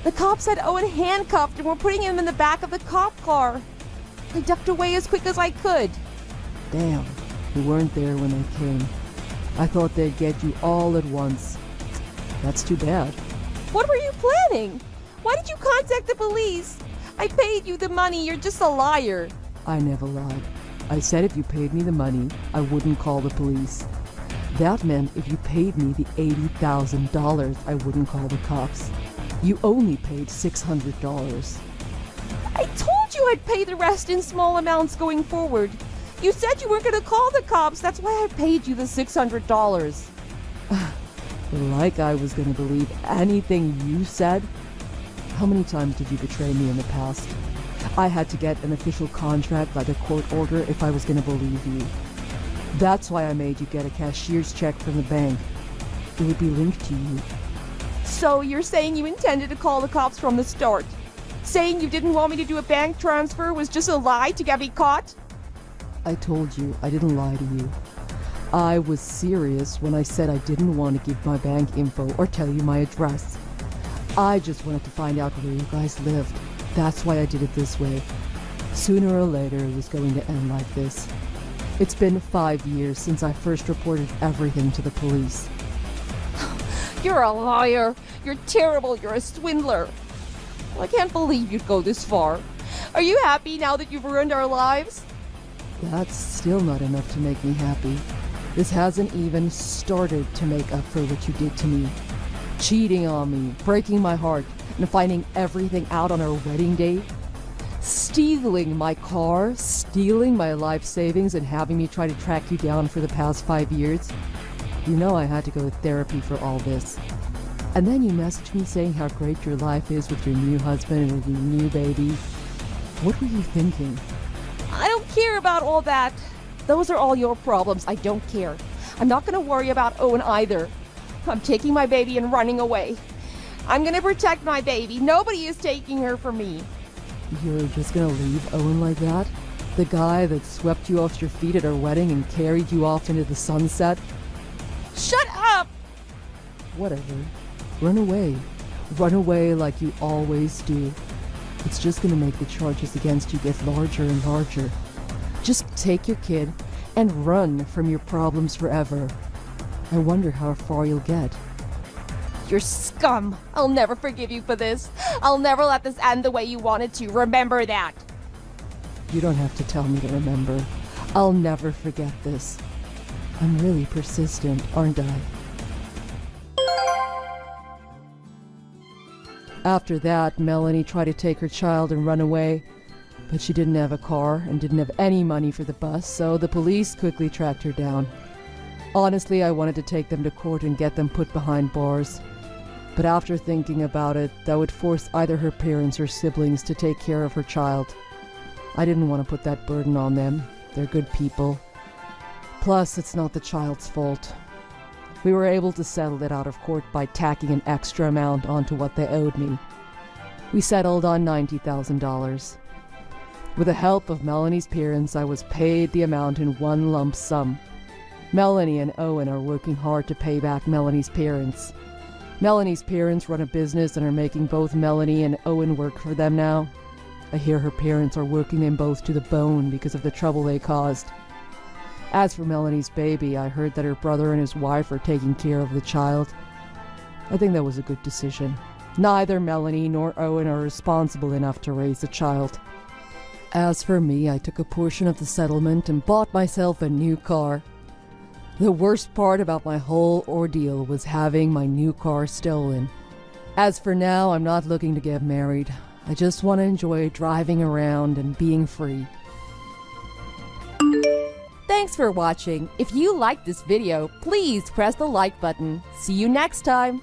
The cops had Owen handcuffed and were putting him in the back of the cop car. I ducked away as quick as I could. Damn, you weren't there when they came. I thought they'd get you all at once. That's too bad. What were you planning? Why did you contact the police? I paid you the money. You're just a liar. I never lied. I said if you paid me the money, I wouldn't call the police. That meant if you paid me the $80,000, I wouldn't call the cops. You only paid $600. I told you I'd pay the rest in small amounts going forward. You said you weren't going to call the cops. That's why I paid you the $600. Like I was going to believe anything you said. How many times did you betray me in the past? I had to get an official contract like a court order if I was going to believe you. That's why I made you get a cashier's check from the bank. It would be linked to you. So you're saying you intended to call the cops from the start? Saying you didn't want me to do a bank transfer was just a lie to get me caught? I told you, I didn't lie to you. I was serious when I said I didn't want to give my bank info or tell you my address. I just wanted to find out where you guys lived. That's why I did it this way. Sooner or later, it was going to end like this. It's been 5 years since I first reported everything to the police. You're a liar. You're terrible. You're a swindler. I can't believe you'd go this far. Are you happy now that you've ruined our lives? That's still not enough to make me happy. This hasn't even started to make up for what you did to me. Cheating on me, breaking my heart, and finding everything out on our wedding day. Stealing my car, stealing my life savings, and having me try to track you down for the past 5 years. You know I had to go to therapy for all this. And then you messaged me saying how great your life is with your new husband and with your new baby. What were you thinking? I don't care about all that. Those are all your problems. I don't care. I'm not going to worry about Owen either. I'm taking my baby and running away. I'm going to protect my baby. Nobody is taking her from me. You're just gonna leave Owen like that? The guy that swept you off your feet at our wedding and carried you off into the sunset? Shut up! Whatever. Run away. Run away like you always do. It's just gonna make the charges against you get larger and larger. Just take your kid and run from your problems forever. I wonder how far you'll get. You're scum. I'll never forgive you for this. I'll never let this end the way you wanted to. Remember that. You don't have to tell me to remember. I'll never forget this. I'm really persistent, aren't I? After that, Melanie tried to take her child and run away, but she didn't have a car and didn't have any money for the bus, so the police quickly tracked her down. Honestly, I wanted to take them to court and get them put behind bars. But after thinking about it, that would force either her parents or siblings to take care of her child. I didn't want to put that burden on them. They're good people. Plus, it's not the child's fault. We were able to settle it out of court by tacking an extra amount onto what they owed me. We settled on $90,000. With the help of Melanie's parents, I was paid the amount in one lump sum. Melanie and Owen are working hard to pay back Melanie's parents. Melanie's parents run a business and are making both Melanie and Owen work for them now. I hear her parents are working them both to the bone because of the trouble they caused. As for Melanie's baby, I heard that her brother and his wife are taking care of the child. I think that was a good decision. Neither Melanie nor Owen are responsible enough to raise the child. As for me, I took a portion of the settlement and bought myself a new car. The worst part about my whole ordeal was having my new car stolen. As for now, I'm not looking to get married. I just want to enjoy driving around and being free. Thanks for watching. If you liked this video, please press the like button. See you next time.